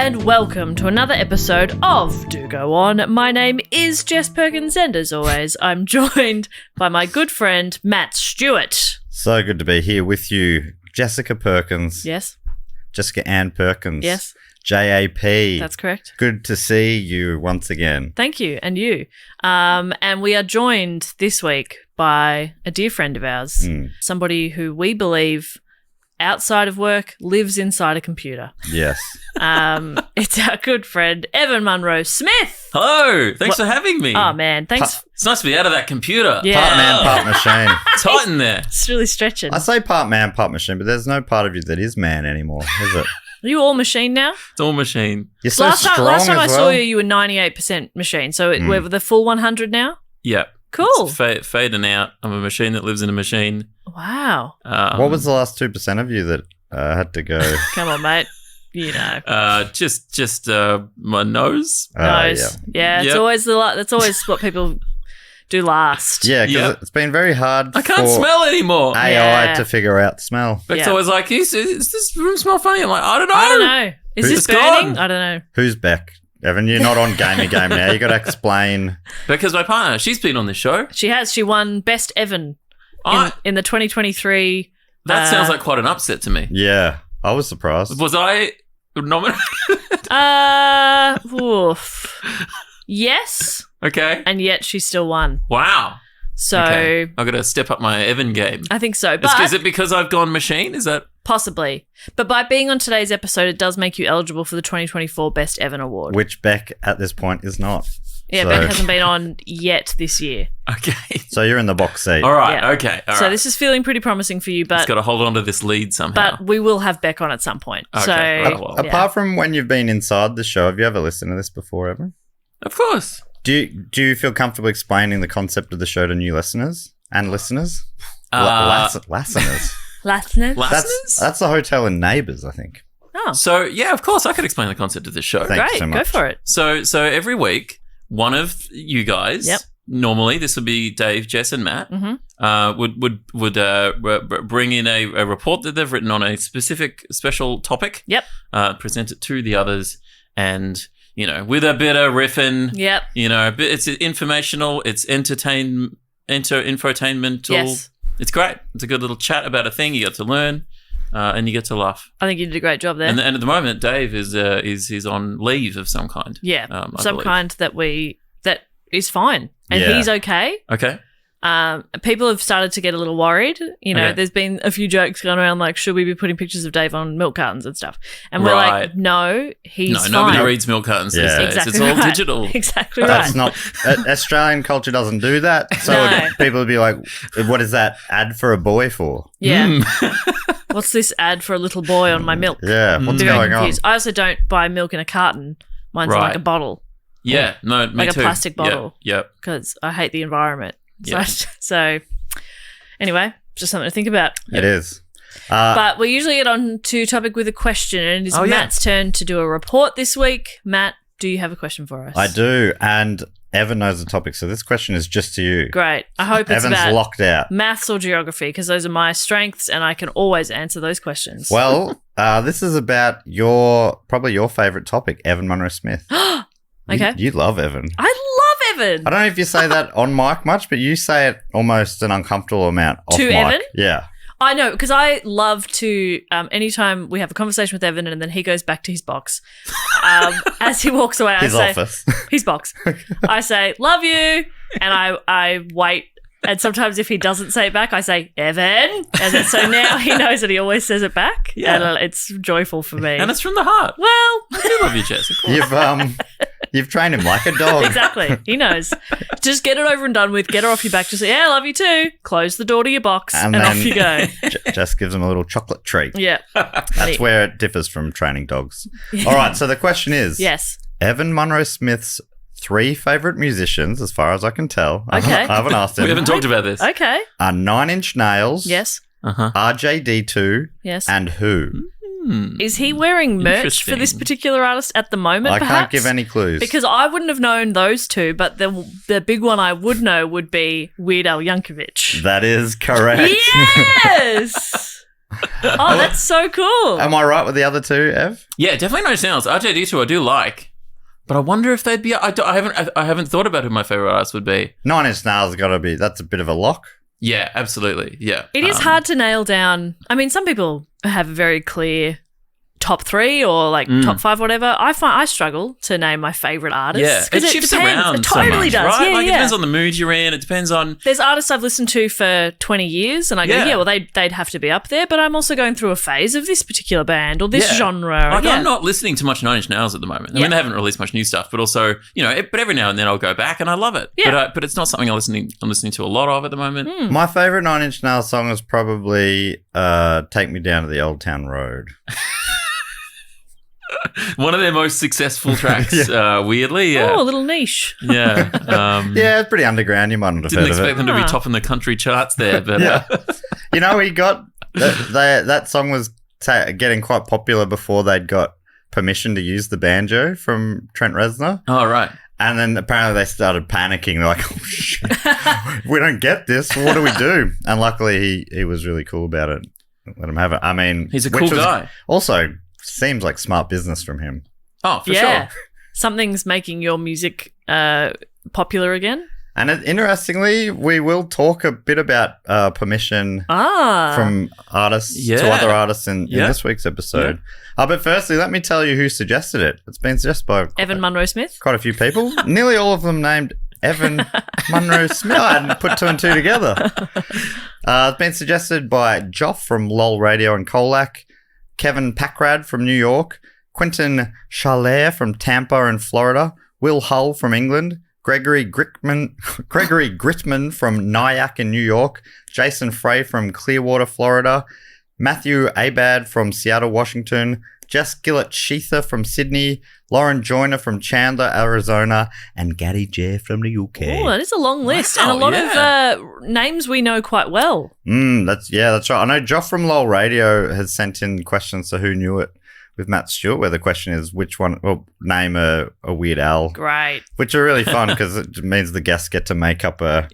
and welcome to another episode of Do Go On. My name is Jess Perkins, and as always, I'm joined by my good friend, Matt Stewart. So good to be here with you, Jessica Perkins. Yes. Jessica Ann Perkins. Yes. JAP. That's correct. Good to see you once again. Thank you, and you. And we are joined this week by a dear friend of ours, somebody who we believe outside of work lives inside a computer. Yes. It's our good friend, Evan Munro-Smith. Hello. Thanks for having me. Oh, man. Thanks. It's nice to be out of that computer. Yeah. Part man, part machine. Tight in there. It's really stretching. I say part man, part machine, but there's no part of you that is man anymore, is it? Are you all machine now? It's all machine. You're so last strong time I as saw well. you were 98% machine. So we're the full 100 now? Yeah. Cool. It's fading out. I'm a machine that lives in a machine. Wow. What was the last 2% of you that had to go? Come on, mate. You know. Just my nose. Nose. Yeah, it's Yep. always that's always what people do last. Yeah, because Yep. it's been very hard I can't for smell anymore. AI Yeah. to figure out smell. It's Yeah. always like, does this room smell funny? I'm like, I don't know. I don't know. Is Who's this burning? gone? I don't know. Who's Beck? Evan, you're not on Gamey Game now. You got to explain. Because my partner, she's been on this show. She has. She won Best Evan in the 2023. That sounds like quite an upset to me. Yeah, I was surprised. Was I nominated? Oof. Yes, Okay. and yet she still won. Wow. So Okay. I've got to step up my Evan game. I think so. But Is it because I've gone machine? Is that... possibly. But by being on today's episode, it does make you eligible for the 2024 Best Evan Award. Which Beck at this point is not. Yeah, So- Beck hasn't been on yet this year. Okay. So you're in the box seat. All right. Yeah. Okay. All right. So this is feeling pretty promising for you, Just but got to hold on to this lead somehow. but we will have Beck on at some point. Okay, So right, well. yeah. Apart from when you've been inside the show, have you ever listened to this before, Evan? Of course. Do you feel comfortable explaining the concept of the show to new listeners and listeners? Listeners. Listeners? That's the hotel in Neighbours, I think. Oh, So, yeah, of course, I could explain the concept of this show. Thank you great. so Go much. for it. So every week, one of you guys, Yep. normally this would be Dave, Jess, and Matt, would bring in a report that they've written on a specific special topic. Yep. Present it to the others, and with a bit of riffing. Yep. It's informational. It's infotainmental. Yes. It's great. It's a good little chat about a thing. You get to learn, and you get to laugh. I think you did a great job there. And at the moment, Dave is on leave of some kind. Yeah, I some believe. kind that is fine, and Yeah. he's okay. Okay. People have started to get a little worried. Okay. There's been a few jokes going around like, should we be putting pictures of Dave on milk cartons and stuff? And we're Right. like, no, he's No, fine. nobody reads milk cartons these Yeah. days. Exactly It's all right. digital. Exactly That's right. not Australian culture doesn't do that. So No. people would be like, "What is that ad for a boy for?" Yeah. What's this ad for a little boy on my milk? Yeah, what's Very going on? confused. I also don't buy milk in a carton. Mine's in like Right. a bottle Yeah, no, me Like a too. plastic bottle. Yep. because I hate the environment. Yeah. So anyway, just something to think about. It is. But we usually get on to topic with a question, and it is Oh, yeah. Matt's turn to do a report this week. Matt, do you have a question for us? I do, and Evan knows the topic, so this question is just to you. Great. I hope it's Evan's about locked out. maths or geography, because those are my strengths, and I can always answer those questions. Well, this is about probably your favourite topic, Evan Munro-Smith. Okay. You love Evan. I love Evan. I don't know if you say that on mic much, but you say it almost an uncomfortable amount off To mic. Evan? Yeah. I know, because I love to, anytime we have a conversation with Evan and then he goes back to his box, as he walks away, His I say, office. his box. I say, love you. And I wait. And sometimes if he doesn't say it back, I say, Evan. And then, so now he knows that he always says it back. Yeah. And it's joyful for me. And it's from the heart. well, I do love you, Jess. Of course. You've trained him like a dog. exactly. He knows. Just get it over and done with. Get her off your back. Just say, yeah, I love you too. Close the door to your box and And off then- you go. Just gives him a little chocolate treat. Yeah. That's where it differs from training dogs. All right, so the question is, Yes. Evan Munro-Smith's 3 favourite musicians, as far as I can tell. Okay. I haven't asked him. We haven't talked about this. Okay. Are 9 Inch Nails, Yes. Uh-huh. RJD2, Yes. and Who? Is he wearing merch for this Interesting. particular artist at the moment, I perhaps? can't give any clues. Because I wouldn't have known those two, but the big one I would know would be Weird Al Yankovic. That is correct. Yes! Oh, that's so cool. Am I right with the other two, Ev? Yeah, definitely Nine Inch Nails. RJD2 I do like, but I wonder if they'd be. I haven't thought about who my favorite artist would be. Nine Inch Nails got to be. That's a bit of a lock. Yeah, absolutely. Yeah, It is hard to nail down. I mean, some people have a very clear top 3 or like top 5, whatever. I struggle to name my favorite artist. Yeah, it shifts around. It totally so much, does. right? Yeah, like yeah. it depends on the mood you're in. It depends on. There's artists I've listened to for 20 years, and I go, Yeah. well, they'd have to be up there. But I'm also going through a phase of this particular band or this genre. Like, Yeah. I'm not listening to much Nine Inch Nails at the moment. I mean, they haven't released much new stuff, but also, but every now and then I'll go back and I love it. Yeah. But it's not something I'm listening to a lot of at the moment. My favorite Nine Inch Nails song is probably "Take Me Down to the Old Town Road." One of their most successful tracks, weirdly. Yeah. Oh, a little niche. Yeah. Yeah, it's pretty underground. You might not have Didn't heard of expect it. them to be topping the country charts there, but Yeah. He got that song was getting quite popular before they'd got permission to use the banjo from Trent Reznor. oh right. And then apparently they started panicking. They're like, oh, shit, we don't get this. What do we do? And luckily he was really cool about it. Let him have it. I mean, He's a which cool was guy. Also, seems like smart business from him. Oh, for Yeah. sure. Something's making your music popular again. And interestingly, we will talk a bit about permission from artists to Yeah. other artists in this week's episode. But firstly, let me tell you who suggested it. It's been suggested by Evan Munro-Smith. quite a few people. Nearly all of them named Evan Munro-Smith. I hadn't put 2 and 2 together. It's been suggested by Joff from LOL Radio and Colac, Kevin Packrad from New York, Quentin Charlaire from Tampa in Florida, Will Hull from England, Gregory Gritman from Nyack in New York, Jason Frey from Clearwater, Florida, Matthew Abad from Seattle, Washington, Jess Gillett-Sheether from Sydney, Lauren Joyner from Chandler, Arizona, and Gary J from the UK. Oh, that is a long list. Wow, and a lot of names we know quite well. That's right. I know Joff from LOL Radio has sent in questions to Who Knew It with Matt Stewart, where the question is which one, well, name a Weird Al. Great. Which are really fun because it means the guests get to make up a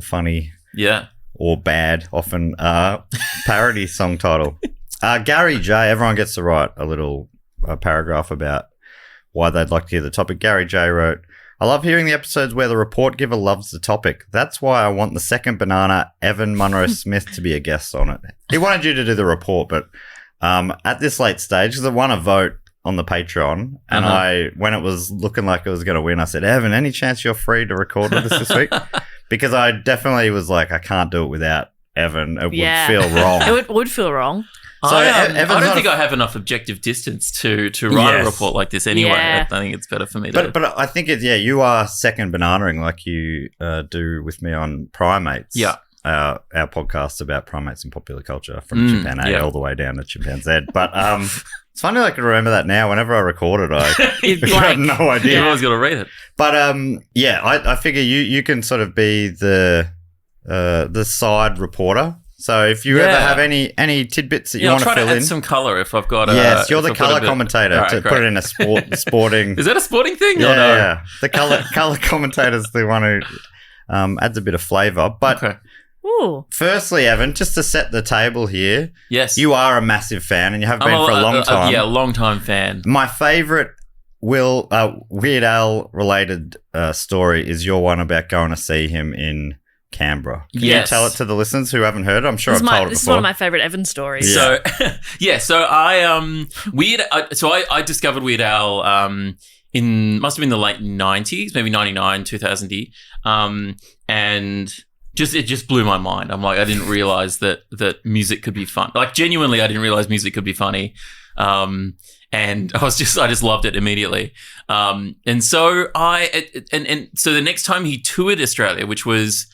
funny or bad, often, parody song title. Gary J, everyone gets to write a little paragraph about why they'd like to hear the topic. Gary J wrote, I love hearing the episodes where the report giver loves the topic. That's why I want the second banana, Evan Munro-Smith, to be a guest on it. He wanted you to do the report, but at this late stage, because I won a vote on the Patreon, and when it was looking like it was going to win, I said, Evan, any chance you're free to record with us this week? Because I definitely was like, I can't do it without Evan. It would feel wrong. It would feel wrong. So I don't think I have enough objective distance to write a report like this anyway. Yeah. I think it's better for me to... But I think you are second bananaing like you do with me on Primates. Yeah. Our podcast about primates in popular culture from Chimpan A all the way down to Chimpan Z. But it's funny I can remember that now. Whenever I record it, I have no idea. You've always got to read it. But I figure you can sort of be the side reporter. So if you ever have any tidbits that you want to fill in. I'll try to add some colour if I've got Yes, you're the colour commentator to put it in a sporting... Is that a sporting thing? Yeah, or no? yeah. The colour commentator's the one who adds a bit of flavour. But firstly, Evan, just to set the table here, yes, you are a massive fan and you have been for a long time. Yeah, a long-time fan. My favourite Weird Al related story is your one about going to see him in Canberra. Can you tell it to the listeners who haven't heard it? I'm sure I've told it before. This is one of my favourite Evan stories. So, so I discovered Weird Al must have been the late 90s, maybe 99, 2000, and it just blew my mind. I'm like, I didn't realize that music could be fun. Like, genuinely, I didn't realize music could be funny. And I just loved it immediately. And so so the next time he toured Australia, which was,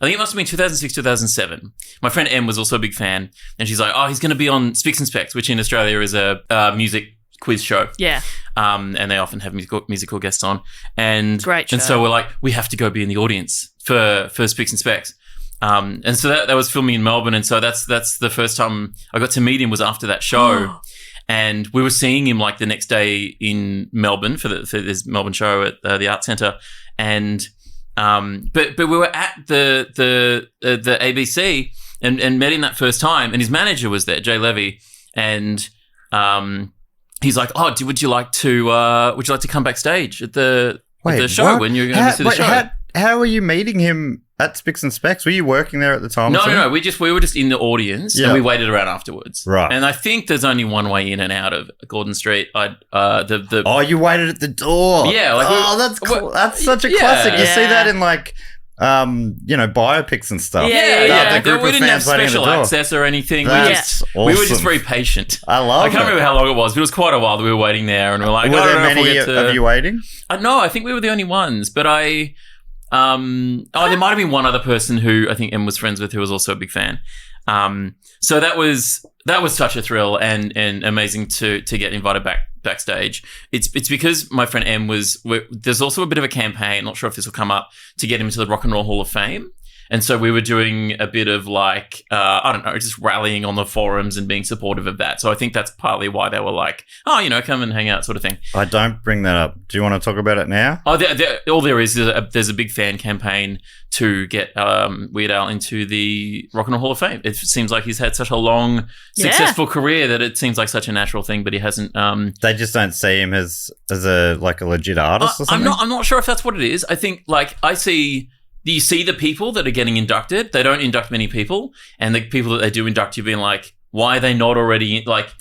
I think it must have been 2006, 2007. My friend Em was also a big fan, and she's like, "Oh, he's going to be on Spicks and Specs," which in Australia is a music quiz show. Yeah. And they often have musical guests on. And great show. And so we're like, we have to go be in the audience for Spicks and Specs. And so that was filming in Melbourne, and so that's the first time I got to meet him was after that show. And we were seeing him like the next day in Melbourne for this Melbourne show at the Arts Centre, and but we were at the ABC, and met him that first time, and his manager was there, Jay Levy, and he's like, "Oh, would you like to come backstage at the show when you're going to see the show?" How were you meeting him at Spicks and Specs? Were you working there at the time? No. We were just in the audience and we waited around afterwards. Right. And I think there's only one way in and out of Gordon Street. You waited at the door. Yeah. That's cool. That's such a classic. You see that in biopics and stuff. Yeah. We didn't have special access or anything. We were just very patient. I can't remember how long it was, but it was quite a while that we were waiting there, and we were like, were there many of you waiting? No, I think we were the only ones, but there might have been one other person who I think Em was friends with who was also a big fan. So that was such a thrill and amazing to get invited backstage. It's because my friend Em there's also a bit of a campaign, not sure if this will come up, to get him into the Rock and Roll Hall of Fame. And so we were doing a bit of just rallying on the forums and being supportive of that. So I think that's partly why they were like, come and hang out sort of thing. I don't bring that up. Do you want to talk about it now? All there is there's a big fan campaign to get Weird Al into the Rock and Roll Hall of Fame. It seems like he's had such a long, successful career that it seems like such a natural thing, but he hasn't. They just don't see him as a legit artist or something? I'm not sure if that's what it is. I think you see the people that are getting inducted. They don't induct many people, and the people that they do induct, you're being like, why are they not already it takes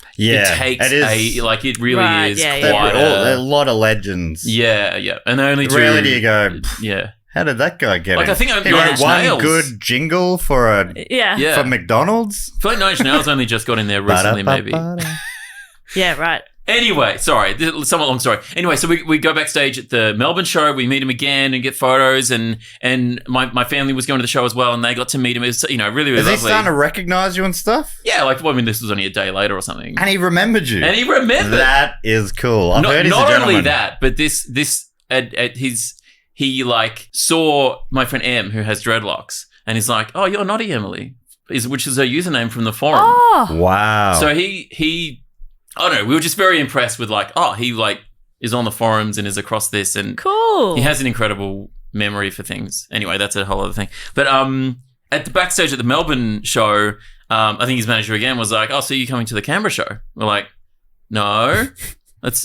it really is quite a lot of legends. Yeah. And they only rarely do you go, yeah. How did that guy get it? I think he wrote one good jingle for McDonald's. I feel like Nine Inch Nails only just got in there recently, maybe. Yeah, right. Anyway, sorry, somewhat long story. Anyway, so we go backstage at the Melbourne show. We meet him again and get photos, and my family was going to the show as well, and they got to meet him. It was really, really lovely. Is he starting to recognise you and stuff? Yeah, this was only a day later or something. And he remembered you. That is cool. I've heard he's a gentleman. Not only that, but he saw my friend Em, who has dreadlocks, and he's like, "Oh, you're Naughty Emily," which is her username from the forum. Oh, wow! So he, I don't know. We were just very impressed with he is on the forums and is across this, and cool. He has an incredible memory for things. Anyway, that's a whole other thing. But at the backstage at the Melbourne show, I think his manager again was like, "Oh, so you coming to the Canberra show?" We're like, "No."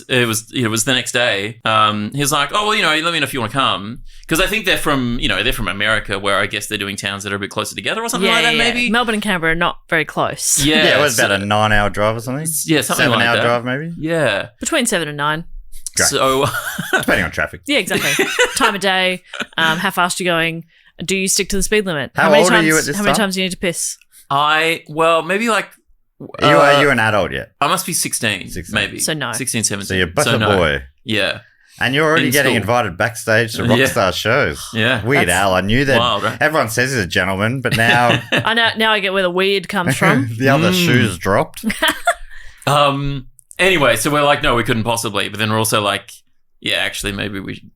It was the next day. He's like, "Oh, well, let me know if you want to come." Because I think they're from America, where I guess they're doing towns that are a bit closer together or something like that, maybe. Melbourne and Canberra are not very close. Yeah. It was about a 9-hour drive or something. Yeah, something like that. 7-hour drive, maybe? Yeah. Between 7 and 9. Great. So, depending on traffic. Yeah, exactly. Time of day, how fast you're going. Do you stick to the speed limit? How old are you at this time? How many times do you need to piss? Maybe are you an adult yet? I must be 16, maybe. So no. 16, 17. So you're but a boy. Yeah. And you're already getting invited backstage to Rockstar shows. Yeah. Weird Al. I knew that. Wild, right? Everyone says he's a gentleman, but now... I know. Now I get where the weird comes from. The other shoes dropped. Anyway, so we're like, no, we couldn't possibly. But then we're also like, yeah, actually, maybe we...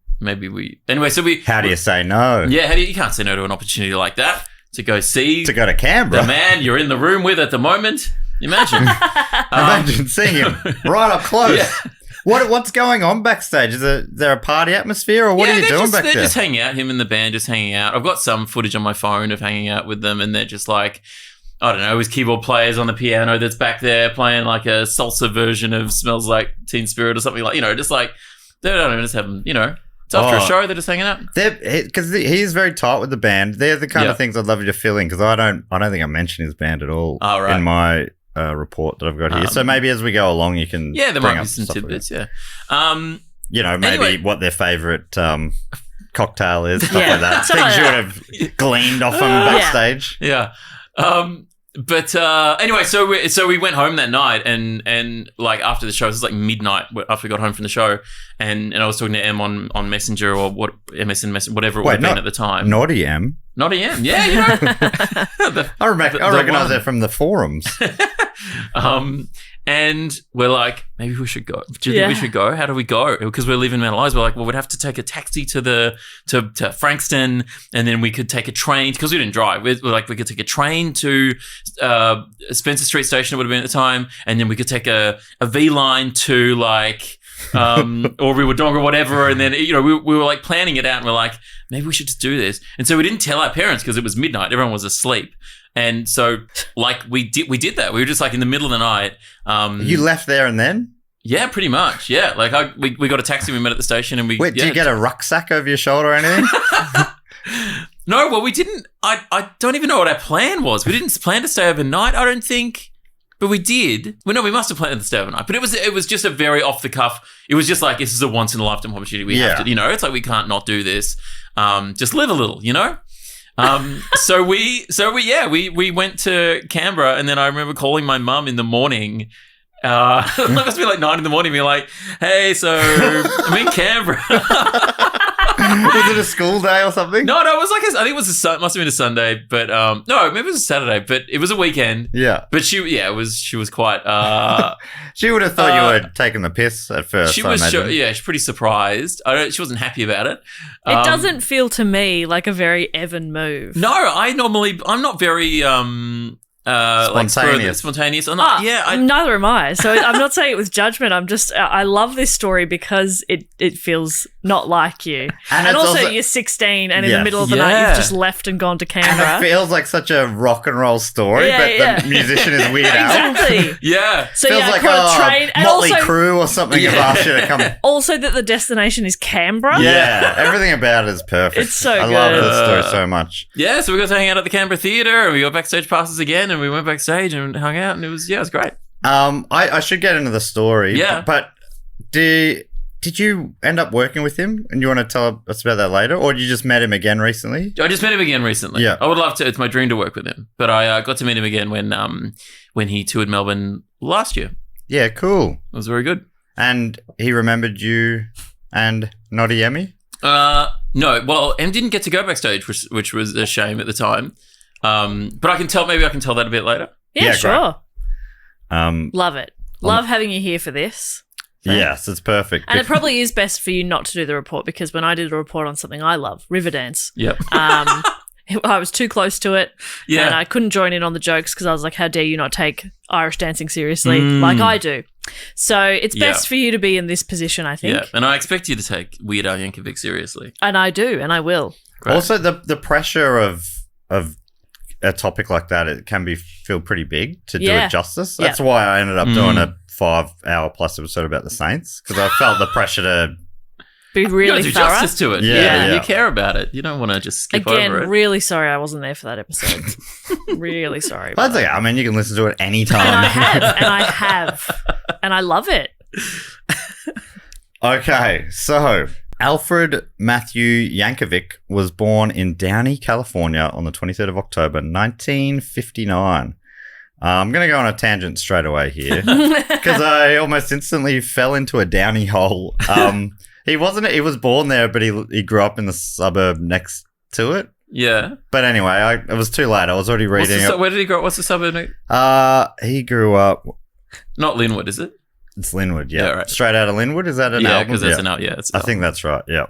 Anyway, so we... How do you say no? Yeah, you can't say no to an opportunity like that. To go to Canberra. The man you're in the room with at the moment. Imagine. Imagine seeing him right up close. Yeah. What's going on backstage? Is there a party atmosphere, or what are you doing back there? They're just hanging out. Him and the band just hanging out. I've got some footage on my phone of hanging out with them, and they're just like, I don't know, his keyboard players on the piano that's back there playing like a salsa version of Smells Like Teen Spirit or something like, just like, they don't know, just having, it's after a show, they're just hanging out. Because he's very tight with the band. They're the kind of things I'd love you to fill in, because I don't think I mentioned his band at all in my report that I've got here. So maybe as we go along, you can there might be some tidbits, maybe what their favourite cocktail is, stuff like that. Things you would have gleaned off them backstage. Yeah. But anyway, so we went home that night, and like after the show, it was like midnight after we got home from the show, and I was talking to Em on Messenger or MSN, whatever it would have been at the time. Naughty Em. Naughty Em, yeah, I recognise that from the forums. And we're like, maybe we should go. Do you think we should go? How do we go? Because we're living Mount Eliza. We're like, well, we'd have to take a taxi to Frankston, and then we could take a train, because we didn't drive. We're like, we could take a train to Spencer Street Station, it would have been at the time, and then we could take a V line to like or we would dog or whatever, and then we were like planning it out, and we're like, maybe we should just do this. And so we didn't tell our parents because it was midnight, everyone was asleep. And so, like, we did that. We were just like in the middle of the night. You left there and then? Yeah, pretty much. Yeah, like we got a taxi. We met at the station, and Wait, did you get a rucksack over your shoulder or anything? No, well, we didn't. I don't even know what our plan was. We didn't plan to stay overnight, I don't think. But we did. Well, no, we must have planned to stay overnight. But it was just a very off the cuff. It was just like, this is a once in a lifetime opportunity. We have to, it's like we can't not do this. Just live a little, So we went to Canberra, and then I remember calling my mum in the morning. It must be like 9 in the morning, being like, "Hey, so I'm in Canberra." Was it a school day or something? No, it was like I think it was must have been a Sunday, but no, maybe it was a Saturday, but it was a weekend. Yeah, but she was quite. She would have thought you were taking the piss at first. She was she's pretty surprised. She wasn't happy about it. It doesn't feel to me like a very Evan move. No, I'm not very spontaneous. Spontaneous. I'm not, neither am I. So I'm not saying it with judgment. I'm just, I love this story because it feels not like you. And also you're 16 and in the middle of the night you've just left and gone to Canberra. And it feels like such a rock and roll story, but the musician is Weird Al. Exactly. Yeah. So feels like a train. Motley Crue or something have asked you to come. Also that the destination is Canberra. Yeah. Everything about it is perfect. It's so good. I love this story so much. Yeah. So we got to hang out at the Canberra Theatre, and we got backstage passes again, and we went backstage and hung out, and it was great. I should get into the story. Yeah. But did you end up working with him, and you want to tell us about that later, or you just met him again recently? I just met him again recently. Yeah. I would love to. It's my dream to work with him, but I got to meet him again when he toured Melbourne last year. Yeah, cool. It was very good. And he remembered you and Noddy Emmy? No. Well, Em didn't get to go backstage, which was a shame at the time. But maybe I can tell that a bit later. Yeah, sure. Great. Love it. Love having you here for this. Yes, it's perfect. And it probably is best for you not to do the report, because when I did a report on something I love, Riverdance, yep. I was too close to it, yeah. and I couldn't join in on the jokes because I was like, how dare you not take Irish dancing seriously like I do. So it's best for you to be in this position, I think. Yeah, and I expect you to take Weird Al Yankovic seriously. And I do, and I will. Great. Also, the pressure of a topic like that, it can feel pretty big to do it justice. That's why I ended up doing a 5-hour plus episode about the Saints, because I felt the pressure to be really do thorough. Justice to it. Yeah, you care about it. You don't want to just skip over it. Again, really sorry I wasn't there for that episode. Really sorry. That's okay. I mean, you can listen to it anytime. And I have. And I love it. Okay, so Alfred Matthew Yankovic was born in Downey, California on the 23rd of October, 1959. I'm going to go on a tangent straight away here because I almost instantly fell into a Downey hole. He was born there, but he grew up in the suburb next to it. Yeah. But anyway, it was too late. I was already reading where did he grow up? What's the suburb name? He grew up... Not Linwood, is it? It's Linwood, yeah. Right. Straight Out of Linwood, is that an album? Yeah, because that's an album. Yeah, I think that's right, yeah.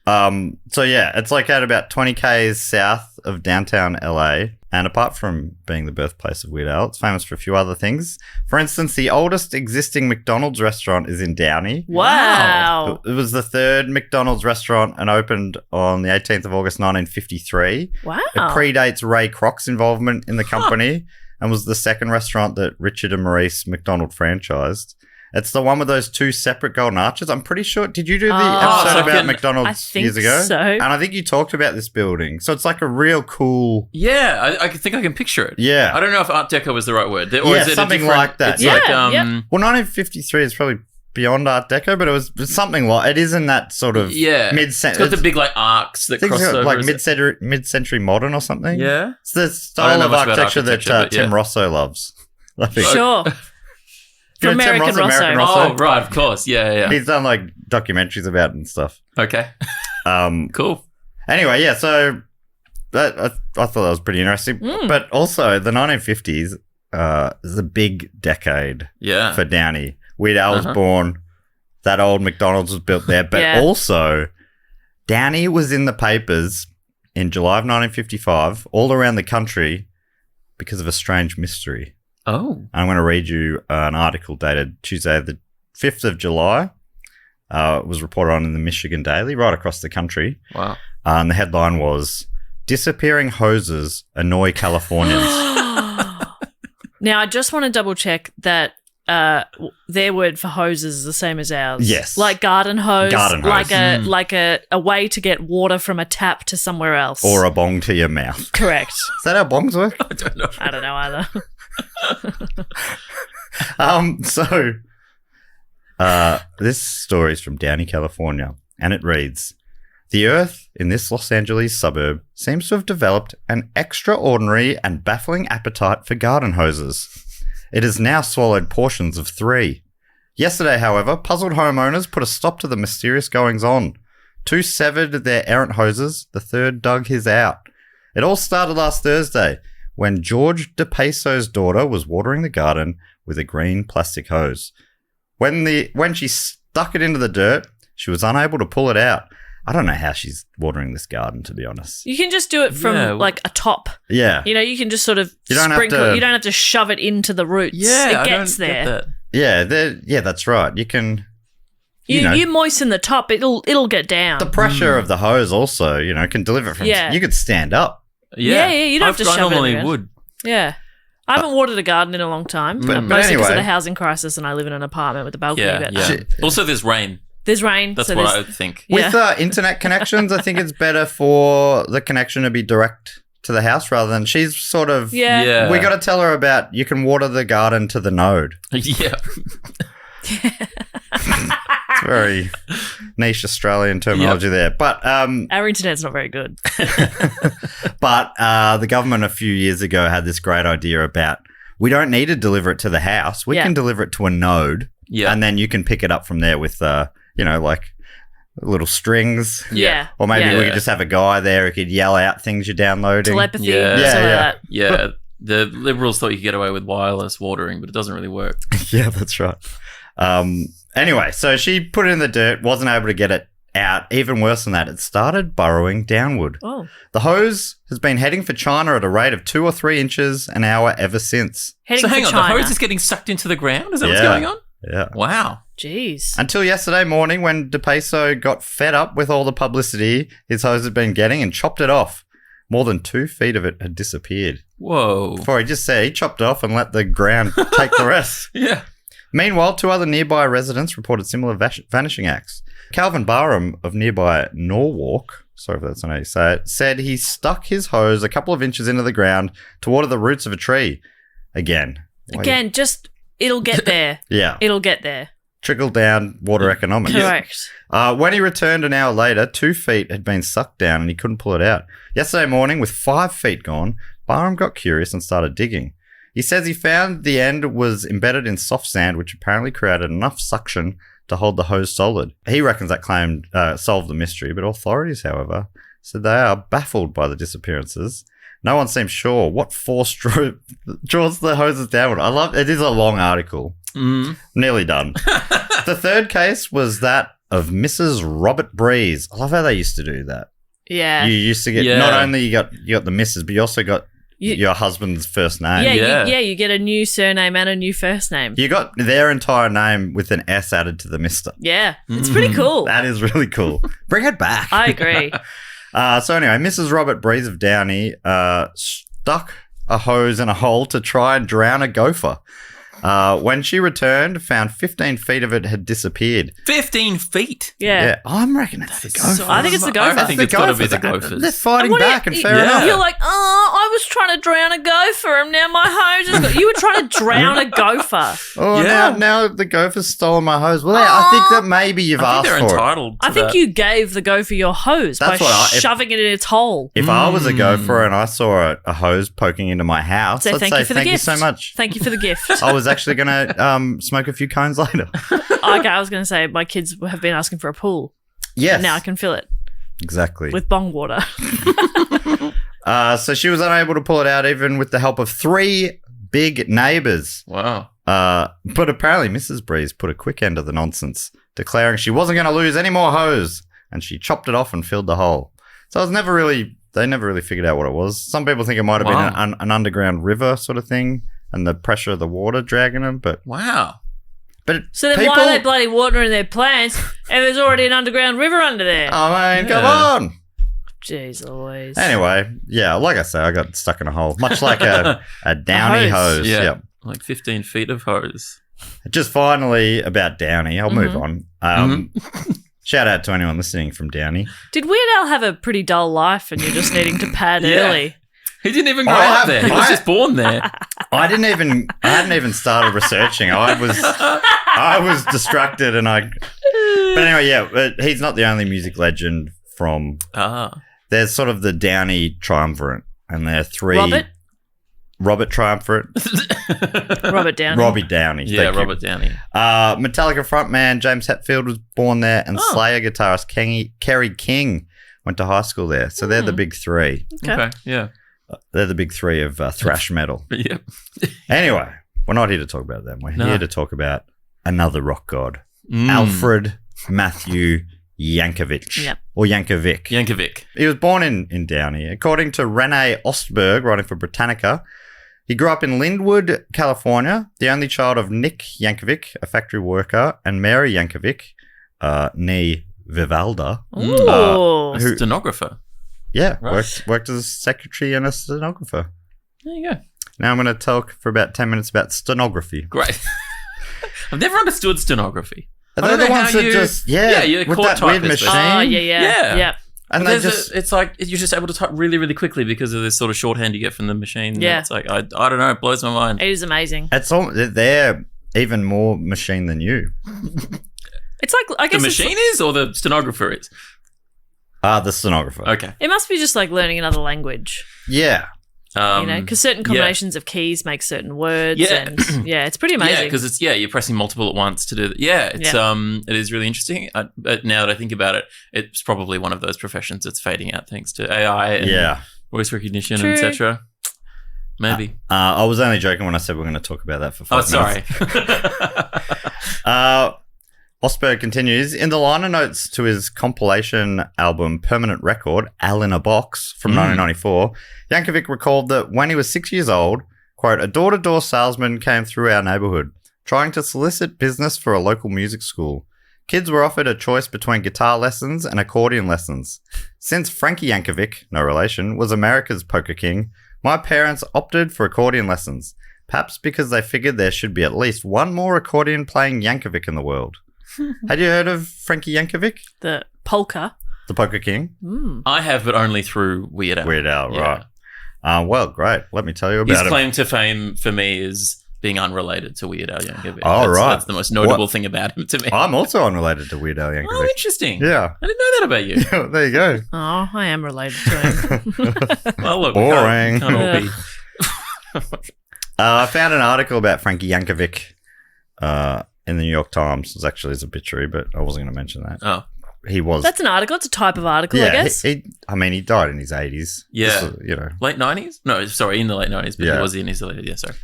So yeah, it's like at about 20 k's south of downtown LA. And apart from being the birthplace of Weird Al, it's famous for a few other things. For instance, the oldest existing McDonald's restaurant is in Downey. Wow. It was the third McDonald's restaurant and opened on the 18th of August, 1953. Wow. It predates Ray Kroc's involvement in the company and was the second restaurant that Richard and Maurice McDonald franchised. It's the one with those two separate golden arches. I'm pretty sure. Did you do the episode about McDonald's years ago? So. And I think you talked about this building. So it's like a real cool... Yeah, I think I can picture it. Yeah. I don't know if Art Deco was the right word. Or is it something like that. It's like, Well, 1953 is probably beyond Art Deco, but it was something like... It is in that sort of mid-century... It's got the big like arcs that cross over. Like mid-century modern or something. Yeah. It's the style of architecture that Tim Rosso loves. I think. Sure. From American Rosso. Oh, right, of course. Yeah. He's done like documentaries about it and stuff. Okay. Cool. Anyway, yeah, so I thought that was pretty interesting. But also, the 1950s is a big decade for Downey. Weird Al was born. That old McDonald's was built there. But also, Downey was in the papers in July of 1955 all around the country because of a strange mystery. Oh. I'm going to read you an article dated Tuesday, the 5th of July. It was reported on in the Michigan Daily right across the country. Wow. And the headline was, disappearing hoses annoy Californians. Now, I just want to double check that their word for hoses is the same as ours. Yes. Like garden hose. Garden hose. Like a way to get water from a tap to somewhere else. Or a bong to your mouth. Correct. Is that how bongs work? I don't know. I don't know either. This story is from Downey, California, and it reads, "The earth in this Los Angeles suburb seems to have developed an extraordinary and baffling appetite for garden hoses. It has now swallowed portions of 3. Yesterday, however, puzzled homeowners put a stop to the mysterious goings-on. 2 severed their errant hoses, the third dug his out. It all started last Thursday when George DePeso's daughter was watering the garden with a green plastic hose. When she stuck it into the dirt, she was unable to pull it out. I don't know how she's watering this garden, to be honest. You can just do it from like a top. Yeah. You know, you can just sort of sprinkle. You don't have to shove it into the roots. Yeah, it gets there. Yeah, that's right. You can. You moisten the top, it'll get down. The pressure of the hose also, can deliver it from. Yeah. You could stand up. Yeah. You don't have to shove it. I normally would. Yeah. I haven't watered a garden in a long time, but mostly anyway, because of the housing crisis, and I live in an apartment with a balcony. Yeah. Also, there's rain. There's rain. That's what I would think. With internet connections, I think it's better for the connection to be direct to the house rather than she's sort of. Yeah. We got to tell her about you can water the garden to the node. Yeah. It's very niche Australian terminology there. But our internet's not very good. But the government a few years ago had this great idea about we don't need to deliver it to the house. We can deliver it to a node. Yeah. And then you can pick it up from there with like little strings. Yeah. Or maybe we could just have a guy there who could yell out things you're downloading. Telepathy. Yeah. The Liberals thought you could get away with wireless watering, but it doesn't really work. Yeah, that's right. Anyway, so she put it in the dirt, wasn't able to get it out. Even worse than that, it started burrowing downward. Oh. The hose has been heading for China at a rate of 2 or 3 inches an hour ever since. So hang on, the hose is getting sucked into the ground? Is that what's going on? Yeah. Wow. Jeez. Until yesterday morning when DePeso got fed up with all the publicity his hose had been getting and chopped it off. More than 2 feet of it had disappeared. Whoa. Before he just said he chopped it off and let the ground take the rest. Yeah. Meanwhile, 2 other nearby residents reported similar vanishing acts. Calvin Barham of nearby Norwalk, sorry if that's not how you say it, said he stuck his hose a couple of inches into the ground to water the roots of a tree. Again, just... It'll get there. Yeah. It'll get there. Trickle down water economics. Correct. When he returned an hour later, 2 feet had been sucked down and he couldn't pull it out. Yesterday morning, with 5 feet gone, Barham got curious and started digging. He says he found the end was embedded in soft sand, which apparently created enough suction to hold the hose solid. He reckons that claim solved the mystery, but authorities, however, said they are baffled by the disappearances. No one seems sure what force draws the hoses downward. It is a long article. Nearly done. The third case was that of Mrs. Robert Breeze. I love how they used to do that. Yeah. You used to get, not only you got the Mrs., but you also got your husband's first name. You get a new surname and a new first name. You got their entire name with an S added to the Mr. Yeah. It's pretty cool. That is really cool. Bring it back. I agree. So anyway, Mrs. Robert Breeze of Downey stuck a hose in a hole to try and drown a gopher. When she returned, found 15 feet of it had disappeared. 15 feet? Yeah. I'm reckon it's the gopher. I think it's the gopher. I think it's got to be the gophers. They're fighting back and fair enough. You're like, I was trying to drown a gopher and now my hose has got... You were trying to drown a gopher. Now the gopher's stolen my hose. Well, I think that maybe you've asked for it. I think they're entitled to I think you gave the gopher your hose by shoving it in its hole. If I was a gopher and I saw a hose poking into my house, I'd say thank you so much. Thank you for the gift. I was actually going to smoke a few cones later. Okay, I was going to say my kids have been asking for a pool. Yes. And now I can fill it. Exactly. With bong water. So she was unable to pull it out even with the help of 3 big neighbours. Wow. But apparently Mrs. Breeze put a quick end to the nonsense, declaring she wasn't going to lose any more hose, and she chopped it off and filled the hole. So it was they never really figured out what it was. Some people think it might have been an underground river sort of thing, and the pressure of the water dragging them, but... Wow. But so then why are they bloody watering their plants if there's already an underground river under there? I mean, come on. Jeez Louise. Anyway, yeah, like I say, I got stuck in a hole, much like a Downy hose. Yeah, yep. like 15 feet of hose. Just finally about Downey. I'll move on. Shout out to anyone listening from Downey. Did Weird Al have a pretty dull life and you're just needing to pad early? He didn't even grow up there. He was just born there. I hadn't even started researching. I was distracted and But anyway, yeah, he's not the only music legend from. There's sort of the Downey triumvirate, and there are three. Robert Triumvirate. Robert Downey. Robbie Downey. Yeah, Robert Downey. Metallica frontman James Hetfield was born there, and Slayer guitarist Kerry King went to high school there. So they're the big three. Okay, yeah. They're the big three of thrash metal. Yep. Anyway, we're not here to talk about them. We're here to talk about another rock god, Alfred Matthew Yankovic. Yep. Or Yankovic. Yankovic. He was born in Downey. According to Renee Ostberg, writing for Britannica, he grew up in Linwood, California, the only child of Nick Yankovic, a factory worker, and Mary Yankovic, nee Vivalda. A stenographer. Yeah, right. worked as a secretary and a stenographer. There you go. Now I'm going to talk for about 10 minutes about stenography. Great. I've never understood stenography. They're the ones that just, you're with caught that weird typist, machine. Oh, yeah. And they just, it's like you're just able to type really, really quickly because of this sort of shorthand you get from the machine. Yeah. It's like, I don't know, it blows my mind. It is amazing. they're even more machine than you. It's like, I guess the machine is or the stenographer is? The stenographer. Okay. It must be just like learning another language. Yeah. Because certain combinations of keys make certain words. Yeah. And it's pretty amazing. Yeah, because you're pressing multiple at once to do that. Yeah, it is really interesting. But now that I think about it, it's probably one of those professions that's fading out thanks to AI and voice recognition, etc. Maybe. I was only joking when I said we're going to talk about that for 5 minutes. Sorry. Osberg continues, in the liner notes to his compilation album Permanent Record, Al in a Box, from 1994, Yankovic recalled that when he was 6 years old, quote, a door-to-door salesman came through our neighborhood, trying to solicit business for a local music school. Kids were offered a choice between guitar lessons and accordion lessons. Since Frankie Yankovic, no relation, was America's poker king, my parents opted for accordion lessons, perhaps because they figured there should be at least one more accordion-playing Yankovic in the world. Had you heard of Frankie Yankovic? The Polka. The Poker King? I have, but only through Weird Al. Weird Al, right. Well, great. Let me tell you about His claim to fame for me is being unrelated to Weird Al Yankovic. That's the most notable thing about him to me. I'm also unrelated to Weird Al Yankovic. Oh, interesting. Yeah. I didn't know that about you. Yeah, there you go. Oh, I am related to him. Well, look, boring. Can't all be. I found an article about Frankie Yankovic in the New York Times. It was actually his obituary, but I wasn't going to mention that. Oh. He was. That's an article. It's a type of article, I guess. He died in his 80s. Yeah. Late 90s? No, sorry, in the late 90s, but he was in his late 80s, sorry.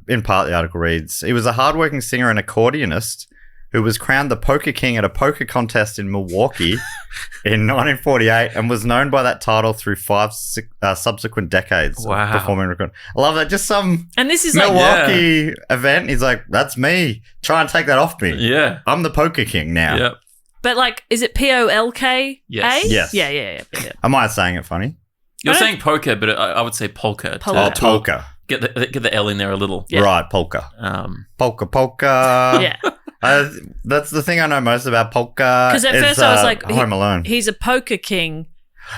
In part, the article reads, he was a hardworking singer and accordionist who was crowned the Poker King at a poker contest in Milwaukee in 1948 and was known by that title through 5 subsequent decades of performing record. I love that. Just some and this is Milwaukee event. He's like, that's me. Try and take that off me. Yeah. I'm the Poker King now. Yep. But like, is it Polka? Yes. Yeah. Am I saying it funny? You're saying poker, but I would say polka. Polka. Get the L in there a little. Yeah. Right, polka. Polka. Yeah. That's the thing I know most about polka. Because at first I was like, Home Alone. He's a poker king,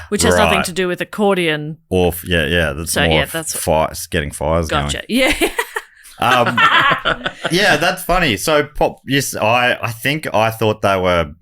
which has nothing to do with accordion. Or that's so, more that's getting fires going. Gotcha. Yeah. Yeah, that's funny. So yes, I think I thought they were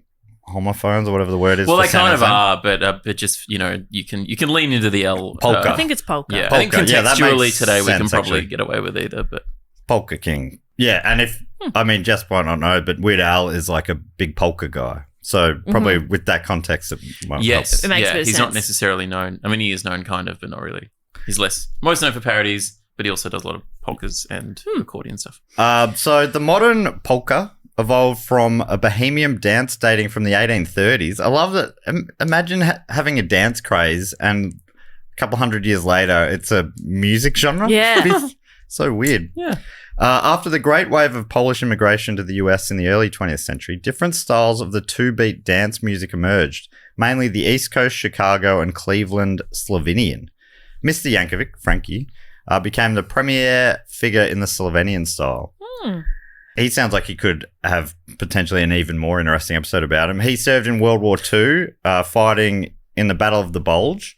homophones or whatever the word is. Well, they kind of are, but just you can lean into the L. Polka. I think it's polka. Yeah, polka. I think contextually today we can probably actually get away with either. But Polka King. Yeah, and Jess might not know, but Weird Al is like a big polka guy. So probably with that context, it might help. It makes he's sense. not necessarily known. I mean, he is known kind of, but not really. He's most known for parodies, but he also does a lot of polkas and accordion stuff. So the modern polka evolved from a bohemian dance dating from the 1830s. I love that. Imagine having a dance craze and a couple hundred years later, it's a music genre. Yeah. So weird. Yeah. After the great wave of Polish immigration to the US in the early 20th century, different styles of the two-beat dance music emerged, mainly the East Coast Chicago and Cleveland Slovenian. Mr. Yankovic, Frankie, became the premier figure in the Slovenian style. He sounds like he could have potentially an even more interesting episode about him. He served in World War II, fighting in the Battle of the Bulge,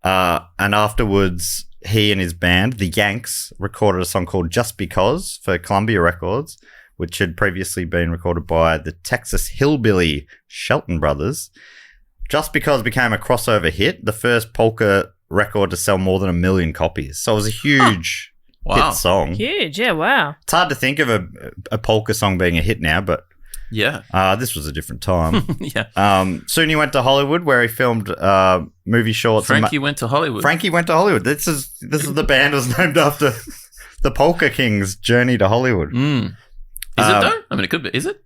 and afterwards he and his band, the Yanks, recorded a song called Just Because for Columbia Records, which had previously been recorded by the Texas hillbilly Shelton Brothers. Just Because became a crossover hit, the first polka record to sell more than 1 million copies. So it was a huge hit song. Huge, yeah, wow. It's hard to think of a polka song being a hit now, but this was a different time. Soon he went to Hollywood, where he filmed movie shorts. Frankie went to Hollywood. This is the band was named after the Polka King's journey to Hollywood. Is it though? I mean, it could be. Is it?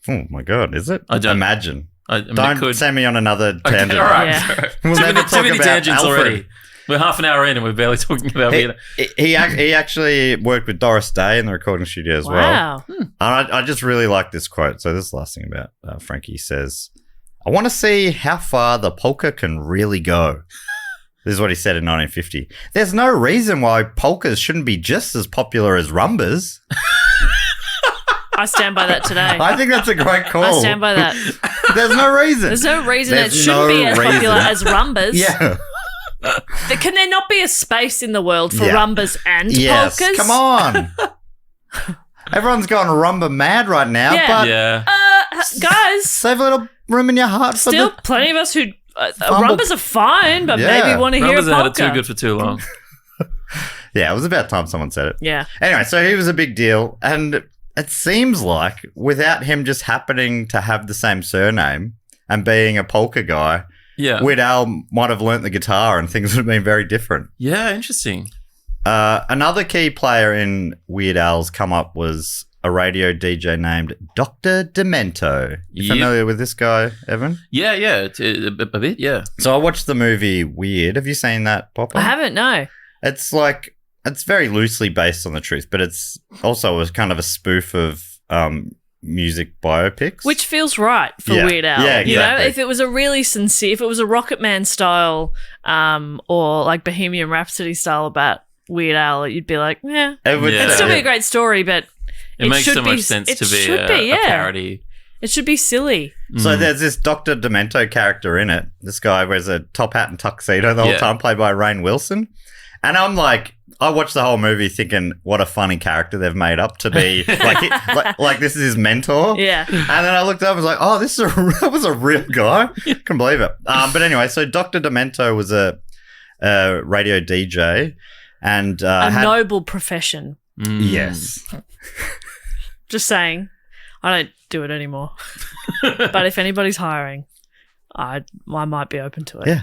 Oh my God, is it? I don't imagine. Don't send me on another tangent. Okay, all right. We'll never talk about tangents Alfred. already. We're half an hour in and we're barely talking about it. He actually worked with Doris Day in the recording studio as well. Wow. And I just really like this quote. So this is the last thing about Frankie. Says, I want to see how far the polka can really go. This is what he said in 1950. There's no reason why polkas shouldn't be just as popular as rumbas. I stand by that today. I think that's a great call. I stand by that. There's no reason. There's no reason it shouldn't be as popular as rumbas. Yeah. Can there not be a space in the world for rumbas and polkas? Come on. Everyone's going rumba mad right now, but guys, save a little room in your heart for still plenty of us who rumbas are fine, but maybe want to hear a polka. Rumbas had it too good for too long. Yeah, it was about time someone said it. Yeah. Anyway, so he was a big deal, and it seems like without him just happening to have the same surname and being a polka guy, Weird Al might have learnt the guitar and things would have been very different. Yeah, interesting. Another key player in Weird Al's come up was a radio DJ named Dr. Demento. You familiar with this guy, Evan? Yeah, a bit, yeah. So I watched the movie Weird. Have you seen that, Popper? I haven't, no. It's like, it's very loosely based on the truth, but it's also kind of a spoof of music biopics. Which feels right for Weird Al. Yeah, exactly. You know, if it was a really sincere, if it was a Rocket Man style or like Bohemian Rhapsody style about Weird Al, you'd be like, it'd still be a great story, but it makes so much sense to be a parody. It should be silly. So there's this Dr. Demento character in it. This guy wears a top hat and tuxedo the whole time, played by Rainn Wilson. And I'm like, I watched the whole movie thinking, what a funny character they've made up to be. like this is his mentor. Yeah. And then I looked up and was like, oh, that was a real guy. Couldn't believe it. But anyway, so Dr. Demento was a radio DJ and a noble profession. Yes. Just saying. I don't do it anymore. But if anybody's hiring, I might be open to it. Yeah.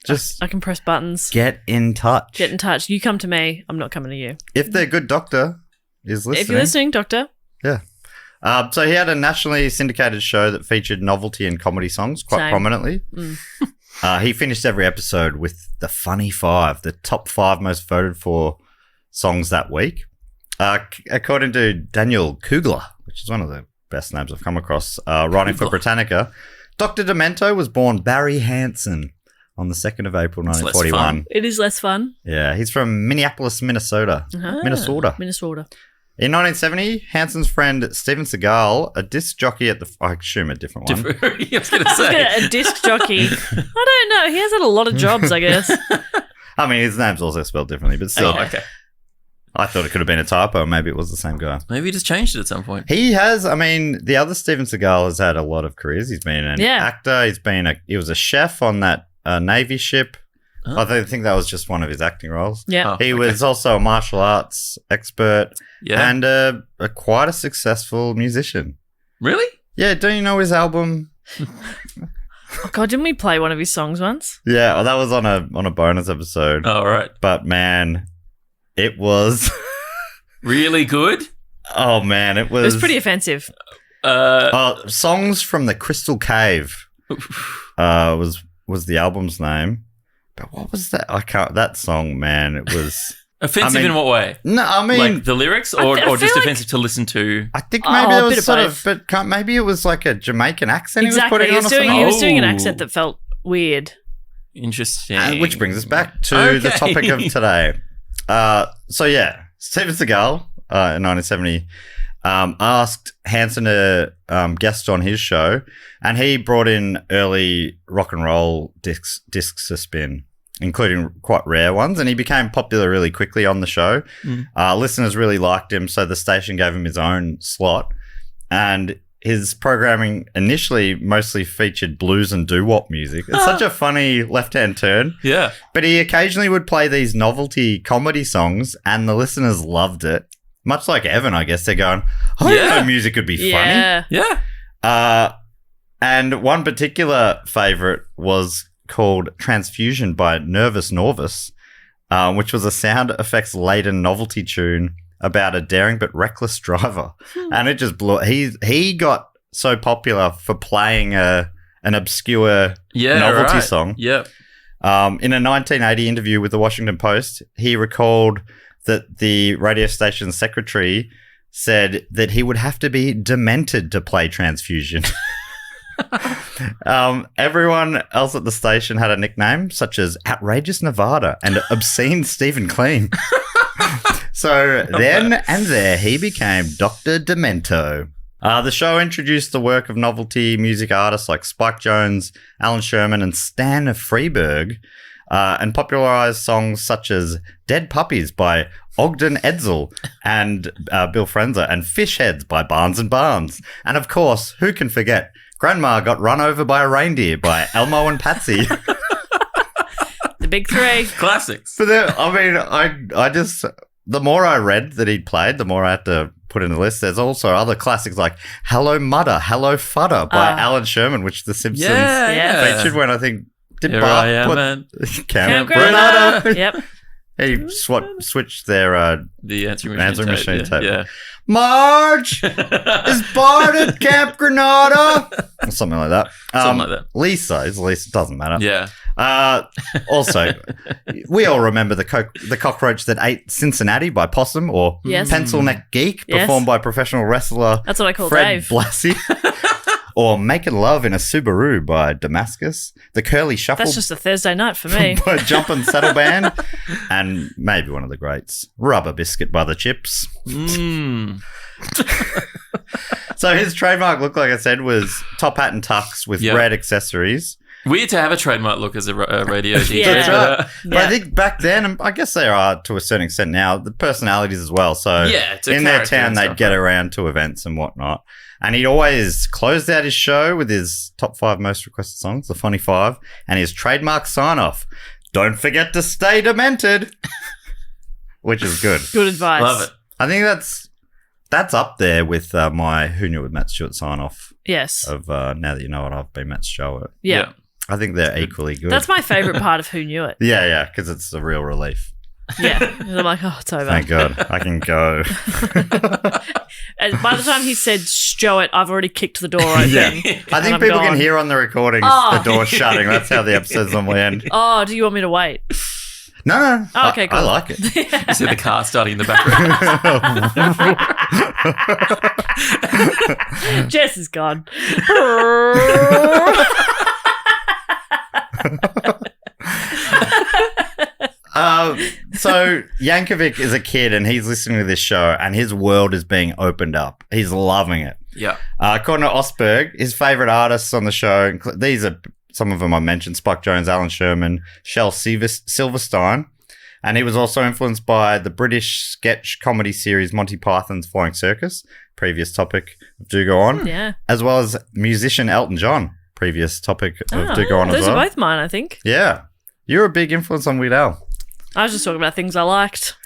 Just I can press buttons. Get in touch. Get in touch. You come to me. I'm not coming to you. If the good doctor is listening. If you're listening, doctor. Yeah. So he had a nationally syndicated show that featured novelty and comedy songs quite prominently. He finished every episode with the Funny Five, the top 5 most voted for songs that week. According to Daniel Kugler, which is one of the best names I've come across, writing for Britannica, Dr. Demento was born Barry Hansen on the 2nd of April, 1941. It is less fun. Yeah, he's from Minneapolis, Minnesota. Minnesota. In 1970, Hansen's friend Steven Seagal, a disc jockey at the... I assume a different one. I was going to say. A disc jockey. I don't know. He has had a lot of jobs, I guess. I mean, his name's also spelled differently, but still. Oh, okay. I thought it could have been a typo. Maybe it was the same guy. Maybe he just changed it at some point. He has. I mean, the other Steven Seagal has had a lot of careers. He's been an actor. He was a chef on that Navy ship. Oh. I think that was just one of his acting roles. Yeah. He was also a martial arts expert and quite a successful musician. Really? Yeah. Don't you know his album? Oh God, didn't we play one of his songs once? Yeah, well, that was on a bonus episode. Oh, right. But man, it was really good. Oh man, it was. It was pretty offensive. Songs from the Crystal Cave was the album's name. But what was that? That song, man. It was Offensive in what way? No, I mean... Like the lyrics or just offensive to listen to? I think maybe it was sort of... But maybe it was like a Jamaican accent exactly. he was putting on or something. He was doing an accent that felt weird. Interesting. Which brings us back to the topic of today. Steven Seagal in 1970 asked Hanson to guest on his show, and he brought in early rock and roll discs to spin, including quite rare ones, and he became popular really quickly on the show. Listeners really liked him, so the station gave him his own slot, and his programming initially mostly featured blues and doo-wop music. It's such a funny left-hand turn. Yeah. But he occasionally would play these novelty comedy songs, and the listeners loved it. Much like Evan, I guess. They're going, I didn't know music could be funny. Yeah. And one particular favourite was called Transfusion by Nervous Norvis, which was a sound effects-laden novelty tune about a daring but reckless driver. And it just blew. He got so popular for playing an obscure novelty song. Yep. In a 1980 interview with the Washington Post, he recalled that the radio station's secretary said that he would have to be demented to play Transfusion. Everyone else at the station had a nickname, such as Outrageous Nevada and Obscene Stephen Clean. So then and there, he became Dr. Demento. The show introduced the work of novelty music artists like Spike Jones, Alan Sherman, and Stan Freberg, and popularized songs such as Dead Puppies by Ogden Edsel and Bill Frenzer, and Fish Heads by Barnes and Barnes. And of course, who can forget Grandma Got Run Over by a Reindeer by Elmo and Patsy. The big three. Classics. But I just... The more I read that he'd played, the more I had to put in the list. There's also other classics like Hello Mudder, Hello Fudder by Alan Sherman, which The Simpsons featured when I think... Here I am, man. Camp Granada. Yep. He switched their... the answering machine tape. Yeah. Marge! Is Bart at Camp Granada? Or something like that. Something like that. Lisa. Doesn't matter. Yeah. Also, we all remember the cockroach that ate Cincinnati by Possum, or Pencil Neck Geek, performed by professional wrestler That's what I call Fred Dave. Blassie. Or Making Love in a Subaru by Damascus. The Curly Shuffle. That's just a Thursday night for me. By Jumpin' Saddle Band. And maybe one of the greats, Rubber Biscuit by the Chips. So his trademark look, like I said, was top hat and tux with red accessories. Weird to have a trademark look as a radio DJ. That's right. But I think back then, and I guess they are to a certain extent now, the personalities as well. So in their town, they'd get around to events and whatnot. And he'd always closed out his show with his top 5 most requested songs, the Funny 5, and his trademark sign-off, don't forget to stay demented, which is good. Good advice. Love it. I think that's up there with my Who Knew It with Matt Stewart sign-off. Yes. Of Now That You Know It, I've been Matt Stewart. Yeah. I think they're equally good. That's my favourite part of Who Knew It. Yeah, because it's a real relief. Yeah. And I'm like, oh, it's over. Thank God. I can go. And by the time he said Stewart, I've already kicked the door open. Yeah. I think people can hear on the recordings the door shutting. That's how the episode's normally end. Oh, do you want me to wait? No. Oh, okay, cool. I like it. You see the car starting in the background. Jess is gone. So Yankovic is a kid and he's listening to this show and his world is being opened up. He's loving it. Yeah. According to Osberg, his favourite artists on the show, these are some of them I mentioned, Spike Jones, Alan Sherman, Shel Silverstein, and he was also influenced by the British sketch comedy series Monty Python's Flying Circus, previous topic of Do Go On, as well as musician Elton John, previous topic of Do Go On as well. Those are both mine, I think. Yeah. You're a big influence on Weird Al. I was just talking about things I liked.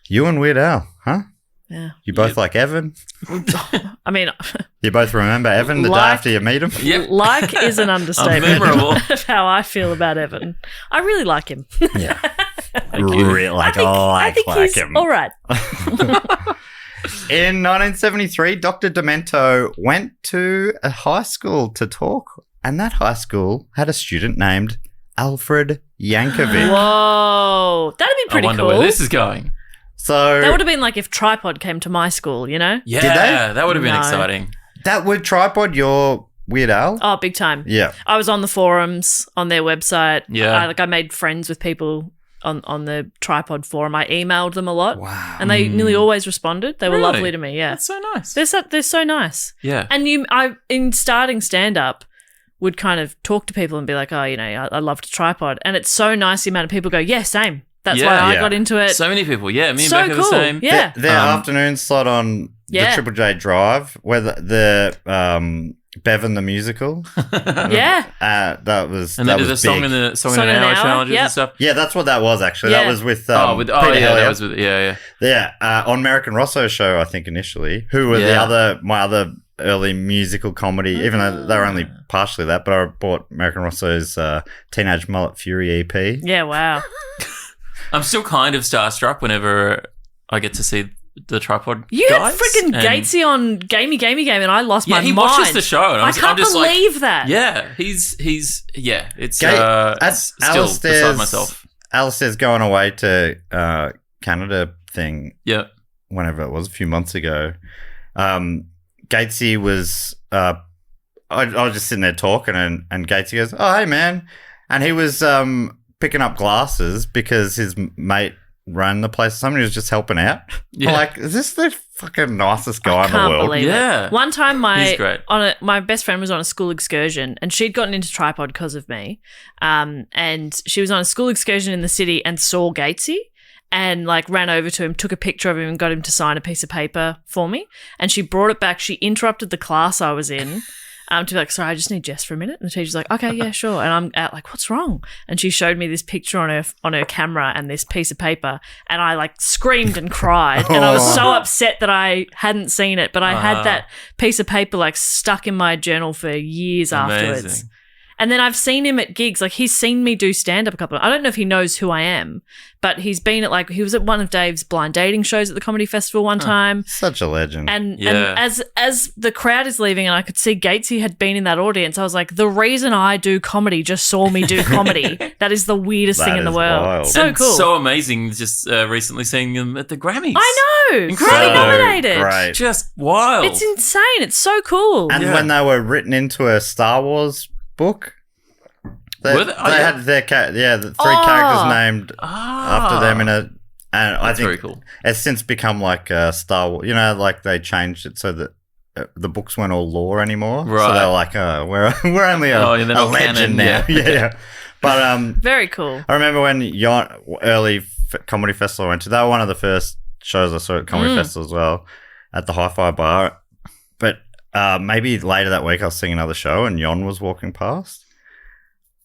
You and Weird Al, huh? Yeah. You both like Evan? I mean... You both remember Evan the day after you meet him? Yep. Like is an understatement of how I feel about Evan. I really like him. Yeah. Really like he's him. All right. In 1973, Dr. Demento went to a high school to talk, and that high school had a student named Alfred Yankovic. Whoa. That'd be pretty cool. I wonder where this is going. So that would have been like if Tripod came to my school, you know? Yeah, Did they? that would have been exciting. That would Tripod your Weird Al? Oh, big time. Yeah. I was on the forums on their website. Yeah. I made friends with people on the Tripod forum. I emailed them a lot. Wow. And they nearly always responded. They were Really? lovely to me, yeah. That's so nice. They're so nice. Yeah. And in starting stand-up, would kind of talk to people and be like, oh, you know, I loved Tripod. And it's so nice the amount of people go, yeah, same. That's why I got into it. So many people. Yeah, me and So Beck are the cool. same. Yeah. Their afternoon slot on the Triple J Drive, where the Bevan the musical. Yeah. That was and that they did was the song big. in the song in an hour challenges and stuff. Yeah, that's what that was actually. Yeah. That was with Peter Hellier. that was with Yeah, on American Rosso show, I think initially, who were my other early musical comedy, even though they were only partially that, but I bought American Rosso's Teenage Mullet Fury EP. Yeah, wow. I'm still kind of starstruck whenever I get to see the Tripod You guys. had freaking Gatesy on Gamey and I lost my mind. He watches the show. And I can't believe that. Yeah, he's it's still Alistair's, beside myself. Alistair's going away to Canada thing. Yeah. Whenever it was, a few months ago. Gatesy was, I was just sitting there talking and Gatesy goes, oh, hey, man. And he was picking up glasses because his mate ran the place. Somebody was just helping out. Yeah. I'm like, is this the fucking nicest guy in the world? Believe it. One time He's great. my best friend was on a school excursion and she'd gotten into Tripod because of me. And she was on a school excursion in the city and saw Gatesy. And like ran over to him, took a picture of him and got him to sign a piece of paper for me. And she brought it back. She interrupted the class I was in to be like, sorry, I just need Jess for a minute. And the teacher's like, okay, yeah, sure. And I'm out like, what's wrong? And she showed me this picture on her camera and this piece of paper. And I like screamed and cried. And I was so upset that I hadn't seen it. But I had that piece of paper like stuck in my journal for years afterwards. And then I've seen him at gigs. Like he's seen me do stand-up a couple of, I don't know if he knows who I am, but he's been at he was at one of Dave's blind dating shows at the Comedy Festival one time. Such a legend. And as the crowd is leaving and I could see Gatesy had been in that audience, I was like, the reason I do comedy just saw me do comedy. That is the weirdest thing in the world. Wild. So cool. So amazing just recently seeing him at the Grammys. I know. Grammy nominated. Great. Just wild. It's insane. It's so cool. And when they were written into a Star Wars book, they had their the three characters named after them in a, and I think very cool. It's since become like Star Wars. You know, like they changed it so that the books weren't all lore anymore. Right. So they're like, we're only a legend now. Yeah. But very cool. I remember when early comedy festival I went to. They were one of the first shows I saw at Comedy Festival as well, at the Hi-Fi Bar. But maybe later that week I was seeing another show and Jon was walking past.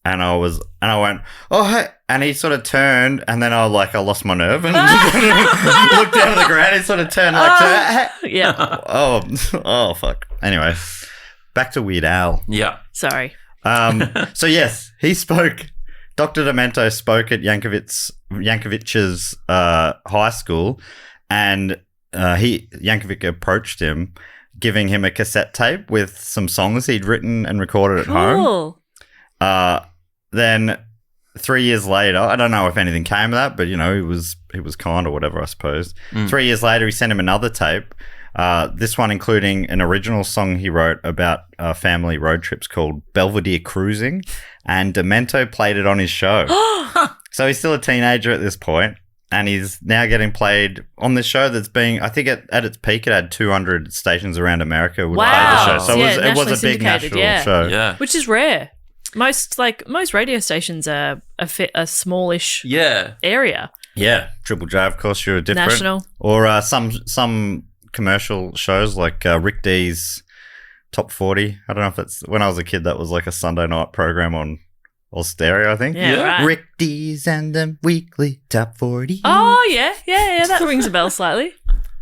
And I went, oh, hey. And he sort of turned, and then I lost my nerve and looked down at the ground. He sort of turned hey. Yeah. Oh, fuck. Anyway, back to Weird Al. Yeah. Sorry. So, yes, he spoke. Dr. Demento spoke at Yankovic's high school, and Yankovic approached him, giving him a cassette tape with some songs he'd written and recorded at home. Then 3 years later, I don't know if anything came of that, but, you know, he was kind or whatever, I suppose. 3 years later, he sent him another tape, this one including an original song he wrote about family road trips called Belvedere Cruising, and Demento played it on his show. So he's still a teenager at this point, and he's now getting played on this show that's being, I think at its peak, it had 200 stations around America would play the show. So it was a big national show. Yeah. Which is rare. Most radio stations are a smallish area. Yeah, Triple J, of course, you're different. National. Or some commercial shows like Rick D's Top 40. I don't know if that's, when I was a kid, that was like a Sunday night program on Stereo, I think. Yeah. Right. Rick D's and the weekly Top 40. Oh, yeah. That rings a bell slightly.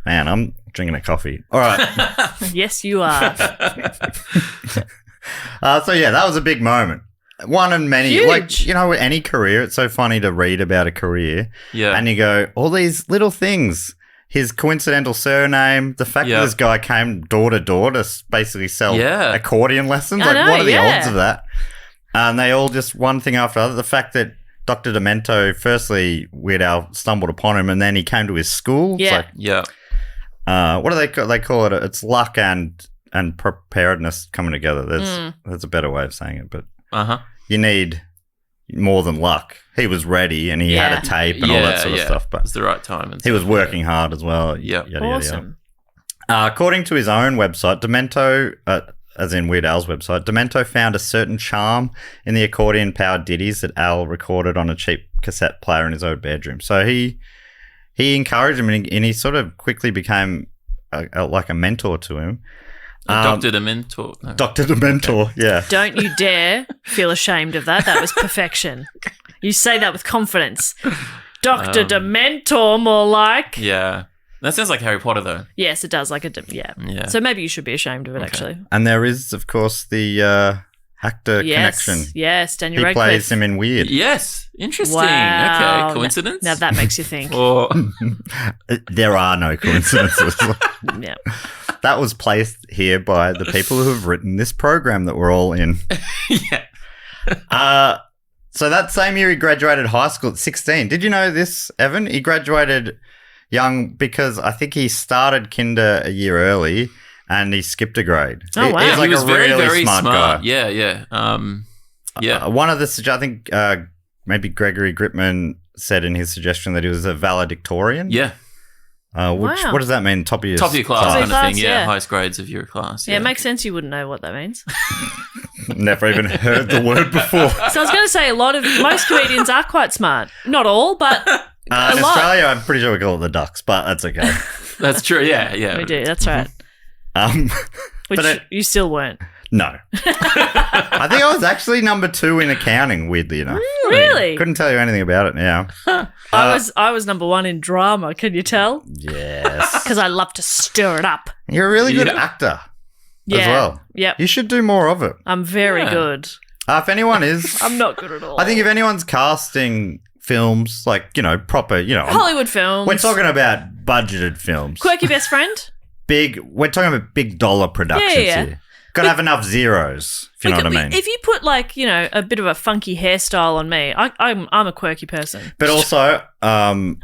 Man, I'm drinking a coffee. All right. Yes, you are. So, yeah, that was a big moment. One in many. Huge. Like, you know, any career, it's so funny to read about a career. Yeah. And you go, all these little things. His coincidental surname, the fact that this guy came door to door to basically sell accordion lessons. Like, what are the odds of that? And they all just one thing after the other. The fact that Dr. Demento, firstly, Weird Al stumbled upon him, and then he came to his school. Yeah. What do they call it? It's luck and preparedness coming together. There's a better way of saying it, but you need more than luck. He was ready, and he had a tape and all that sort of stuff. But it was the right time. And he was working hard as well. Awesome. According to his own website, Demento, as in Weird Al's website, Demento found a certain charm in the accordion-powered ditties that Al recorded on a cheap cassette player in his own bedroom. So he encouraged him, and he sort of quickly became like a mentor to him. Dr. Demento. No. Dr. Demento, yeah. Don't you dare feel ashamed of that. That was perfection. You say that with confidence. Dr. Demento, more like. Yeah. That sounds like Harry Potter, though. Yes, it does. Yeah. So maybe you should be ashamed of it, actually. And there is, of course, the actor connection. Yes, Daniel He Radcliffe. plays him in Weird. Yes. Interesting. Wow. Okay. Coincidence? Now that makes you think. Or There are no coincidences. Yeah. That was placed here by the people who have written this program that we're all in. Yeah. So that same year he graduated high school at 16. Did you know this, Evan? He graduated young because I think he started kinder a year early and he skipped a grade. Oh, wow. He's like he was a very, really very smart guy. Yeah. One of the, I think maybe Gregory Gritman said in his suggestion that he was a valedictorian. Yeah. What does that mean? Top of your class kind of thing. Yeah. Highest grades of your class. Yeah, it makes sense you wouldn't know what that means. Never even heard the word before. So I was going to say most comedians are quite smart. Not all, but in Australia, I'm pretty sure we call it the ducks, but that's okay. That's true. Yeah. We do. That's right. Which you still weren't. No. I think I was actually number 2 in accounting, weirdly enough. Really? Couldn't tell you anything about it now. I was number 1 in drama, can you tell? Yes. Because I love to stir it up. You're a really good actor as well. Yep. You should do more of it. I'm very good. If anyone is... I'm not good at all. I think if anyone's casting films, like, proper, Hollywood films. We're talking about budgeted films. Quirky Best Friend? We're talking about big dollar productions here. Got to have enough zeros, if you know what I mean. If you put a bit of a funky hairstyle on me, I'm a quirky person. But also, I'm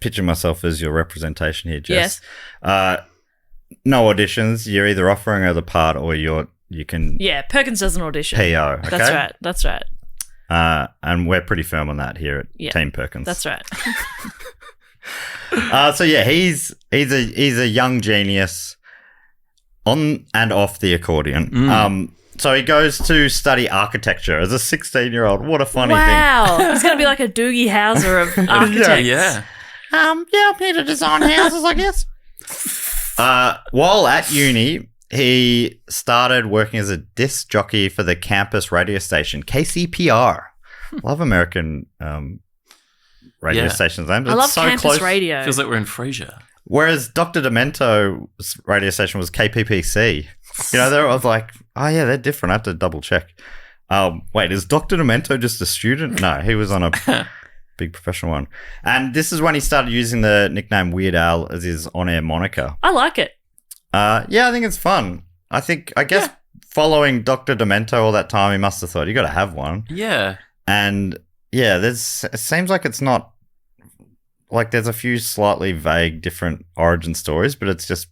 pitching myself as your representation here, Jess. Yes. No auditions. You're either offering her the part or you can. Yeah, Perkins doesn't audition. PO. Okay? That's right. And we're pretty firm on that here at Team Perkins. That's right. So yeah, he's a young genius on and off the accordion. So he goes to study architecture as a 16-year-old. What a funny thing. Wow. He's going to be like a Doogie Howser of architects. Yeah. Help me to design houses, I guess. While at uni, he started working as a disc jockey for the campus radio station, KCPR. Love American radio stations' names. I love campus radio. Feels like we're in Frasier. Whereas Dr. Demento's radio station was KPPC. I was like, oh, yeah, they're different. I have to double check. Wait, is Dr. Demento just a student? No, he was on a big professional one. And this is when he started using the nickname Weird Al as his on-air moniker. I like it. I think it's fun. I guess following Dr. Demento all that time, he must have thought, you got to have one. Yeah. And yeah, it seems like it's not, like there's a few slightly vague different origin stories, but it's just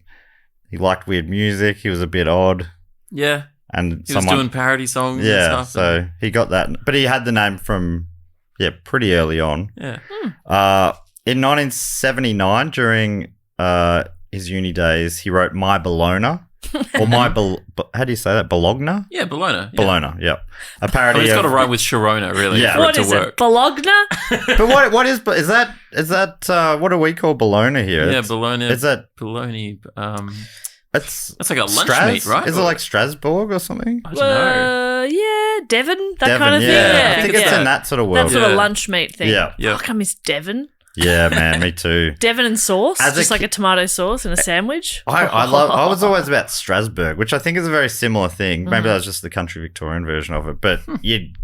he liked weird music. He was a bit odd. Yeah. And he was doing parody songs and stuff. So he got that. But he had the name from, pretty early on. Yeah. In 1979, during his uni days, he wrote My Bologna. Or how do you say that? Bologna? Yeah, Bologna. Yeah. Bologna, yep. A parody it's got to rhyme with Sharona, really, for what it to is work. It, Bologna? But what is that, what do we call Bologna here? Yeah, Bologna. Is that... Bologna, it's like a lunch meat, right? Is it like Strasbourg or something? I don't know. Yeah, Devon, that kind of thing. Yeah. I think it's in that sort of world. That sort of lunch meat thing. Yeah. Fuck, I miss Devon. Yeah, man, me too. Devon and sauce, just like a tomato sauce in a sandwich. I was always about Strasbourg, which I think is a very similar thing. Maybe that was just the country Victorian version of it. But you'd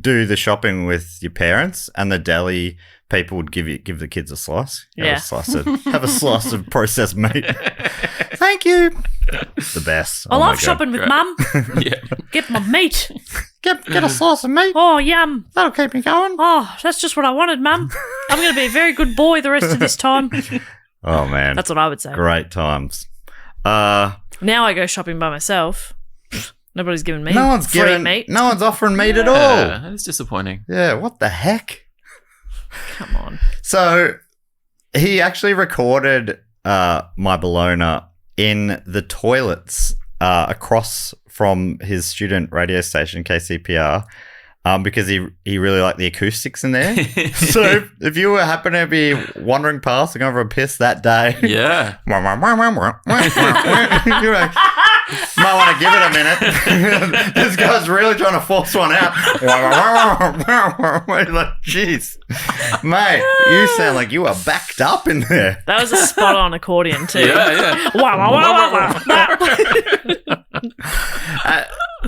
do the shopping with your parents, and the deli people would give the kids a slice. Have a slice of processed meat. Thank you. The best. I love shopping with Mum. Yeah. Get my meat. Get a slice of meat. Oh, yum. That'll keep me going. Oh, that's just what I wanted, Mum. I'm going to be a very good boy the rest of this time. Oh, man. That's what I would say. Great times. Now I go shopping by myself. Nobody's giving me free meat. No one's offering meat at all. That is disappointing. Yeah, what the heck? Come on. So he actually recorded My Bologna in the toilets across from his student radio station, KCPR, because he really liked the acoustics in there. So if you were happen to be wandering past and going for a piss that day, Yeah. you're like, might want to give it a minute. This guy's really trying to force one out. Like, jeez, mate, you sound like you are backed up in there. That was a spot on accordion too. Yeah.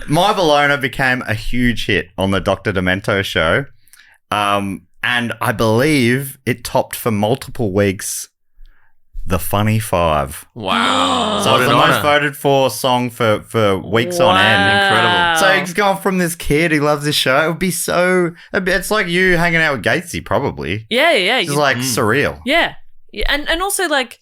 My Bologna became a huge hit on the Dr. Demento show, and I believe it topped for multiple weeks the Funny Five. Wow. So it's the most voted for song for weeks on end. Incredible. So he's gone from this kid who loves this show. It would be so... It's like you hanging out with Gatesy, probably. Yeah. It's like surreal. Yeah. And also, like,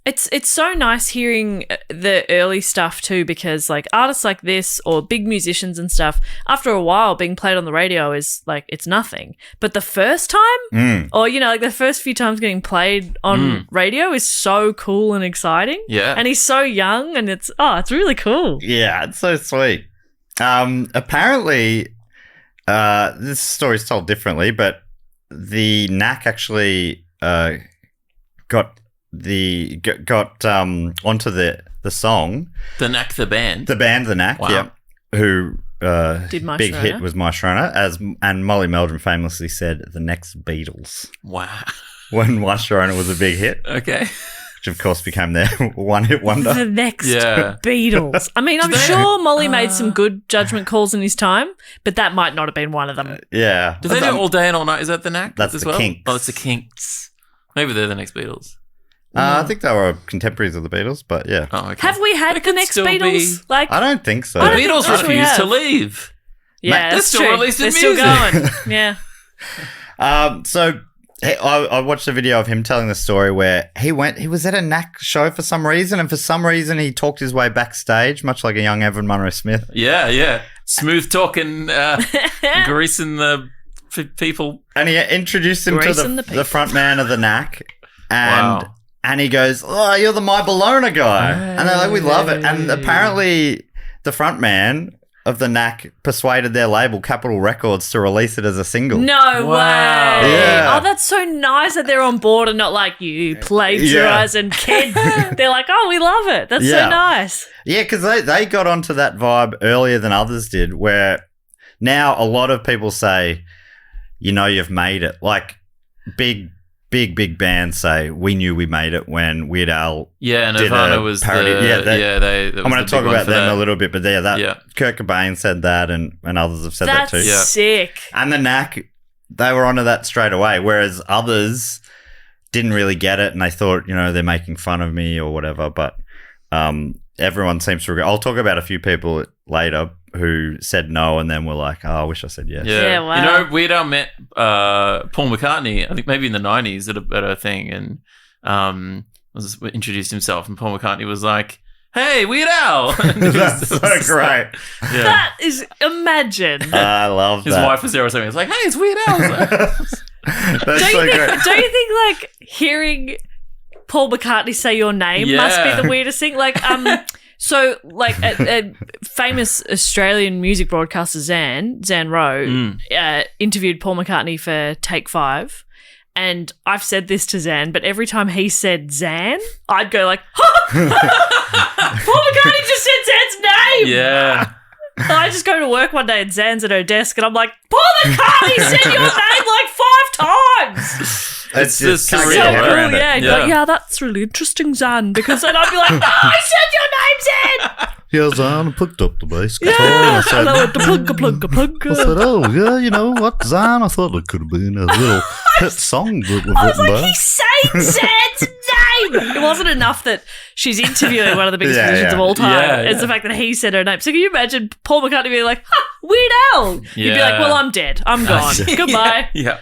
it's so nice hearing the early stuff too, because like artists like this or big musicians and stuff, after a while being played on the radio is like, it's nothing. But the first time or, you know, like the first few times getting played on radio is so cool and exciting. Yeah. And he's so young and it's really cool. Yeah, it's so sweet. Apparently, this story's told differently, but the Knack actually got onto the song. The Knack, the band. The band, The Knack, Wow. yeah. Who Did My big Shrona. hit was My Shrona, and Molly Meldrum famously said the next Beatles Wow. when My Shrona was a big hit, Okay. which of course became their one-hit wonder. The next Yeah. Beatles. I mean, I'm sure Molly made some good judgment calls in his time, but that might not have been one of them. Yeah. Do they do All Day and All Night? Is that the Knack? That's as the well? Kinks. Oh, it's the Kinks. Maybe they're the next Beatles. I think they were contemporaries of the Beatles, but yeah. Oh, okay. Have we had the next still Beatles? be- Like, I don't think so. The I don't think Beatles that's what we refused to have. leave. yeah, they're that's still true. releasing They're still music. going. Yeah. So I watched a video of him telling the story where he was at a Knack show for some reason, and for some reason he talked his way backstage, much like a young Evan Munro-Smith. Yeah. Smooth talking, greasing the people. And he introduced him to Gracing the the front man of the Knack, and Wow. and he goes, "Oh, you're the My Bologna guy," and they're like, "We love it." And apparently, the front man of the Knack persuaded their label, Capitol Records, to release it as a single. No Wow. way. Yeah. Oh, that's so nice that they're on board and not like, you plagiarize and kid. They're like, oh, we love it. That's Yeah. so nice. Yeah, because they got onto that vibe earlier than others did, where now a lot of people say, you know, you've made it. Like big bands say, we knew we made it when Weird Al Yeah, did Nirvana a was parody. the... I'm going to talk about them a little bit, but Yeah. Kurt Cobain said that, and others have said That's that too. Yeah. sick. And the Knack, they were onto that straight away, whereas others didn't really get it, and they thought, you know, they're making fun of me or whatever. But everyone seems to regret. I'll talk about a few people later who said no, and then were like, "Oh, I wish I said yes." Yeah, wow. You know, Weird Al met Paul McCartney, I think maybe in the 90s at a thing, and introduced himself, and Paul McCartney was like, "Hey, Weird Al!" That's so great. Yeah. That is, imagine. I love His that. wife was there or something. It's like, "Hey, it's Weird Al." That's so great. Don't you think like hearing Paul McCartney say your name must Yeah. be the weirdest thing? Like, so like a famous Australian music broadcaster Zan Rowe interviewed Paul McCartney for Take 5. And I've said this to Zan, but every time he said Zan, I'd go like, Paul McCartney just said Zan's name. Yeah. And I just go to work one day and Zan's at her desk and I'm like, Paul McCartney said your name like 5 times. It's just so can't So get your head cool, around it. yeah. Yeah. Like, yeah, that's really interesting, Zan. Because then I'd be like, no, I said your name, Zan. Yeah, Zan, I picked up the bass guitar Yeah. and I said, And I went, plunka. I said, oh, yeah, you know what, Zan, I thought it could have been a little hit song that we've I was written like, by. he's saying Zan's name. wasn't enough that she's interviewing one of the biggest musicians of all time. It's the fact that he said her name. So can you imagine Paul McCartney being like, Weird Al? You'd be like, well, I'm dead. I'm gone. Goodbye. Yeah.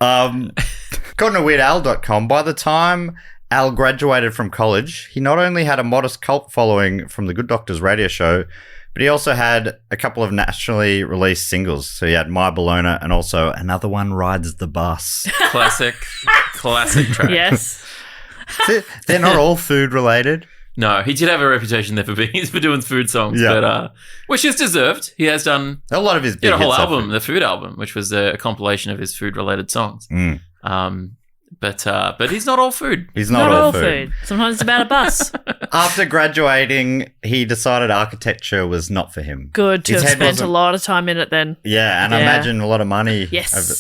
According to WeirdAl.com, by the time Al graduated from college, he not only had a modest cult following from the Good Doctors radio show, but he also had a couple of nationally released singles. So he had My Bologna and also Another One Rides the Bus. Classic track. Yes. They're not all food related. No, he did have a reputation there for doing food songs, but which is deserved. He has done a lot of his big hits. He had a whole album, food. the Food album, which was a compilation of his food-related songs. But he's not all food. He's not all food. Sometimes it's about a bus. After graduating, he decided architecture was not for him. Good to have spent a lot of time in it then. Yeah, and I imagine a lot of money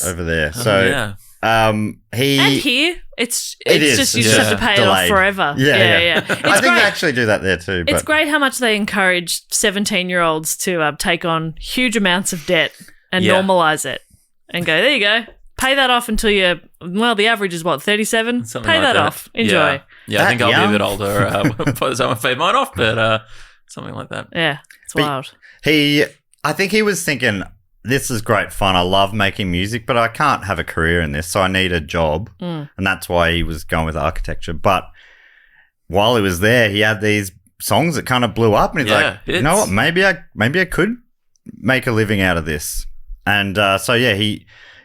over there. So and here it's just you just have to pay it off forever. Yeah. I think they actually do that there too. It's great how much they encourage 17-year-olds to take on huge amounts of debt and normalize it and go, there you go. Pay that off until the average is what, 37? Something pay like that off. Enjoy. Yeah, I think I'll be a bit older by the time I pay mine off, but something like that. Yeah, it's wild. I think he was thinking, this is great fun. I love making music, but I can't have a career in this, so I need a job. And that's why he was going with architecture. But while he was there, he had these songs that kind of blew up, and he's like, you know what, maybe I could make a living out of this. And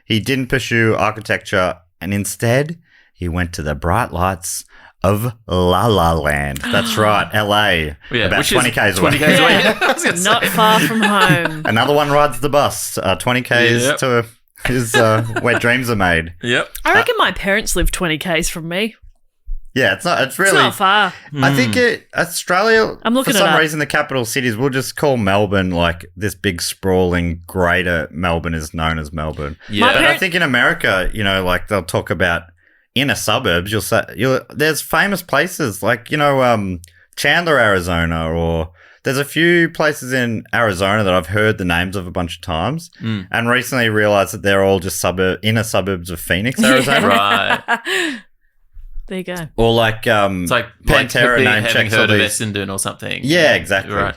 he didn't pursue architecture, and instead he went to the bright lights of La La Land. That's right, LA. Yeah, about 20 Ks away. 20 Ks away. Not far from home. Another One Rides the Bus. 20 Ks to is where dreams are made. Yep. I reckon my parents live 20 Ks from me. Yeah, it's not far. I think Australia, I'm looking for some reason, the capital cities, we'll just call Melbourne like this big sprawling greater Melbourne is known as Melbourne. Yeah. But I think in America, like they'll talk about inner suburbs. There's famous places like, Chandler, Arizona, or there's a few places in Arizona that I've heard the names of a bunch of times and recently realized that they're all just inner suburbs of Phoenix, Arizona. Right. There you go. Or like it's like Pantera name having checks heard of these. Essendon or something. Yeah, exactly. Right.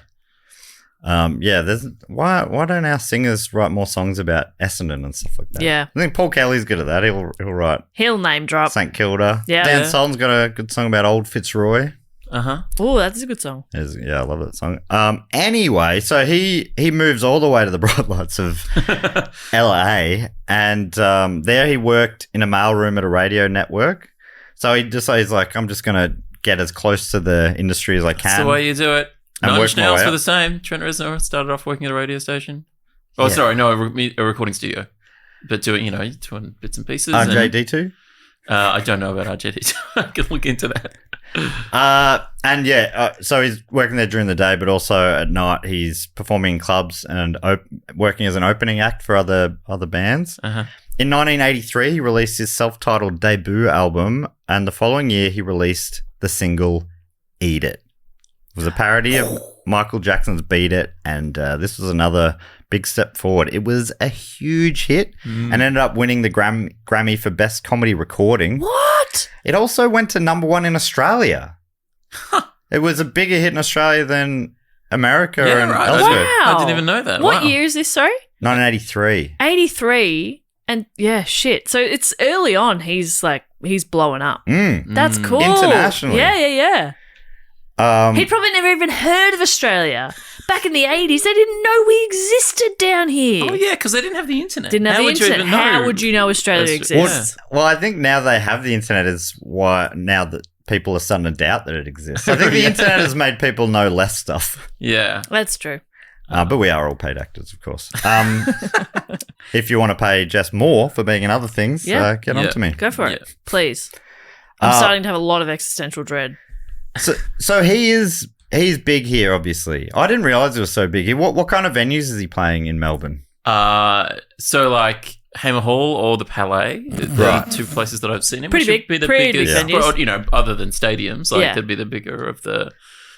There's why don't our singers write more songs about Essendon and stuff like that? Yeah. I think Paul Kelly's good at that. He'll write He'll name drop. St Kilda. Yeah. Dan Sullivan's got a good song about Old Fitzroy. Oh, that's a good song. Yeah, I love that song. Anyway, so he moves all the way to the bright lights of LA, and there he worked in a mailroom at a radio network. So he decides, like, I'm just going to get as close to the industry as I can. That's the way you do it. And Nine Inch Nails were the same. Trent Reznor started off working at a radio station. Oh, sorry, no, a recording studio. But doing bits and pieces. RJD2? I don't know about RJD2. I can look into that. So he's working there during the day, but also at night he's performing in clubs and working as an opening act for other bands. In 1983, he released his self-titled debut album, and the following year he released the single Eat It. It was a parody of Michael Jackson's Beat It, and this was another big step forward. It was a huge hit and ended up winning the Grammy for Best Comedy Recording. What? It also went to number 1 in Australia. It was a bigger hit in Australia than America and elsewhere. Wow. I didn't even know that. What year is this, sorry? 1983. 83. And shit. So it's early on. He's blowing up. That's cool. Internationally. Yeah. He'd probably never even heard of Australia. Back in the 80s, they didn't know we existed down here. Oh, yeah, because they didn't have the internet. Didn't have the internet. How would you know Australia exists? Well, I think now they have the internet is why now that people are starting to doubt that it exists. I think the internet has made people know less stuff. Yeah. That's true. But we are all paid actors, of course. If you want to pay Jess more for being in other things, get on to me. Go for it, please. I'm starting to have a lot of existential dread. So he's big here, obviously. I didn't realize he was so big here. What kind of venues is he playing in Melbourne? So like Hamer Hall or the Palais, the two places that I've seen him. Pretty big, be the pretty biggest, big venues. Other than stadiums, they'd be the bigger of the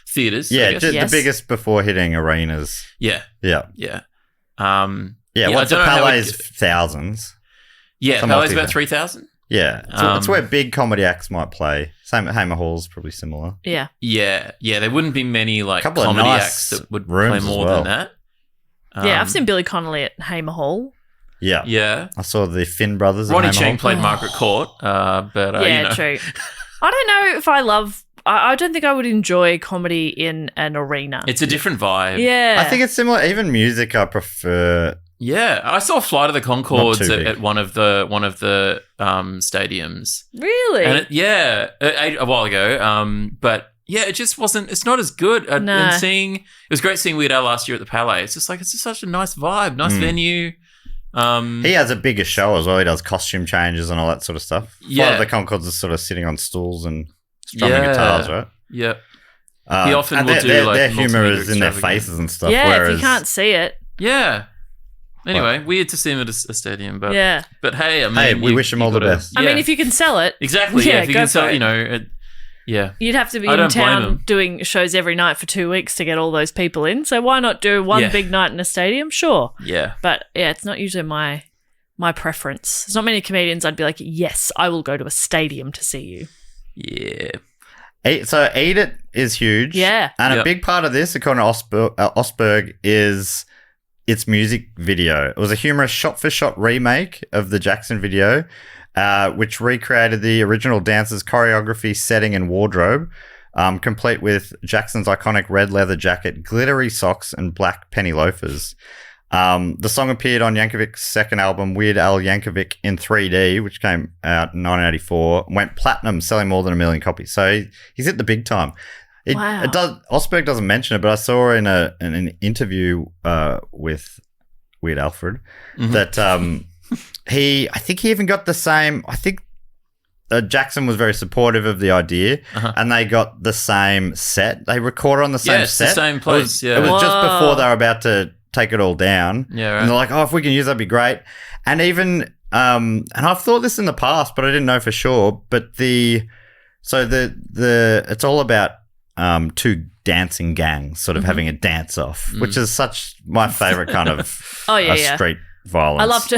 theaters. Yeah, the biggest before hitting arenas. Yeah. Well, the Palais is thousands. Yeah, Palais is about 3,000. Yeah, it's where big comedy acts might play. Same at Hamer Hall's probably similar. Yeah. Yeah. There wouldn't be many like Couple of comedy nice acts that would rooms play as more well. than that. Yeah, I've seen Billy Connolly at Hamer Hall. Yeah. Yeah. I saw the Finn brothers. Ronnie at Hamer Cheng Hall. played Margaret Court, but Yeah, true. I don't know if I love. I don't think I would enjoy comedy in an arena. It's a different vibe. Yeah, I think it's similar. Even music, I prefer. Yeah, I saw Flight of the Conchords Not too big. at one of the stadiums. Really. And a while ago. But yeah, it just wasn't. It's not as good. No. And it was great seeing Weird Al last year at the Palais. It's just such a nice vibe, nice venue. He has a bigger show as well. He does costume changes and all that sort of stuff. Yeah. Flight of the Conchords is sort of sitting on stools and strumming guitars, right? Yeah. He often will do their humor multimedia is in their extravaganza. faces and stuff. yeah, whereas, if you can't see it. Yeah. Anyway, weird to see him at a stadium, but Yeah. But hey, I mean, we wish him all the best. I mean, if you can sell it. exactly, Yeah, if you go can for sell, it. yeah, You'd have to be I in don't blame town him. doing shows every night for 2 weeks to get all those people in. So why not do one Yeah. big night in a stadium? Sure. yeah. But yeah, it's not usually my preference. There's not many comedians I'd be like, yes, I will go to a stadium to see you. Yeah. So Eat It is huge. Yeah. And a Yep. big part of this, according to Osberg, is its music video. It was a humorous shot-for-shot remake of the Jackson video, which recreated the original dance's choreography, setting, and wardrobe, complete with Jackson's iconic red leather jacket, glittery socks, and black penny loafers. The song appeared on Yankovic's second album, Weird Al Yankovic in 3D, which came out in 1984, went platinum, selling more than 1 million copies. So he's hit the big time. Wow. Osberg doesn't mention it, but I saw in an interview with Weird Alfred that I think he even got the same. I think Jackson was very supportive of the idea, and they got the same set. They recorded on the same it's set. the same place. It was just before they were about to take it all down. Yeah, right. And they're like, oh, if we can use that, that'd be great. And even, and I've thought this in the past, but I didn't know for sure. But it's all about two dancing gangs sort of having a dance off, which is such my favorite kind of street violence. I love to.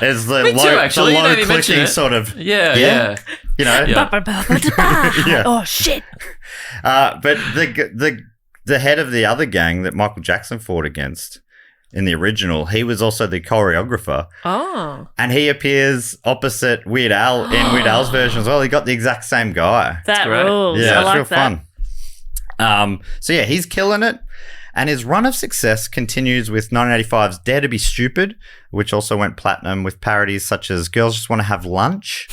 It's the Me too, low, actually. the You low don't even mention clicking it. sort of. Yeah. You know, Yeah. Oh shit! but the head of the other gang that Michael Jackson fought against in the original, he was also the choreographer. Oh. And he appears opposite Weird Al in Weird Al's version as well. He got the exact same guy. That great. rules. Yeah, I it's like real that. fun. So yeah, he's killing it. And his run of success continues with 1985's Dare to Be Stupid, which also went platinum with parodies such as Girls Just Want to Have Lunch.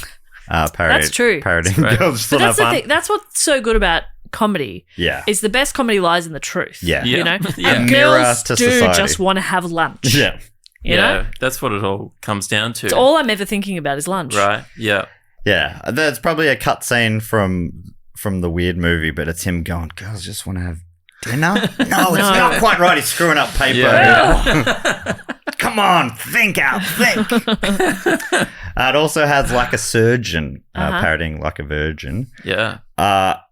That's true. Parodying That's right. Girls Just But Want that's to the Have Fun. thing. That's what's so good about comedy. Yeah. Is the best comedy lies in the truth. Yeah. You know? Yeah. And Mirror girls to do society. just want to have lunch. Yeah. You know? That's what it all comes down to. It's all I'm ever thinking about is lunch. Right. Yeah. Yeah. That's probably a cut scene from the Weird movie, but it's him going, Girls Just Want to Have Dinner? No, it's not quite right. He's screwing up paper. Yeah. Come on, think. It also has Like a Surgeon, parodying Like a Virgin. Yeah.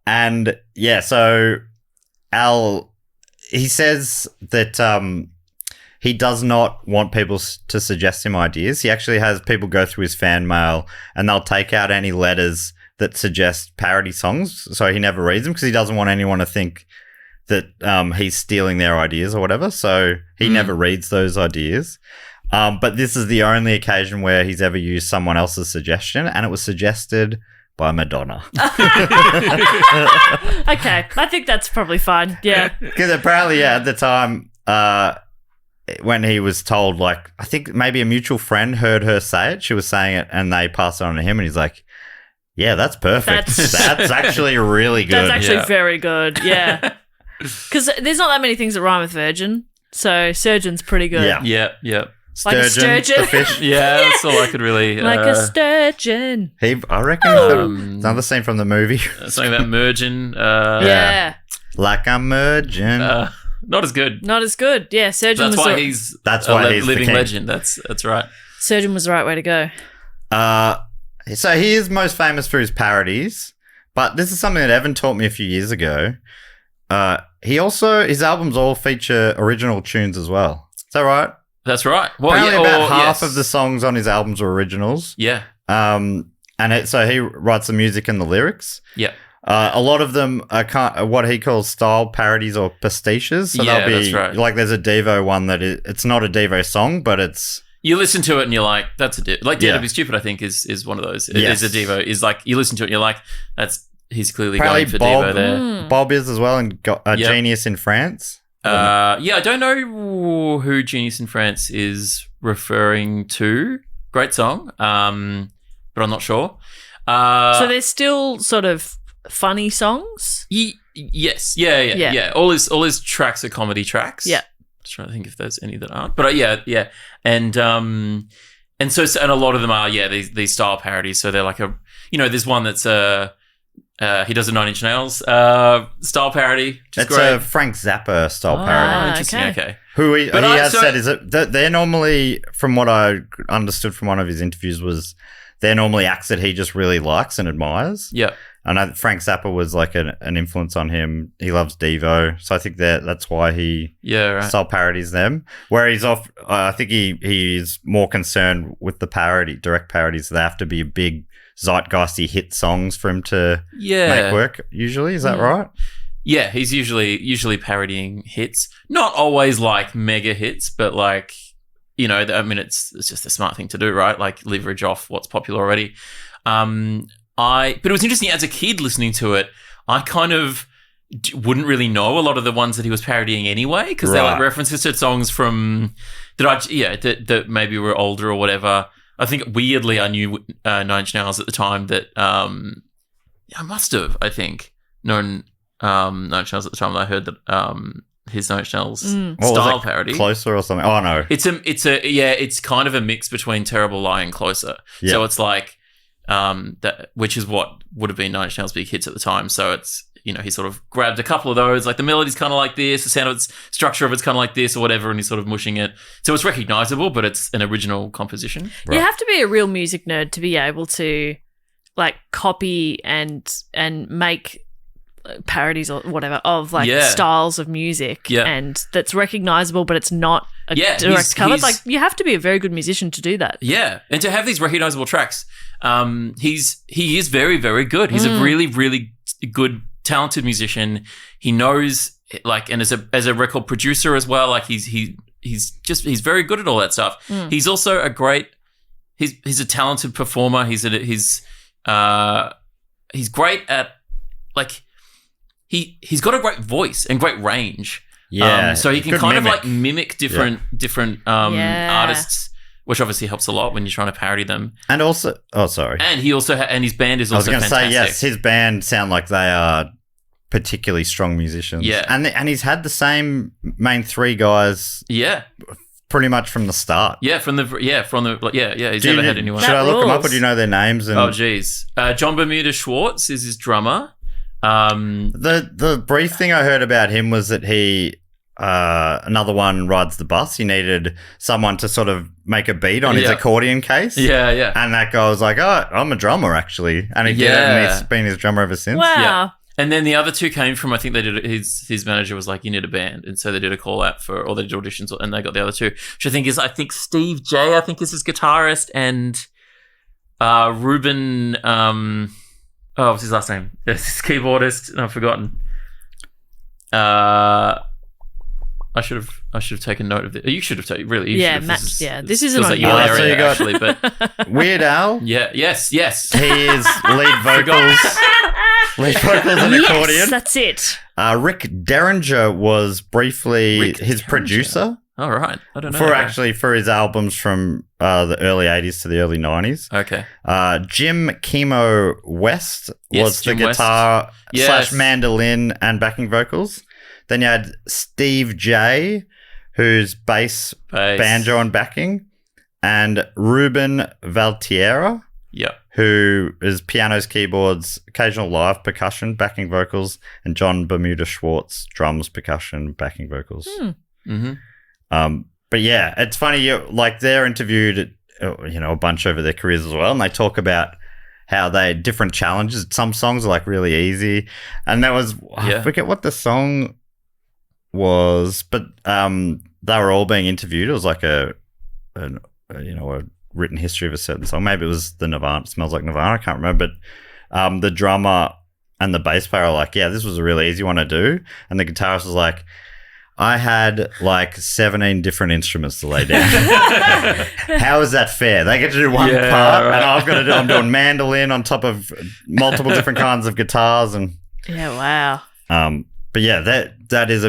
And yeah, so Al, he says that he does not want people to suggest him ideas. He actually has people go through his fan mail and they'll take out any letters that suggest parody songs. So he never reads them because he doesn't want anyone to think that he's stealing their ideas or whatever. So he never reads those ideas. But this is the only occasion where he's ever used someone else's suggestion, and it was suggested by Madonna. Okay. I think that's probably fine. Yeah. Because apparently, at the time, when he was told, like, I think maybe a mutual friend heard her say it. She was saying it, and they passed it on to him, and he's like, yeah, that's perfect. That's actually really good. That's actually very good. Yeah. Because there's not that many things that rhyme with virgin. So surgeon's pretty good. Yeah. Yeah. Like a sturgeon. the fish. Yeah, that's all I could really. Like a sturgeon. I reckon another scene from the movie. Something about merging. Yeah. Like a mergin. Not as good. Not as good. Yeah. Surgeon That's was why the, he's he's the living king. legend. That's right. surgeon was the right way to go. So he is most famous for his parodies, but this is something that Evan taught me a few years ago. His albums all feature original tunes as well. Is that right? That's right. Well, Apparently yeah, about half of the songs on his albums are originals. Yeah. so he writes the music and the lyrics. Yeah. A lot of them are what he calls style parodies or pastiches. So they'll be, that's right. Like there's a Devo one that it's not a Devo song, but it's... You listen to it and you're like, that's a Devo. Like Dare to Be Stupid, I think, is one of those. It is a Devo. Is like, you listen to it and you're like, he's clearly going for Devo there. Bob is as well, and Genius in France. I don't know who Genius in France is referring to. Great song, but I'm not sure. So there's still sort of funny songs? Yes. Yeah. All his tracks are comedy tracks. Yeah. Just trying to think if there's any that aren't. But yeah. And so a lot of them are these style parodies. So they're like there's one that's he does a 9 Inch Nails style parody. It's a Frank Zappa style parody. Interesting. Okay. Who he has said is that they're normally, from what I understood from one of his interviews, was they're normally acts that he just really likes and admires. Yeah. And Frank Zappa was like an influence on him. He loves Devo, so I think that's why he style parodies them. Where he's off, I think he is more concerned with the direct parodies. They have to be big zeitgeisty hit songs for him to make work. Usually, is that right? Yeah, he's usually parodying hits. Not always like mega hits, but like it's just a smart thing to do, right? Like leverage off what's popular already. But it was interesting as a kid listening to it. I kind of wouldn't really know a lot of the ones that he was parodying anyway, because they're like references to songs from that maybe were older or whatever. I think weirdly I knew 9 Inch Nails at the time. That I must have known 9 Inch Nails at the time. That I heard that his 9 Inch Nails style parody, Closer or something. Oh no, it's kind of a mix between Terrible Lie and Closer. Yeah. So it's like. Which is what would have been 9 Inch Nails' big hits at the time. So it's, he sort of grabbed a couple of those, like the melody's kind of like this, the sound of its structure of it's kind of like this or whatever, and he's sort of mushing it. So it's recognizable, but it's an original composition. You have to be a real music nerd to be able to like copy and make parodies or whatever of like styles of music and that's recognizable, but it's not a direct cover. Like you have to be a very good musician to do that. Yeah, and to have these recognizable tracks, he is very, very good. He's a really, really good, talented musician. He knows and as a record producer as well. Like he's very good at all that stuff. He's also he's a talented performer. He's great at like. He's got a great voice and great range. Yeah. So he can kind of like mimic different artists, which obviously helps a lot when you're trying to parody them. And also, sorry. And he also and his band is also fantastic. I was going to say, yes, his band sound like they are particularly strong musicians. Yeah. And he's had the same main 3 guys. Yeah. Pretty much from the start. He's never had anyone. Should I look them up, or do you know their names? Oh, geez. John Bermuda Schwartz is his drummer. The brief thing I heard about him was that he another one rides the bus. He needed someone to sort of make a beat on his accordion case. Yeah. And that guy was like, "Oh, I'm a drummer actually," and he did it, and he's been his drummer ever since. Wow. Yeah. And then the other 2 came from, I think they did, his manager was like, you need a band. And so they did a call out or they did auditions and they got the other 2, which I think Steve J, is his guitarist, and Ruben, what's his last name? Yes, his keyboardist. I've forgotten. I should have taken note of it. You should have taken really. This isn't on your area actually, but Weird Al. Yeah. Yes. He is lead vocals. Lead vocals and accordion. That's it. Rick Derringer was briefly his producer. All right. I don't know. For his albums from the early 80s to the early 90s. Okay. Jim Chemo West was the guitar / mandolin and backing vocals. Then you had Steve J, who's bass, banjo and backing, and Ruben Valtiera, who is pianos, keyboards, occasional live percussion, backing vocals, and John Bermuda Schwartz, drums, percussion, backing vocals. But yeah, it's funny. They're interviewed, a bunch over their careers as well, and they talk about how they had different challenges. Some songs are like really easy, and that was I forget what the song was, but they were all being interviewed. It was like a written history of a certain song. Maybe it was the Nirvana, Smells Like Nirvana, I can't remember. But the drummer and the bass player are like, yeah, this was a really easy one to do. And the guitarist was like, I had like 17 different instruments to lay down. How is that fair? They get to do one part, right. And I'm doing mandolin on top of multiple different kinds of guitars, and wow. But yeah, that is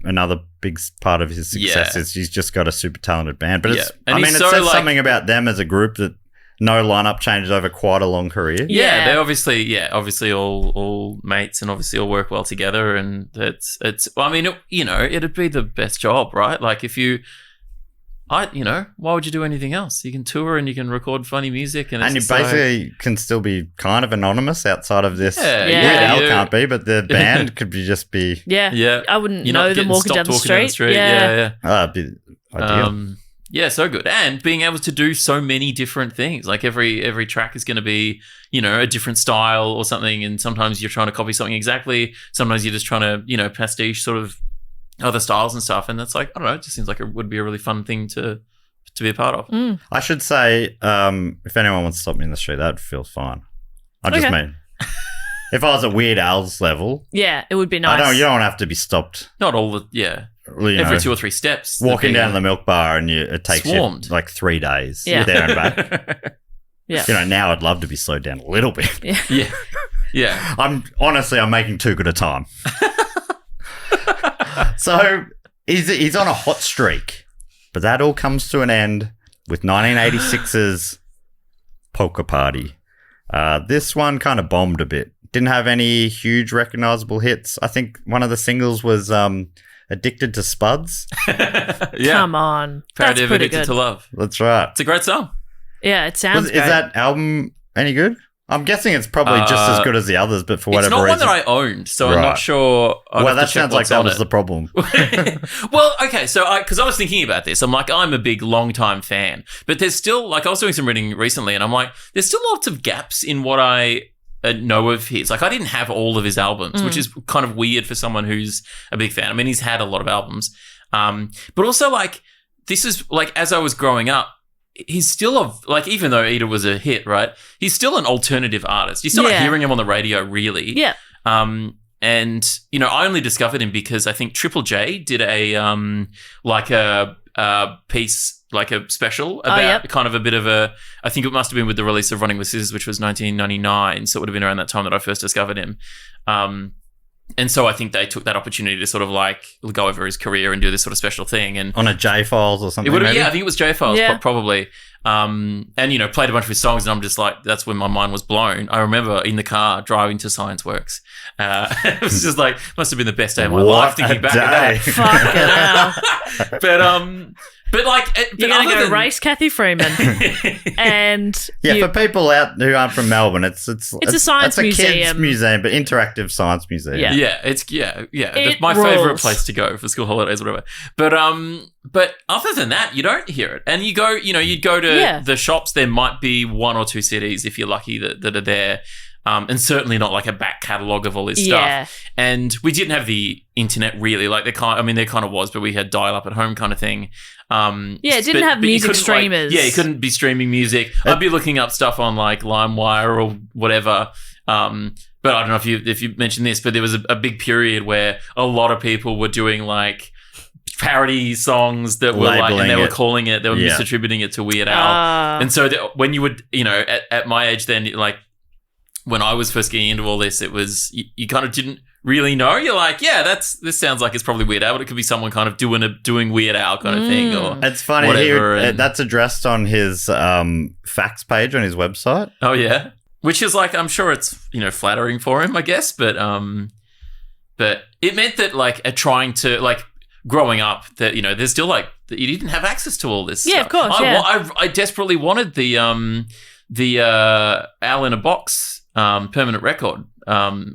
another big part of his success. Is he's just got a super talented band. But it says something about them as a group that no lineup changes over quite a long career. Yeah, they're obviously all mates and obviously all work well together, and it'd be the best job, right? Like why would you do anything else? You can tour and you can record funny music, and you basically can still be kind of anonymous outside of this. Weird Al can't be, but the band could just be. Yeah. I wouldn't know them walking down the street. Yeah. That'd be ideal. Yeah, so good. And being able to do so many different things. Like every track is going to be, a different style or something. And sometimes you're trying to copy something exactly. Sometimes you're just trying to, pastiche sort of other styles and stuff. And that's like, I don't know, it just seems like it would be a really fun thing to be a part of. Mm. I should say, if anyone wants to stop me in the street, that feels fine. I just mean, if I was at Weird Al's level. Yeah, it would be nice. You don't have to be stopped. Not all the, every 2 or 3 steps. Walking down the milk bar and it takes swarmed. You like 3 days there and back. Yeah. Now I'd love to be slowed down a little bit. Yeah. I'm making too good a time. So he's on a hot streak, but that all comes to an end with 1986's Polka Party. This one kind of bombed a bit. Didn't have any huge recognizable hits. I think one of the singles was Addicted to Spuds. Come on. Parody That's of pretty Addicted good. to Love. That's right. It's a great song. Yeah, it sounds great. Is that album any good? I'm guessing it's probably just as good as the others, but for whatever reason. It's not one that I owned, so I'm not sure. That sounds like that was the problem. Well, okay, so because I was thinking about this, I'm like, I'm a big, long-time fan, but there's still, like, I was doing some reading recently, and I'm like, there's still lots of gaps in what I know of his. Like, I didn't have all of his albums, which is kind of weird for someone who's a big fan. I mean, he's had a lot of albums, but also, like, this is, like, as I was growing up, he's still even though Ida was a hit, right? He's still an alternative artist. You're still not hearing him on the radio, really. Yeah. And I only discovered him because I think Triple J did a piece, like a special about kind of a bit of a. I think it must have been with the release of Running with Scissors, which was 1999. So it would have been around that time that I first discovered him. And so I think they took that opportunity to sort of like go over his career and do this sort of special thing. And on a J-Files or something, maybe? I think it was J-Files, probably. And, played a bunch of his songs, and I'm just like, that's when my mind was blown. I remember in the car driving to Science Works. It was just like, must have been the best day of my life thinking back at that. Fucking hell. But you're going to go race Kathy Freeman. And for people out who aren't from Melbourne, it's a science museum. Kids museum, but interactive science museum. It's my favorite place to go for school holidays, whatever. But other than that, you don't hear it. And you go, you'd go to the shops. There might be 1 or 2 CDs if you're lucky that are there. And certainly not like a back catalogue of all this stuff. And we didn't have the internet really. Like there kind of was, but we had dial-up at home kind of thing. It didn't have music streamers. You couldn't be streaming music. I'd be looking up stuff on like LimeWire or whatever. But I don't know if you mentioned this, but there was a big period where a lot of people were doing like parody songs that were like, and they were calling it, they were misattributing it to Weird Al. And so when you would, at my age then, like when I was first getting into all this, it was, you kind of didn't really know. You're like, this sounds like it's probably Weird Al, but it could be someone kind of doing Weird Al kind of thing. Or it's funny, that's addressed on his facts page on his website. Oh, yeah. Which is like, I'm sure it's, flattering for him, I guess. But it meant that like trying to like growing up that, there's still like, that you didn't have access to all this stuff. Of course, I desperately wanted the Al in a Box permanent record,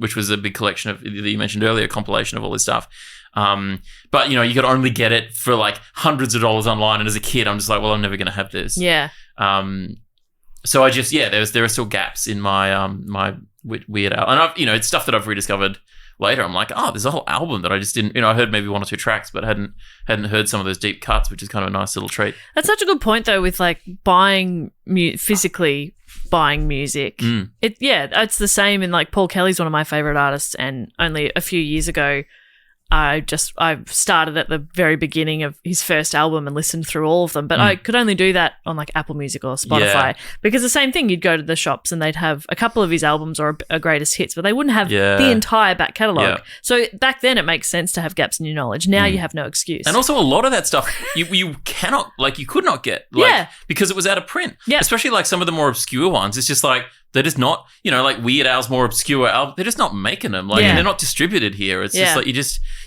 which was a big collection of, that you mentioned earlier, a compilation of all this stuff. But, you could only get it for like hundreds of dollars online. And as a kid, I'm just like, well, I'm never going to have this. Yeah. So I just, there are still gaps in my my Weird Al. And I've, it's stuff that I've rediscovered later, I'm like, oh, there's a whole album that I just didn't, I heard maybe 1 or 2 tracks, but hadn't heard some of those deep cuts, which is kind of a nice little treat. That's such a good point, though, with like physically buying music. It's the same in like Paul Kelly's one of my favorite artists, and only a few years ago, I started at the very beginning of his first album and listened through all of them, but I could only do that on like Apple Music or Spotify because the same thing, you'd go to the shops and they'd have a couple of his albums or a greatest hits, but they wouldn't have the entire back catalogue. So back then it makes sense to have gaps in your knowledge. Now you have no excuse. And also a lot of that stuff you cannot, like you could not get because it was out of print. Yeah. Especially like some of the more obscure ones. It's just like, they're just not, like Weird Al's more obscure album. They're just not making them. Like, and they're not distributed here. It's just like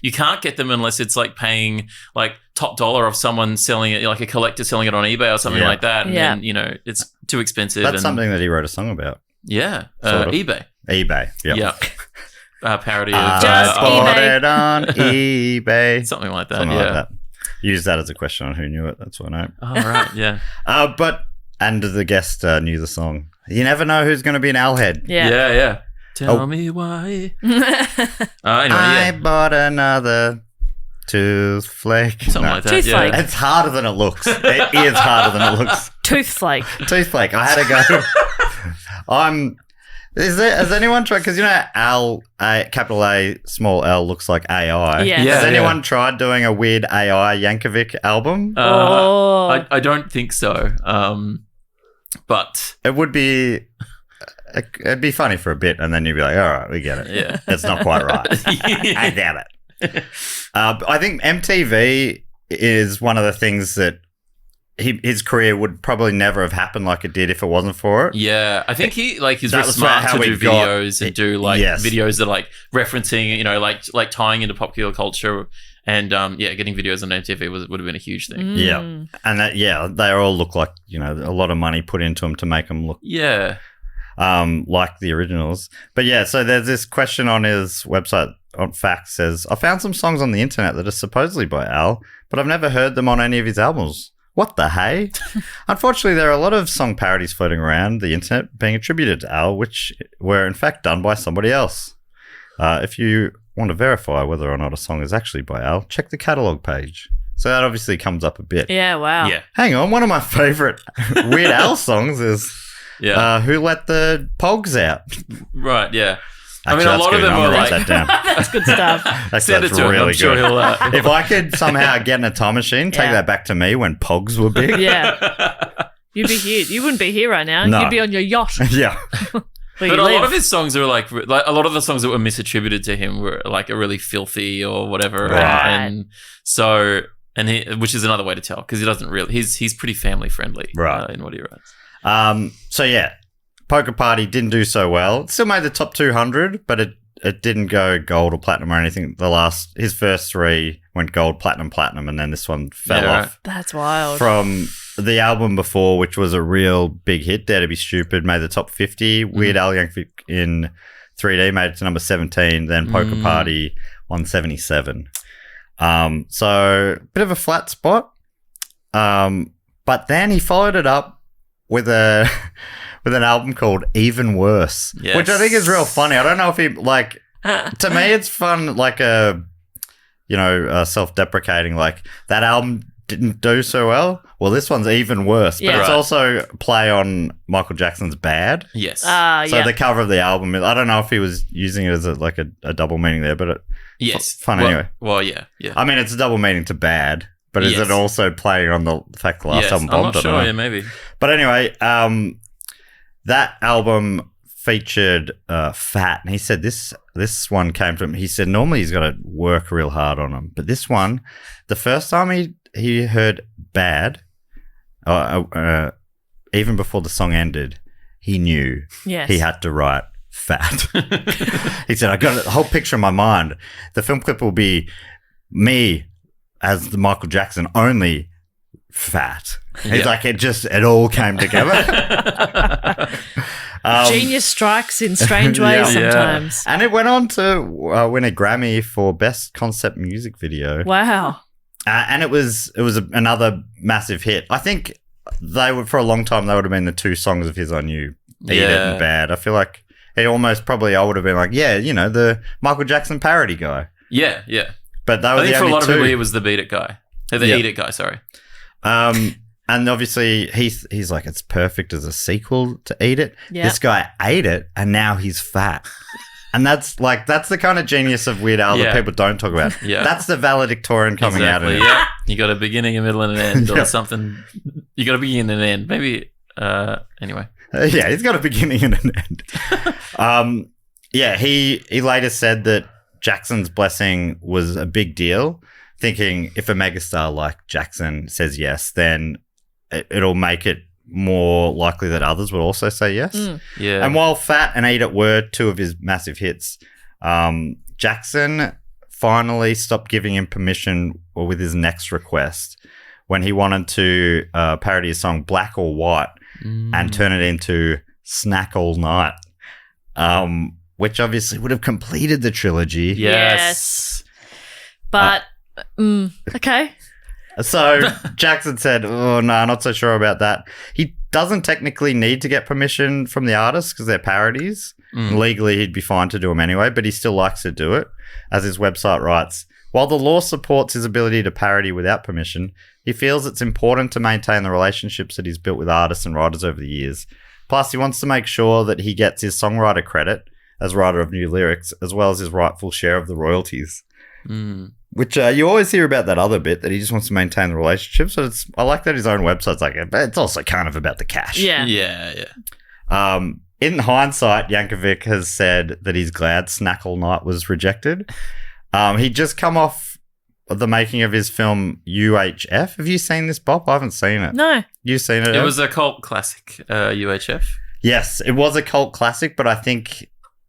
you can't get them unless it's like paying like top dollar of someone selling it, like a collector selling it on eBay or something like that. And then, it's too expensive. That's something that he wrote a song about. Yeah. eBay. eBay. Yeah. Parody of just bought it on eBay. Something like that. Something like that. Use that as a question on Who Knew It. That's what I know. Oh, right. Yeah. And the guest knew the song. You never know who's going to be an owl head. Yeah. Tell me why. I bought another tooth flake. Something like that. Tooth flake. It's harder than it looks. It is harder than it looks. Tooth flake. Tooth flake. I had to go. Has anyone tried? Because Al, capital A, small L looks like AI. Yeah. Has anyone tried doing a weird AI Yankovic album? I don't think so. But it would be. It'd be funny for a bit, and then you'd be like, "All right, we get it. Yeah, it's not quite right. I damn it." I think MTV is one of the things that his career would probably never have happened like it did if it wasn't for it. Yeah, I think he's very smart to do videos and do like videos that are like referencing, like tying into popular culture. And getting videos on MTV would have been a huge thing. Yeah, and they all look like a lot of money put into them to make them look like the originals. But so there's this question on his website on Facts says, I found some songs on the internet that are supposedly by Al, but I've never heard them on any of his albums. What the hey? Unfortunately, there are a lot of song parodies floating around the internet being attributed to Al, which were in fact done by somebody else. If you want to verify whether or not a song is actually by Al, check the catalogue page. So that obviously comes up a bit. Yeah, wow. Yeah. Hang on, one of my favourite Weird Al songs is Who Let the Pogs Out? Right, yeah. Actually, a lot of them are like... That down. That's good stuff. That's really good. Sure if I could somehow get in a time machine, take that back to me when Pogs were big. Yeah. You'd be here. You wouldn't be here right now. No. You'd be on your yacht. Yeah. But a lot of his songs are like a lot of the songs that were misattributed to him were like a really filthy or whatever, right. And so which is another way to tell because he doesn't really he's pretty family friendly, right, in what he writes. Polka Party didn't do so well. It still made the top 200, but it didn't go gold or platinum or anything. His first 3 went gold, platinum, and then this one fell off. Right. That's wild. From the album before, which was a real big hit, Dare to Be Stupid, made the top 50. Weird Al Yankovic in 3D made it to number 17. Then Polka Party 177. So bit of a flat spot. But then he followed it up with an album called Even Worse, which I think is real funny. I don't know if he to me it's fun, like self-deprecating, like that album didn't do so well. Well, this one's even worse, but it's also play on Michael Jackson's Bad. Yes. So the cover of the album, I don't know if he was using it as a double meaning there, but it's fun anyway. Well, yeah. I mean, it's a double meaning to Bad, but is it also playing on the fact the last album bombed? I'm not sure, maybe. But anyway, that album featured Fat, and he said this one came from him. He said normally he's got to work real hard on them, but this one, the first time he heard Bad, even before the song ended, he knew he had to write Fat. He said, I got a whole picture in my mind. The film clip will be me as the Michael Jackson, only fat. He's like, it all came together. Genius strikes in strange ways sometimes. And it went on to win a Grammy for Best Concept Music Video. Wow. And it was another massive hit. I think for a long time, they would have been the 2 songs of his I knew, Eat It and Bad. I feel like He almost probably I would have been like, yeah, the Michael Jackson parody guy. Yeah, yeah. But that was I think the for a only lot of two. people, he was the Beat It guy. The Eat It guy, sorry. And obviously he's like, it's perfect as a sequel to Eat It. Yep. This guy ate it and now he's fat. And that's the kind of genius of Weird Al that people don't talk about. Yeah. That's the valedictorian coming out of it. Yeah. You got a beginning, a middle, and an end or something. You got a beginning and an end. Maybe, anyway. Yeah, he's got a beginning and an end. He later said that Jackson's blessing was a big deal, thinking if a megastar like Jackson says yes, then it'll make it more likely that others would also say yes. Yeah. And while Fat and Eat It were two of his massive hits, Jackson finally stopped giving him permission with his next request when he wanted to parody a song Black or White and turn it into Snack All Night, which obviously would have completed the trilogy. Yes. But, okay. So Jackson said, oh, no, not so sure about that. He doesn't technically need to get permission from the artists because they're parodies. Legally, he'd be fine to do them anyway, but he still likes to do it. As his website writes, while the law supports his ability to parody without permission, he feels it's important to maintain the relationships that he's built with artists and writers over the years. Plus, he wants to make sure that he gets his songwriter credit as writer of new lyrics, as well as his rightful share of the royalties. Which you always hear about that other bit that he just wants to maintain the relationship. So I like that his own website's like, but it's also kind of about the cash. Yeah. Yeah. In hindsight, Yankovic has said that he's glad Snack All Night was rejected. He'd just come off the making of his film UHF. Have you seen this, Bob? I haven't seen it. No. You've seen it? It was a cult classic, UHF. Yes, it was a cult classic, but I think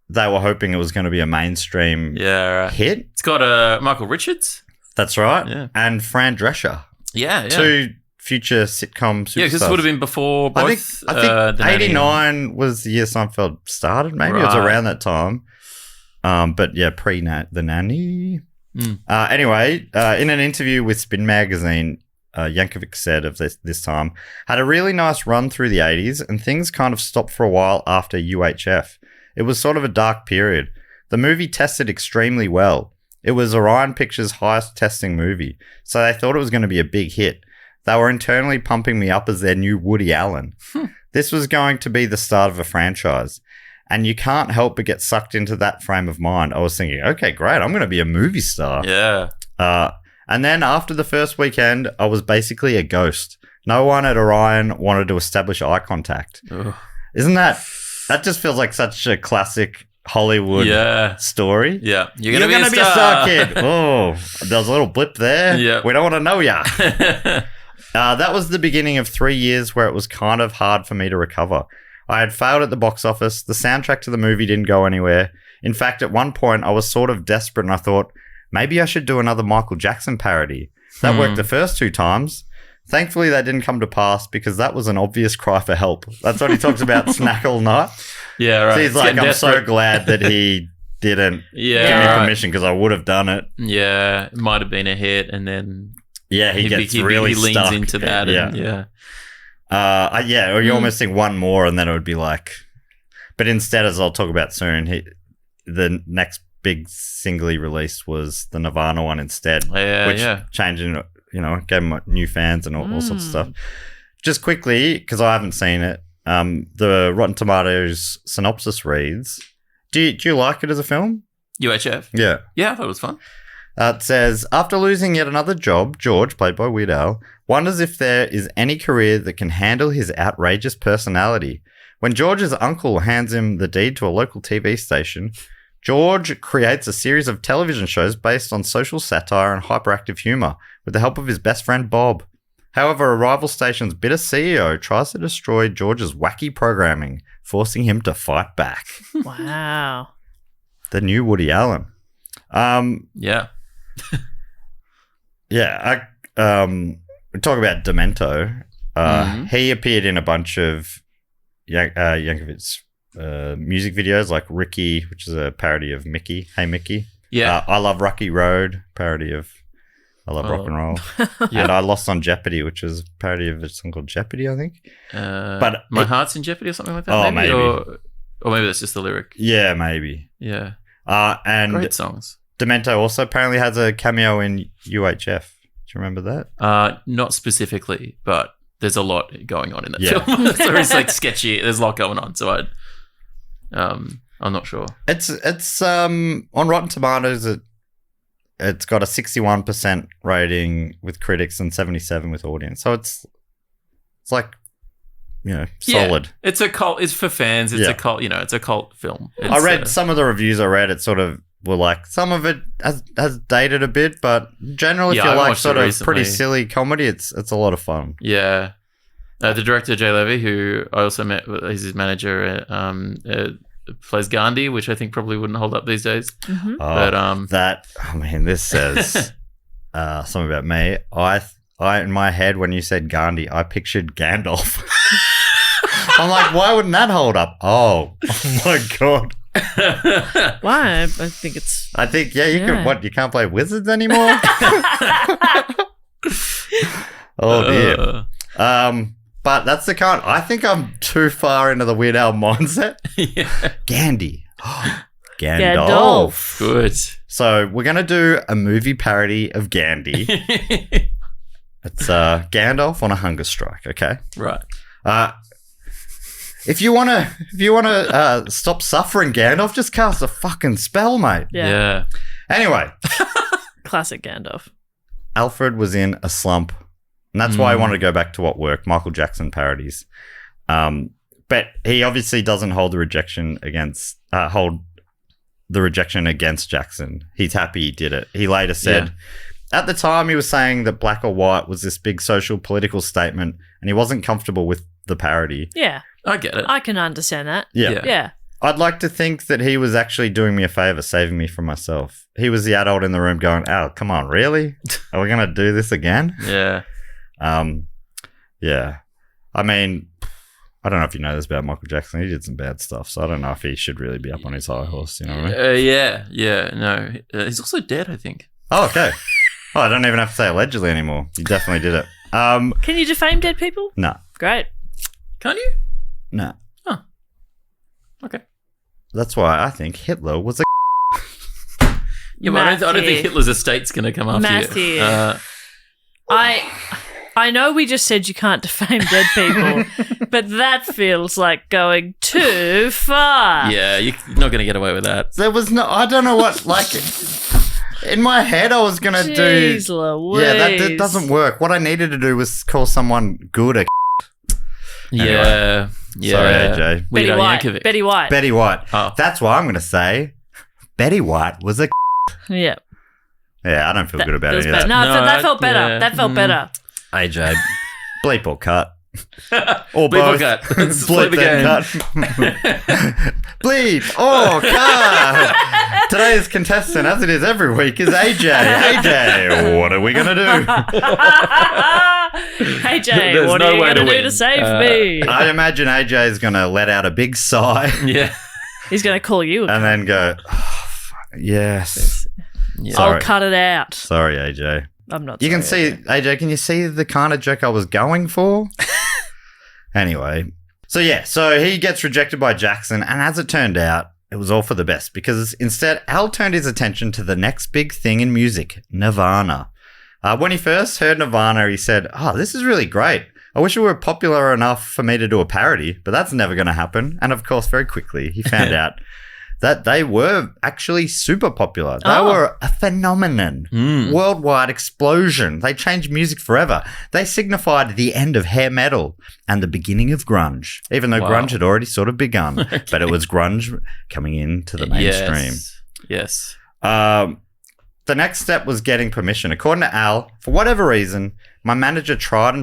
they were hoping it was going to be a mainstream hit. It's got Michael Richards. That's right. Yeah. And Fran Drescher. Yeah. Two future sitcom superstars. Yeah, because this would have been before both. I think 89 was the year Seinfeld started, maybe. It was around that time. But yeah, the nanny. Anyway, in an interview with Spin Magazine, Yankovic said of this time, had a really nice run through the 80s and things kind of stopped for a while after UHF. It was sort of a dark period. The movie tested extremely well. It was Orion Pictures' highest testing movie, so they thought it was going to be a big hit. They were internally pumping me up as their new Woody Allen. This was going to be the start of a franchise. And you can't help but get sucked into that frame of mind. I was thinking, okay, great, I'm going to be a movie star. Yeah. And then after the first weekend, I was basically a ghost. No one at Orion wanted to establish eye contact. Ugh. Isn't that just feels like such a classic Hollywood story? Yeah. You're going to be a star, kid. Oh, there's a little blip there. Yeah. We don't want to know ya. That was the beginning of 3 years where it was kind of hard for me to recover. I had failed at the box office. The soundtrack to the movie didn't go anywhere. In fact, at one point, I was sort of desperate and I thought, maybe I should do another Michael Jackson parody. That worked the first 2 times. Thankfully, that didn't come to pass because that was an obvious cry for help. That's what he talks about, Snack All Night. Yeah, right. So he's like, I'm so glad that he didn't give me permission because I would have done it. Yeah, it might have been a hit and then... Yeah, he leans stuck into that. Or you almost think one more and then it would be like... But instead, as I'll talk about soon, the next big single he released was the Nirvana one instead. Which changing, gave him new fans and all sorts of stuff. Just quickly, because I haven't seen it, the Rotten Tomatoes synopsis reads, do you like it as a film? UHF? Yeah. Yeah, I thought it was fun. It says, after losing yet another job, George, played by Weird Al, wonders if there is any career that can handle his outrageous personality. When George's uncle hands him the deed to a local TV station, George creates a series of television shows based on social satire and hyperactive humour with the help of his best friend Bob. However, a rival station's bitter CEO tries to destroy George's wacky programming, forcing him to fight back. Wow. The new Woody Allen. Yeah. Yeah, we talk about Demento. He appeared in a bunch of Yankovic's music videos, like Ricky, which is a parody of Mickey. Hey, Mickey. Yeah. I Love Rocky Road, parody of I Love Rock and Roll. And I Lost on Jeopardy, which is a parody of a song called Jeopardy, I think. But My Heart's in Jeopardy or something like that? Maybe. Or maybe that's just the lyric. Yeah, maybe. Yeah. And great songs. Demento also apparently has a cameo in UHF. Do you remember that? Not specifically, but there's a lot going on in that film. So it's like sketchy. There's a lot going on. So I'm not sure. It's on Rotten Tomatoes. It's got a 61% rating with critics and 77% with audience. So it's like, solid. It's a cult. It's for fans. It's a cult. It's a cult film. I read some of the reviews. It sort of were like some of it has dated a bit, but generally, if you like sort of pretty silly comedy, it's a lot of fun. Yeah. The director Jay Levy, who I also met, he's his manager. Plays Gandhi, which I think probably wouldn't hold up these days. Mm-hmm. But this says something about me. I in my head when you said Gandhi, I pictured Gandalf. I'm like, why wouldn't that hold up? Oh my god. Why? I think it's. I think you can. What, you can't play wizards anymore? Oh dear. But that's the kind. I think I'm too far into the Weird Al mindset. Gandhi. Gandalf. Good. So we're going to do a movie parody of Gandhi. It's Gandalf on a hunger strike, okay? Right. If you want to stop suffering, Gandalf, just cast a fucking spell, mate. Yeah. Anyway. Classic Gandalf. Alfred was in a slump. And that's why I wanted to go back to what worked, Michael Jackson parodies. But he obviously doesn't hold the rejection against Jackson. He's happy he did it. He later said, at the time he was saying that black or white was this big social political statement and he wasn't comfortable with the parody. Yeah. I get it. I can understand that. Yeah. I'd like to think that he was actually doing me a favor, saving me from myself. He was the adult in the room going, oh, come on, really? Are we going to do this again? Yeah. Yeah. I mean, I don't know if you know this about Michael Jackson. He did some bad stuff, so I don't know if he should really be up on his high horse. You know what I mean? Yeah. No, he's also dead, I think. Oh, okay. Oh, I don't even have to say allegedly anymore. He definitely did it. Can you defame dead people? No. Great. Can't you? No. Oh. Okay. That's why I think Hitler was a. Yeah, but I don't think Hitler's estate's going to come after you. I know we just said you can't defame dead people, but that feels like going too far. Yeah, you're not going to get away with that. There was no, I don't know what, like, in my head I was going to do. Louise. Yeah, that doesn't work. What I needed to do was call someone good a. Yeah. Sorry, AJ. Betty White. Betty White. Oh. That's why I'm going to say Betty White was a. Yeah. Yeah, I don't feel good about it. No, that felt better. Yeah. That felt better. AJ, bleep or cut. Or bleep both. Or cut. Bleep the game. Cut. Bleep or cut. Today's contestant, as it is every week, is AJ. AJ, what are we going to do? AJ, what are you going to do to save me? I imagine AJ is going to let out a big sigh. Yeah. He's going to call you. And then go, yes. Yeah. I'll cut it out. Sorry, AJ. I'm not. You can see, AJ, can you see the kind of joke I was going for? Anyway. So he gets rejected by Jackson. And as it turned out, it was all for the best because instead, Al turned his attention to the next big thing in music, Nirvana. When he first heard Nirvana, he said, oh, this is really great. I wish it were popular enough for me to do a parody, but that's never going to happen. And of course, very quickly, he found out that they were actually super popular. They were a phenomenon, worldwide explosion. They changed music forever. They signified the end of hair metal and the beginning of grunge, even though grunge had already sort of begun. Okay. But it was grunge coming into the mainstream. Yes. The next step was getting permission. According to Al, for whatever reason, my manager tried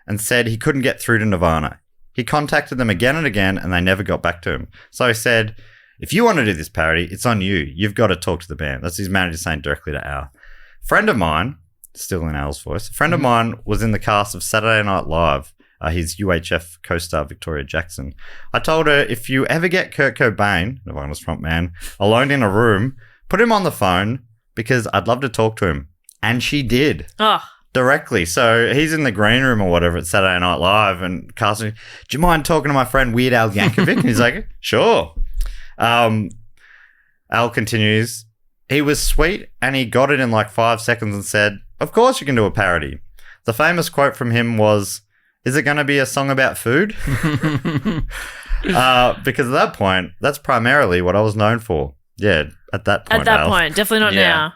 and said he couldn't get through to Nirvana. He contacted them again and again, and they never got back to him. So he said, if you want to do this parody, it's on you. You've got to talk to the band. That's his manager saying directly to Al. Friend of mine, still in Al's voice, a friend of mine was in the cast of Saturday Night Live, his UHF co-star Victoria Jackson. I told her, if you ever get Kurt Cobain, Nirvana's frontman, alone in a room, put him on the phone because I'd love to talk to him. And she did. Oh. directly. So he's in the green room or whatever at Saturday Night Live, and Carl's like, do you mind talking to my friend Weird Al Yankovic? And he's like, sure. Al continues, he was sweet and he got it in like 5 seconds and said, of course you can do a parody. The famous quote from him was, is it going to be a song about food? Because at that point, that's primarily what I was known for. Yeah, at that point. At that point, definitely not now.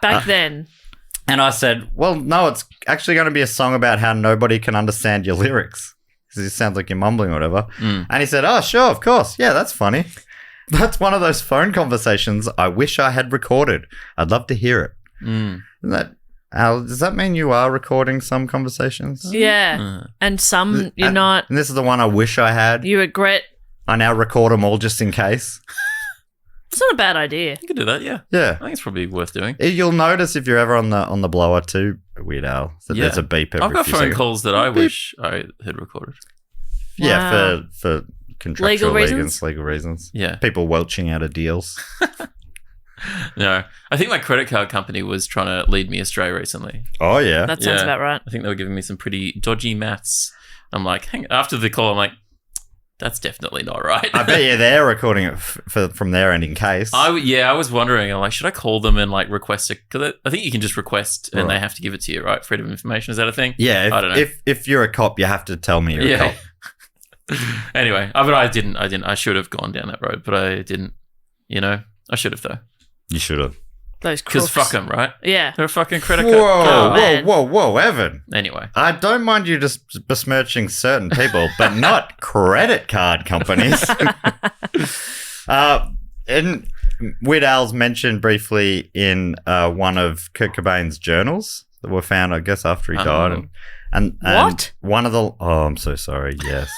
Back then. And I said, well, no, it's actually going to be a song about how nobody can understand your lyrics. Because it sounds like you're mumbling or whatever. And he said, oh, sure, of course. Yeah, that's funny. That's one of those phone conversations I wish I had recorded. I'd love to hear it. Isn't that, Al, does that mean you are recording some conversations? Yeah. And some you're not. And this is the one I wish I had. You regret. I now record them all just in case. It's not a bad idea. You could do that, yeah. Yeah. I think it's probably worth doing. You'll notice if you're ever on the blower too, Weird Al, that there's a beep every I've got few phone seconds. calls that I wish I had recorded. Yeah, Wow. for contractual legal reasons. Yeah. People welching out of deals. No. I think my credit card company was trying to lead me astray recently. Oh, yeah. That sounds about right. I think they were giving me some pretty dodgy maths. I'm like, after the call, I'm like, that's definitely not right. I bet they're recording it from their end in case. I was wondering, I'm like, should I call them and like request it? Because I think you can just request and they have to give it to you, right? Freedom of information, is that a thing? Yeah. I don't know. If you're a cop, you have to tell me you're a cop. Anyway, but I didn't. I should have gone down that road, but I didn't. You know, I should have though. You should have. Those crooks. Because fuck them, right? Yeah. They're a fucking credit card. Whoa, Evan. Anyway. I don't mind you just besmirching certain people, but not credit card companies. And Weird Al's mentioned briefly in one of Kurt Cobain's journals that were found, I guess, after he died. And what? One of the... Oh, I'm so sorry. Yes.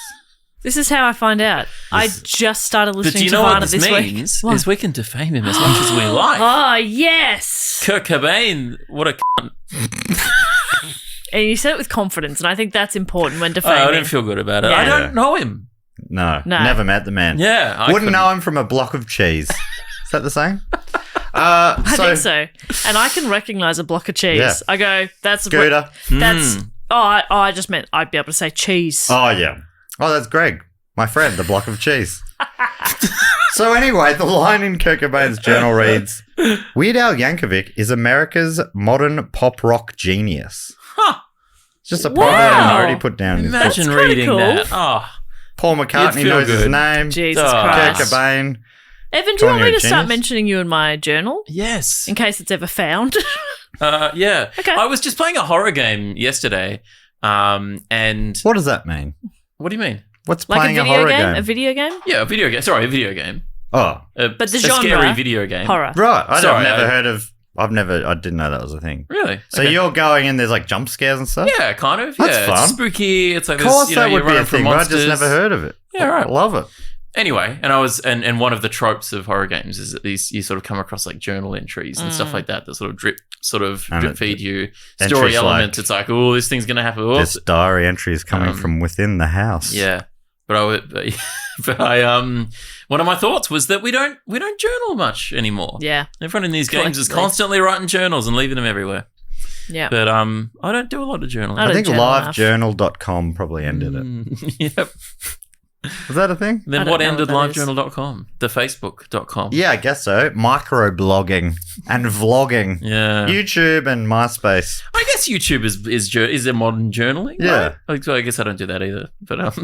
This is how I find out. I just started listening to Nirvana this week. But do you know what this means? Is we can defame him as much as we like. Oh, yes. Kurt Cobain, what a cunt. And you said it with confidence, and I think that's important when defaming. I didn't feel good about it. Yeah. I don't know him. No, never met the man. Yeah. Wouldn't know him from a block of cheese. Is that the saying? I think so. And I can recognise a block of cheese. Yeah. I go, that's... Scooter. That's... Oh, I just meant I'd be able to say cheese. Oh, yeah. Oh, that's Greg, my friend, the block of cheese. So anyway, the line in Kurt Cobain's journal reads, Weird Al Yankovic is America's modern pop rock genius. Huh. It's just a part that I already put down in his book. Imagine reading cool. that. Oh. Paul McCartney knows his name. Jesus Kurt Christ. Cobain. Evan, do you want me to start mentioning you in my journal? Yes. In case it's ever found. Yeah. Okay. I was just playing a horror game yesterday, and... What does that mean? What do you mean? What's like playing a video horror game? A video game? Yeah, a video game. Sorry, a video game. Oh. But the genre, scary video game. Horror. Right. I didn't know that was a thing. Really? So you're going in, there's like jump scares and stuff? Yeah, kind of. That's fun. It's spooky. It's like of course this, that would be a thing, thing, but I just never heard of it. Yeah, right. I love it. Anyway, and I was, and one of the tropes of horror games is that you sort of come across like journal entries and stuff like that sort of drip feed you story elements. It's like, oh, this thing's gonna happen. This diary entry is coming from within the house. Yeah, but I one of my thoughts was that we don't journal much anymore. Yeah, everyone in these games is constantly writing journals and leaving them everywhere. Yeah, but I don't do a lot of journaling. I think livejournal.com probably ended it. Yep. Was that a thing? Then what ended livejournal.com? The Facebook.com. Yeah, I guess so. Microblogging and vlogging. Yeah. YouTube and MySpace. I guess YouTube is a modern journaling. Yeah. Right? I guess I don't do that either. But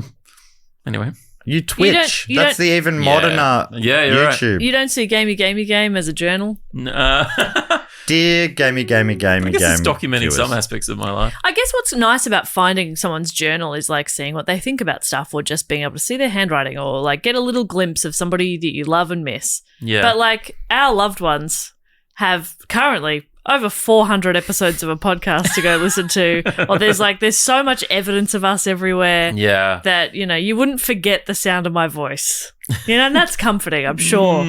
anyway. You Twitch. That's the even moderner YouTube. Right. You don't see Gamey Game as a journal? Dear Gamey Game. I guess it's documenting some aspects of my life. I guess what's nice about finding someone's journal is like seeing what they think about stuff, or just being able to see their handwriting, or like get a little glimpse of somebody that you love and miss. Yeah. But like our loved ones have currently over 400 episodes of a podcast to go listen to. Or there's so much evidence of us everywhere. Yeah. That, you wouldn't forget the sound of my voice. And that's comforting, I'm sure.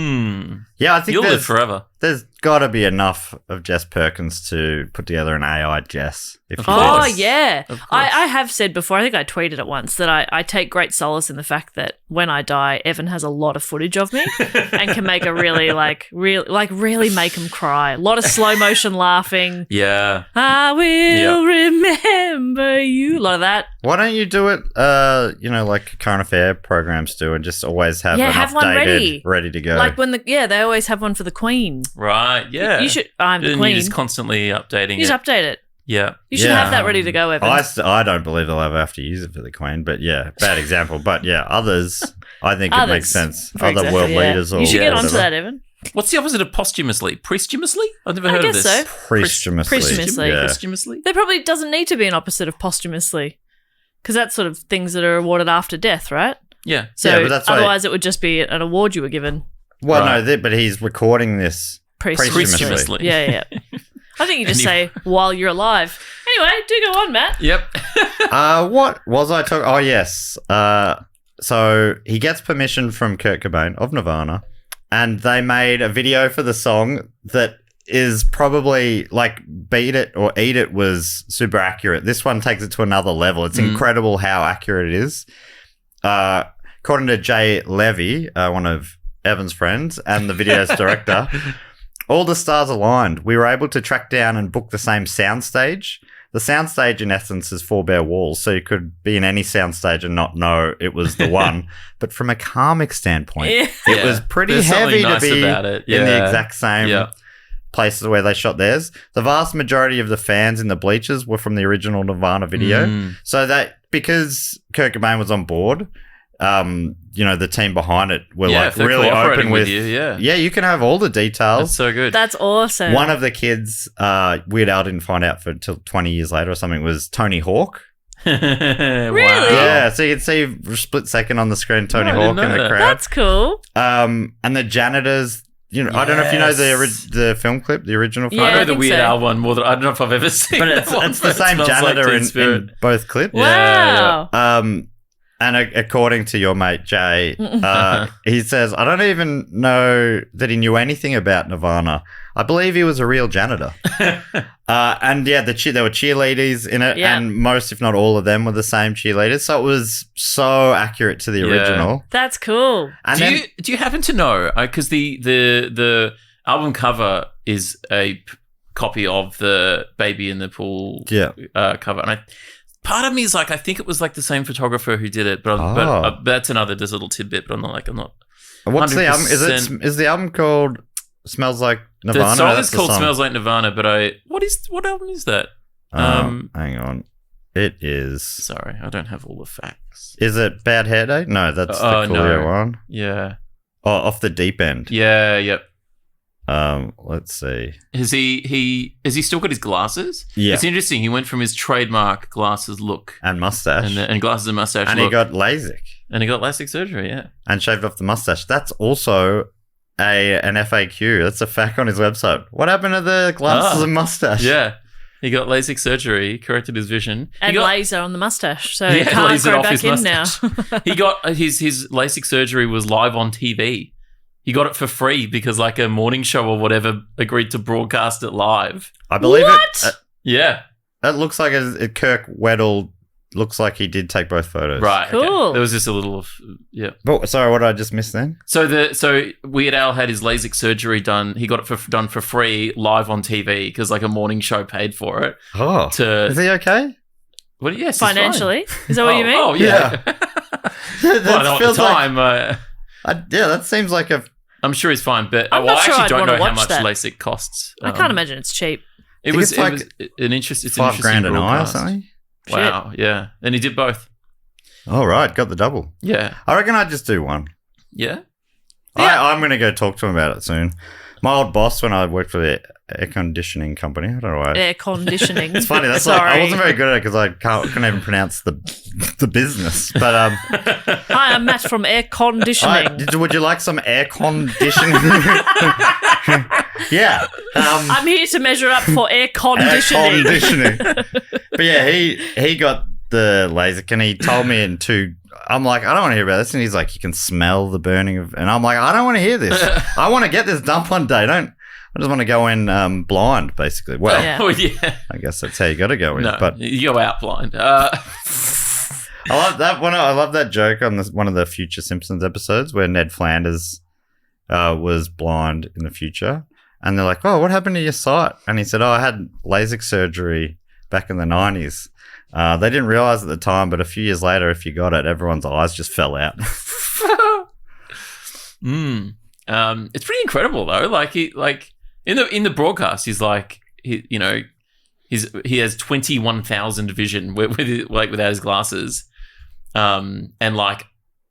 Yeah, I think you'll live forever. There's got to be enough of Jess Perkins to put together an AI Jess. Oh, yeah. I have said before, I think I tweeted it once, that I take great solace in the fact that when I die, Evan has a lot of footage of me and can make a really, really make him cry. A lot of slow motion laughing. Yeah. I will remember you. A lot of that. Why don't you do it, like current affair programs do, and just always have an have updated, one ready to go? Like when they always have one for the Queen. Right, yeah. You should. I'm the and Queen. You're just constantly updating You just update it. Yeah. You should have that ready to go, Evan. I don't believe they'll ever have to use it for the Queen, but yeah, bad example. But yeah, others, I think it makes sense. Other world leaders or you should get whatever. onto that, Evan. What's the opposite of posthumously? Posthumously? I've never heard of this. So. Posthumously. Yeah. Posthumously? There probably doesn't need to be an opposite of posthumously, because that's sort of things that are awarded after death, right? Yeah. So but that's otherwise it would just be an award you were given. Well, no, but he's recording this posthumously. Yeah. I think you just say while you're alive. Anyway, do go on, Matt. Yep. What was I talking? Oh, yes. So he gets permission from Kurt Cobain of Nirvana, and they made a video for the song that is probably like Beat It or Eat It was super accurate. This one takes it to another level. It's incredible how accurate it is. According to Jay Levy, one of Evan's friends and the video's director, all the stars aligned. We were able to track down and book the same soundstage. The soundstage, in essence, is 4 bare walls, so you could be in any soundstage and not know it was the one. But from a karmic standpoint, it was pretty heavy to be in the exact same places where they shot theirs. The vast majority of the fans in the bleachers were from the original Nirvana video. So that, because Kurt Cobain was on board, the team behind it were really open with you. You can have all the details. That's so good. That's awesome. One of the kids, Weird Al didn't find out for until 20 years later or something, was Tony Hawk. Really? Yeah, so you can see split second on the screen Tony Hawk in the crowd. That's cool. And the janitors, I don't know if you know the film clip, the original film. I know the Weird Al one more than I don't know if I've ever seen it. But it's the same janitor in both clips. Wow. Yeah. And according to your mate Jay, he says, I don't even know that he knew anything about Nirvana. I believe he was a real janitor. And there were cheerleaders in it, and most, if not all of them, were the same cheerleaders. So it was so accurate to the original. That's cool. And do you happen to know, because the album cover is a copy of the Baby in the Pool cover, and part of me is like, I think it was like the same photographer who did it, but that's another just little tidbit. But I'm not. What's the album? Is the album called Smells Like Nirvana? The song is called Smells Like Nirvana, but what album is that? Hang on, it is. Sorry, I don't have all the facts. Is it Bad Hair Day? No, that's the Coolio one. Yeah. Oh, Off the Deep End. Yeah. Yep. Let's see. Has he still got his glasses? Yeah. It's interesting. He went from his trademark glasses look and mustache and glasses and mustache and look. he got LASIK. And he got LASIK surgery, yeah. And shaved off the mustache. That's also an FAQ. That's a fact on his website. What happened to the glasses and mustache? Yeah. He got LASIK surgery, corrected his vision. And laser on the mustache, so he can't grow back in now. He got his LASIK surgery was live on TV. He got it for free because like a morning show or whatever agreed to broadcast it live. I believe it. Yeah. It looks like Kirk Weddle looks like he did take both photos. Right. Cool. Okay. There was just a little But, sorry, what did I just miss then? So Weird Al had his LASIK surgery done. He got it done for free live on TV because like a morning show paid for it. Oh. Is he okay? Well, yes. Financially? Is that what you mean? Oh, yeah. That feels at the time. That seems like a... I'm sure he's fine, but I actually don't know how much LASIK costs. I can't imagine it's cheap. It was an interesting $5,000 an eye or something? Wow, yeah. And he did both. All right, got the double. Yeah. I reckon I'd just do one. Yeah? I'm going to go talk to him about it soon. My old boss, when I worked for the air conditioning company, I don't know why. Air conditioning. It's funny. That's like, I wasn't very good at it because I couldn't even pronounce the business. But hi, I'm Matt from air conditioning. Would you like some air conditioning? Yeah. I'm here to measure up for air conditioning. Air conditioning. But yeah, he got the LASIK and he told me in 2 I'm like, I don't want to hear about this. And he's like, you can smell the burning of, and I'm like, I don't want to hear this. I want to get this done one day. I just want to go in blind, basically. Well, I guess that's how you got to go in. No, but you go out blind. I love that one. I love that joke on one of the future Simpsons episodes where Ned Flanders was blind in the future. And they're like, oh, what happened to your sight? And he said, I had LASIK surgery back in the 90s. They didn't realize at the time, but a few years later, if you got it, everyone's eyes just fell out. It's pretty incredible though. Like in the broadcast, he's like, he has 21,000 vision without his glasses, and like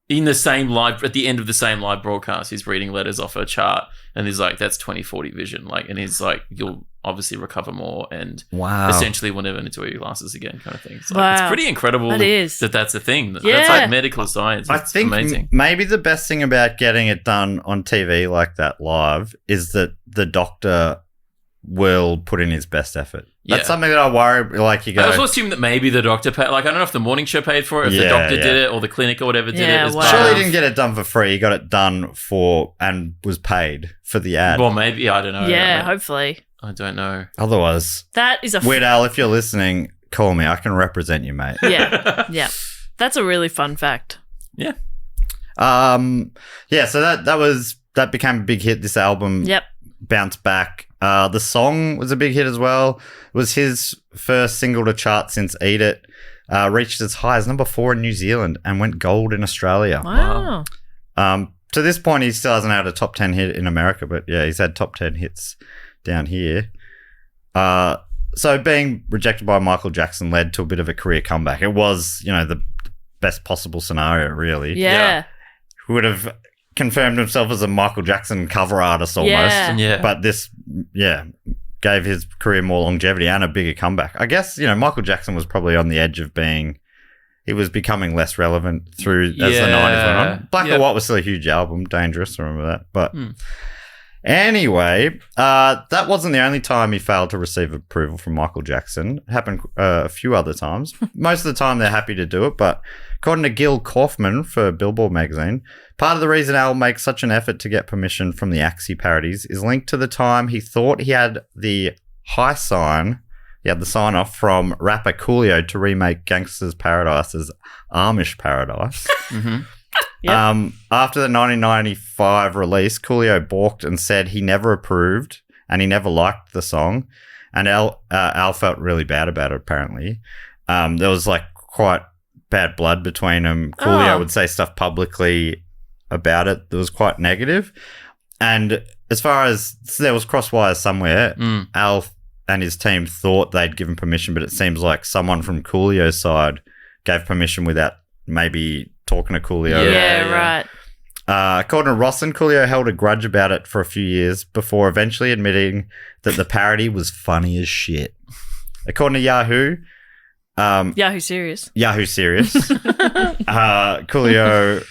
in the same live at the end of the same live broadcast, he's reading letters off a chart, and he's like, that's 20/40 vision. Like, and he's like, you'll obviously recover more, and essentially will never need to wear your glasses again, kind of thing. It's like, it's pretty incredible that's a thing. That's like medical science. I think amazing. Maybe the best thing about getting it done on TV like that live is that the doctor will put in his best effort. That's something that I worry. Like, you go, I also assume that maybe the doctor paid. Like, I don't know if the morning show paid for it, if the doctor did it, or the clinic or whatever did it. Surely he didn't get it done for free. He got it done for and was paid for the ad. Well, maybe, I don't know. Yeah, hopefully. I don't know. Otherwise, that is a Weird Al, if you're listening, call me. I can represent you, mate. Yeah. That's a really fun fact. Yeah. So that became a big hit. This album bounced back. The song was a big hit as well. It was his first single to chart since Eat It. Reached as high as number 4 in New Zealand and went gold in Australia. Wow. To this point, he still hasn't had a top 10 hit in America, but yeah, he's had top 10 hits down here. So being rejected by Michael Jackson led to a bit of a career comeback. It was, the best possible scenario, really. Yeah. Who would have confirmed himself as a Michael Jackson cover artist almost. Yeah. But this, gave his career more longevity and a bigger comeback. I guess, Michael Jackson was probably on the edge of he was becoming less relevant as the 90s went on. Black or White was still a huge album, Dangerous, I remember that. But anyway, that wasn't the only time he failed to receive approval from Michael Jackson. It happened a few other times. Most of the time they're happy to do it, but according to Gil Kaufman for Billboard magazine, part of the reason Al makes such an effort to get permission from the Axie parodies is linked to the time he thought he had the sign-off from rapper Coolio to remake Gangsta's Paradise as Amish Paradise. After the 1995 release, Coolio balked and said he never approved and he never liked the song. And Al felt really bad about it, apparently. There was quite bad blood between them. Coolio would say stuff publicly about it that was quite negative. And as far as there was crosswires somewhere, Al and his team thought they'd given permission, but it seems like someone from Coolio's side gave permission without maybe talking to Coolio. Yeah, right. According to Rossin, Coolio held a grudge about it for a few years before eventually admitting that the parody was funny as shit. According to Yahoo Serious. Coolio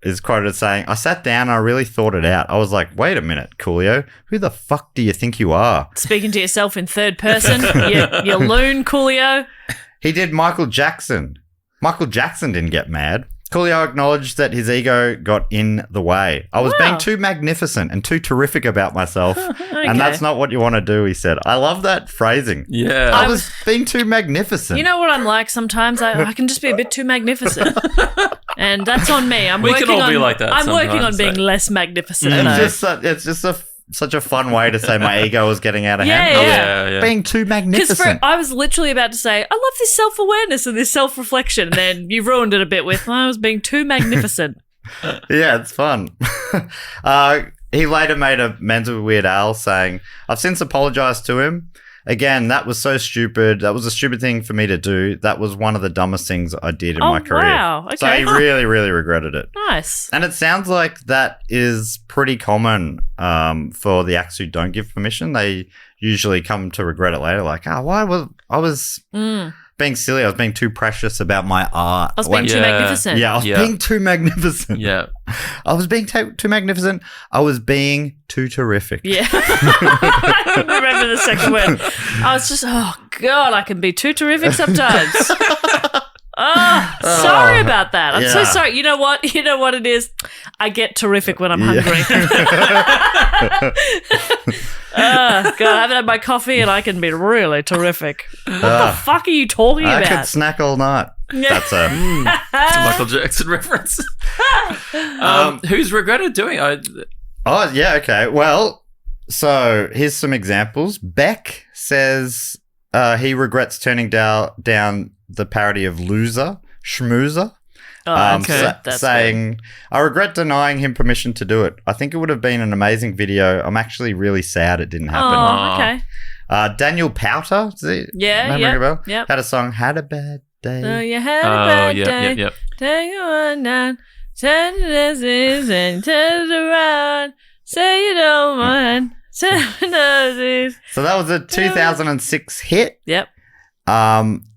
is quoted as saying, I sat down and I really thought it out. I was like, wait a minute, Coolio, who the fuck do you think you are? Speaking to yourself in third person, you loon, Coolio. He did Michael Jackson. Michael Jackson didn't get mad. Coolio acknowledged that his ego got in the way. I was being too magnificent and too terrific about myself, and that's not what you want to do, he said. I love that phrasing. Yeah. I was being too magnificent. You know what I'm like sometimes? I can just be a bit too magnificent. And that's on me. We can all be like that I'm working on being less magnificent. It's just such a fun way to say my ego was getting out of hand. Yeah. Being too magnificent. I was literally about to say, I love this self-awareness and this self-reflection. And then you ruined it a bit with, I was being too magnificent. Yeah, it's fun. He later made amends with Weird Al saying, I've since apologized to him. Again, that was so stupid. That was a stupid thing for me to do. That was one of the dumbest things I did in my career. Wow. Okay. So he really, really regretted it. Nice. And it sounds like that is pretty common for the acts who don't give permission. They usually come to regret it later, like, I was being silly. I was being too precious about my art. I was being too magnificent. Yeah, I was being too magnificent. Yeah. I was being too magnificent. I was being too terrific. Yeah. I remember the second word. I was just, oh, God, I can be too terrific sometimes. Oh, sorry about that. I'm so yeah. sorry. You know what? You know what it is? I get terrific when I'm hungry. God, I haven't had my coffee and I can be really terrific. What the fuck are you talking about? I could snack all night. That's a Michael Jackson reference. Who's regretted doing it? Oh, yeah, okay. Well, so here's some examples. Beck says he regrets turning down the parody of Loser, Schmoozer. Oh, okay. Saying, I regret denying him permission to do it. I think it would have been an amazing video. I'm actually really sad it didn't happen. Oh, okay. Daniel Powter, Yep. had a song, Had a Bad Day. Oh, you had a bad day. Yep. Take one down, turn it as is and turn it around. Say you don't mind. So that was a 2006 hit. Yep.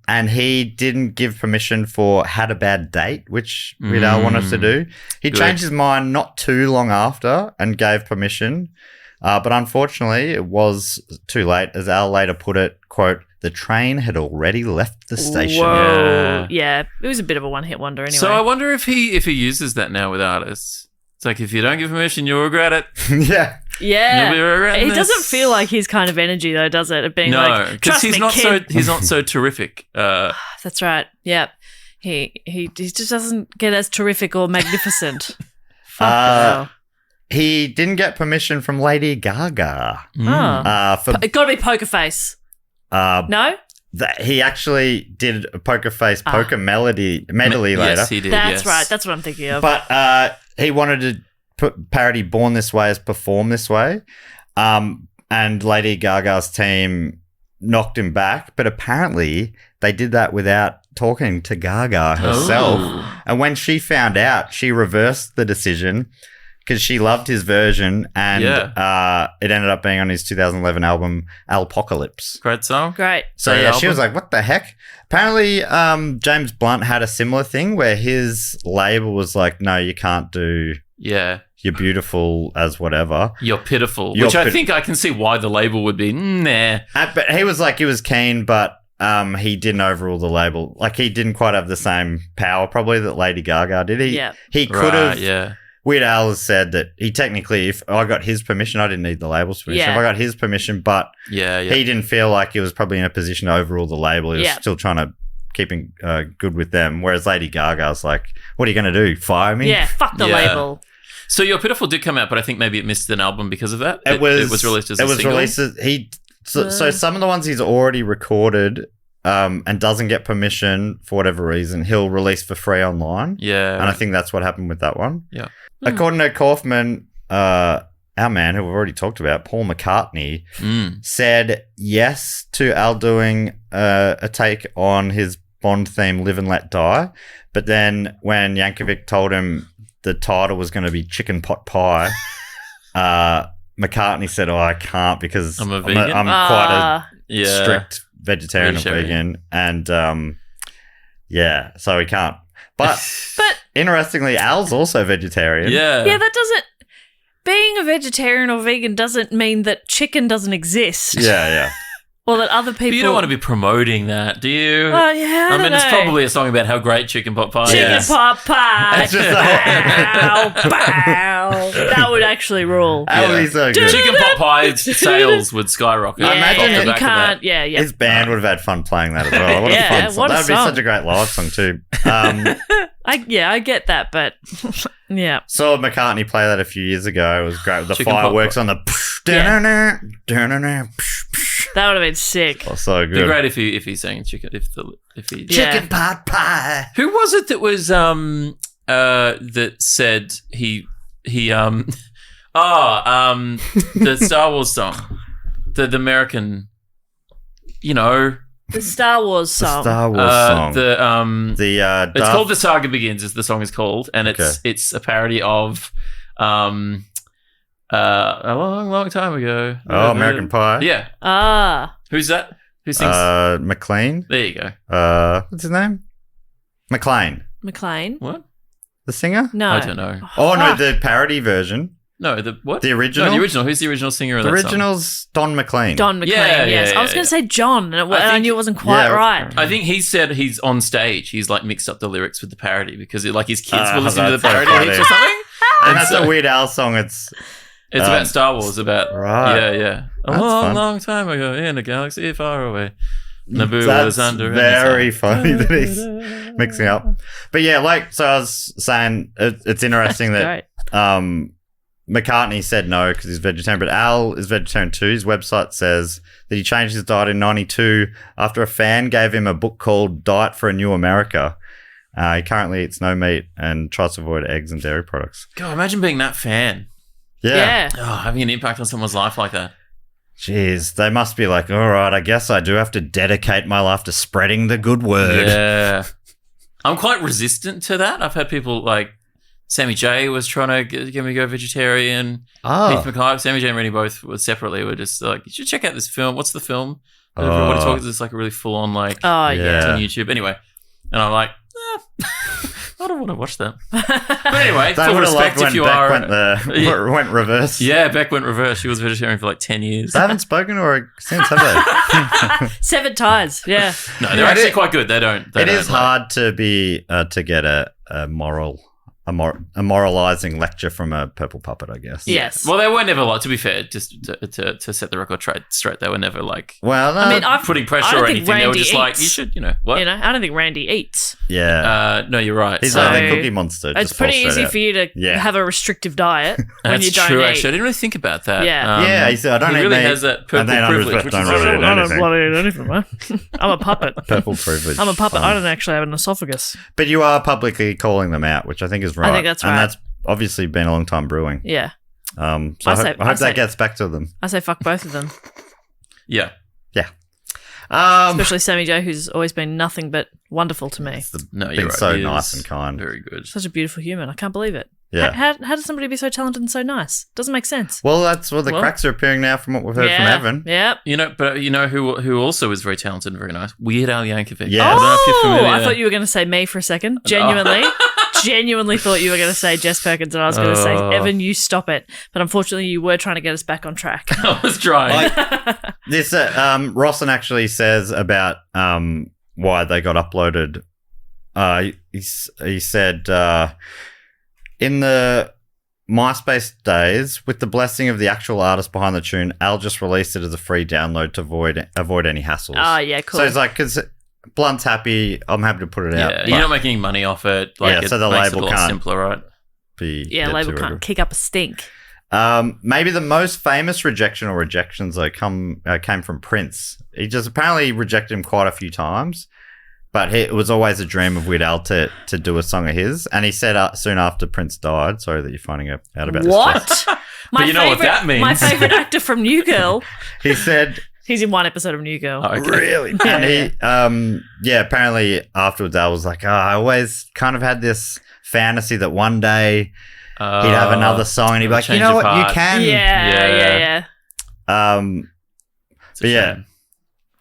And he didn't give permission for Had a Bad Date, which we'd all want us to do. He changed his mind not too long after and gave permission. But unfortunately, it was too late. As Al later put it, quote, the train had already left the station. Whoa. Yeah. It was a bit of a one-hit wonder anyway. So I wonder if he uses that now with artists. It's like, if you don't give permission, you'll regret it. Yeah. Yeah. You'll be regretting He this. doesn't feel like his kind of energy, though, does it? Of being like, trust he's me, not kid. he's not so terrific. That's right. Yep. He just doesn't get as terrific or magnificent. Fuck He didn't get permission from Lady Gaga. It got to be Poker Face. No? He actually did a Poker Face, Poker medley later. Yes, he did. That's right. That's what I'm thinking of. But he wanted to parody Born This Way as Perform This Way. And Lady Gaga's team knocked him back. But apparently they did that without talking to Gaga herself. Oh. And when she found out, she reversed the decision because she loved his version, and it ended up being on his 2011 album Alpocalypse. Great song. Great. So Great she was like, what the heck? Apparently James Blunt had a similar thing where his label was like, no, you can't do You're Beautiful as whatever. You're Pitiful, which I think I can see why the label would be, nah. But he was like, he was keen, but he didn't overrule the label. Like, he didn't quite have the same power probably that Lady Gaga did. He could have. Yeah. Weird Al has said that he technically, if I got his permission, I didn't need the label's permission. Yeah. If I got his permission, but he didn't feel like he was probably in a position to overrule the label. He was still trying to keep in good with them. Whereas Lady Gaga's like, what are you going to do? Fire me? Yeah, fuck the label. So You're Pitiful did come out, but I think maybe it missed an album because of that. It was released as a single. Released as, so some of the ones he's already recorded and doesn't get permission for whatever reason, he'll release for free online. Yeah. And I think that's what happened with that one. Yeah. According to Kaufman, our man who we've already talked about, Paul McCartney, said yes to Al doing a take on his Bond theme, Live and Let Die. But then when Yankovic told him the title was going to be Chicken Pot Pie, McCartney said, I can't because I'm a vegan. I'm quite a strict vegetarian and vegan. And so he can't. But interestingly, Al's also vegetarian. Yeah. Yeah, that doesn't... Being a vegetarian or vegan doesn't mean that chicken doesn't exist. Yeah. Or that other people... But you don't want to be promoting that, do you? Oh, yeah, I mean, know. it's probably a song about how great chicken pot pie is. Chicken pot pie. It's just bow. That would actually rule. Al is so good. Chicken pot pie sales would skyrocket. Yeah, imagine you can't... Yeah. His band would have had fun playing that as well. What a fun song. That would be such a great live song too. I get that, but yeah. Saw McCartney play that a few years ago. It was great. The Chicken fireworks on the That would have been sick. Oh, so good. It'd be great if he sang chicken. If he Chicken pot pie. Who was it that was that said he the Star Wars song, the American, the Star Wars song. The Star Wars song. It's called The Saga Begins, as the song is called, and it's a parody of a long time ago. American Pie. Yeah. Who's that? Who sings? McLean. There you go. What's his name? McLean. McLean. What? The singer? No. I don't know. Oh, no, the parody version. No, the what? The original? No, the original. Who's the original singer of The that song? original's Don McLean. Don McLean, yes. I was going to say John, and I knew it wasn't quite right. I think he said he's on stage. He's like mixed up the lyrics with the parody because his kids will listen to the parody heaps or something. And that's a Weird Al song. It's about Star Wars. Right. Yeah. A That's long, fun. long time ago in a galaxy far away. Naboo was under. Very funny that he's mixing up. But yeah, so I was saying, it's interesting that McCartney said no because he's vegetarian, but Al is vegetarian too. His website says that he changed his diet in 92 after a fan gave him a book called Diet for a New America. He currently eats no meat and tries to avoid eggs and dairy products. God, imagine being that fan. Yeah. Having an impact on someone's life like that. Jeez, they must be like, all right, I guess I do have to dedicate my life to spreading the good word. Yeah. I'm quite resistant to that. I've had people like Sammy J was trying to get me to go vegetarian. Keith McKay, Sammy J and Rennie both separately were just like, you should check out this film. What's the film? What are you talking? It's like a really full on it's on YouTube. Anyway, and I'm like, I don't want to watch that. But anyway, full respect if you Beck went reverse. Yeah, Beck went reverse. She was vegetarian for like 10 years. They haven't spoken to her since, have they? Severed ties, yeah. No, they're actually quite good. It is hard to be to get a moralizing lecture from a purple puppet, I guess. Yes. Well, they were never like, to be fair, just to set the record straight, they were never like, well, no, I mean, putting pressure or anything. They were just like, you should, what? I don't think Randy eats. Yeah. No, you're right. He's like a cookie monster. It's pretty easy for you to have a restrictive diet when you don't true, eat. Actually, I didn't really think about that. Yeah. He said, I don't eat really meat. has that purple privilege, which is I don't bloody eat anything, man. I'm a puppet. Purple privilege. I'm a puppet. I don't actually have an esophagus. But you are publicly calling them out, which I think is right. I think that's right. And that's obviously been a long time brewing. Yeah. So I hope that gets back to them. I say fuck both of them. Yeah. Especially Sammy J, who's always been nothing but wonderful to me. You're been right. so nice and kind. Very good. Such a beautiful human. I can't believe it. Yeah. How does somebody be so talented and so nice? Doesn't make sense. Well, that's where the cracks are appearing now from what we've heard from Evan. Yep. But who also is very talented and very nice? Weird Al Yankovic. Yeah. I don't know if you're familiar. I thought you were going to say me for a second. Genuinely. Genuinely thought you were going to say Jess Perkins, and I was going to say, Evan, you stop it. But unfortunately, you were trying to get us back on track. I was trying. This Rawson actually says about why they got uploaded. He said in the MySpace days, with the blessing of the actual artist behind the tune, Al just released it as a free download to avoid any hassles. Oh, yeah, cool. So it's like, because Blunt's happy, I'm happy to put it out. Yeah, you're not making money off it. Like, so the makes label it a lot can't simpler, right? Label can't kick up a stink. Maybe the most famous rejection or rejections came from Prince. He just apparently rejected him quite a few times, but it was always a dream of Weird Al to do a song of his. And he said soon after Prince died, sorry that you're finding out about this. What? But you know what that means. My favourite actor from New Girl. He said... He's in one episode of New Girl. Oh, okay. Really? And he, apparently afterwards Al was like, I always kind of had this fantasy that one day he'd have another song and he'd be like, you know what, you can. Yeah. But yeah,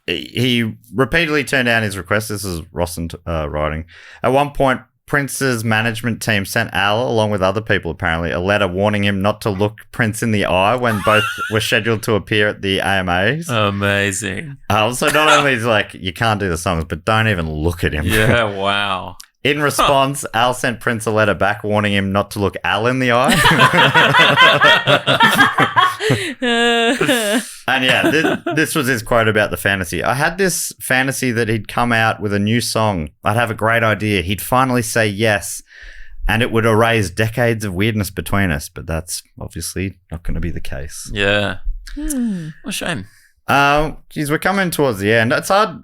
he repeatedly turned down his request. This is Rawson writing. At one point, Prince's management team sent Al, along with other people apparently, a letter warning him not to look Prince in the eye when both were scheduled to appear at the AMAs. Amazing. So not only is like, you can't do the songs, but don't even look at him. Yeah, wow. In response, Al sent Prince a letter back warning him not to look Al in the eye. And this was his quote about the fantasy. I had this fantasy that he'd come out with a new song. I'd have a great idea. He'd finally say yes, and it would erase decades of weirdness between us. But that's obviously not going to be the case. Yeah. What a shame. Geez, we're coming towards the end. It's hard.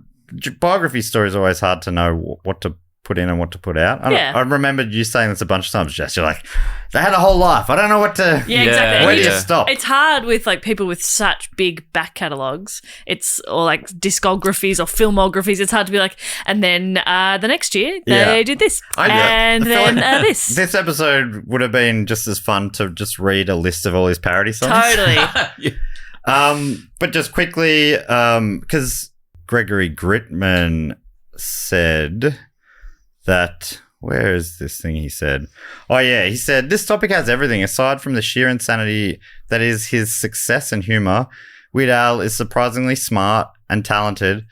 Biography story is always hard to know what to put in and what to put out. I remembered you saying this a bunch of times, Jess. You're like, they had a whole life. I don't know what to... Yeah, exactly. Where do you stop? It's hard with like people with such big back catalogues. Or like discographies or filmographies. It's hard to be like, and then the next year they did this. And then this. This episode would have been just as fun to just read a list of all his parody songs. Totally. But just quickly, because Gregory Gritman said... that where is this thing he said? Oh, yeah. He said, this topic has everything. Aside from the sheer insanity that is his success and humor, Weird Al is surprisingly smart and talented.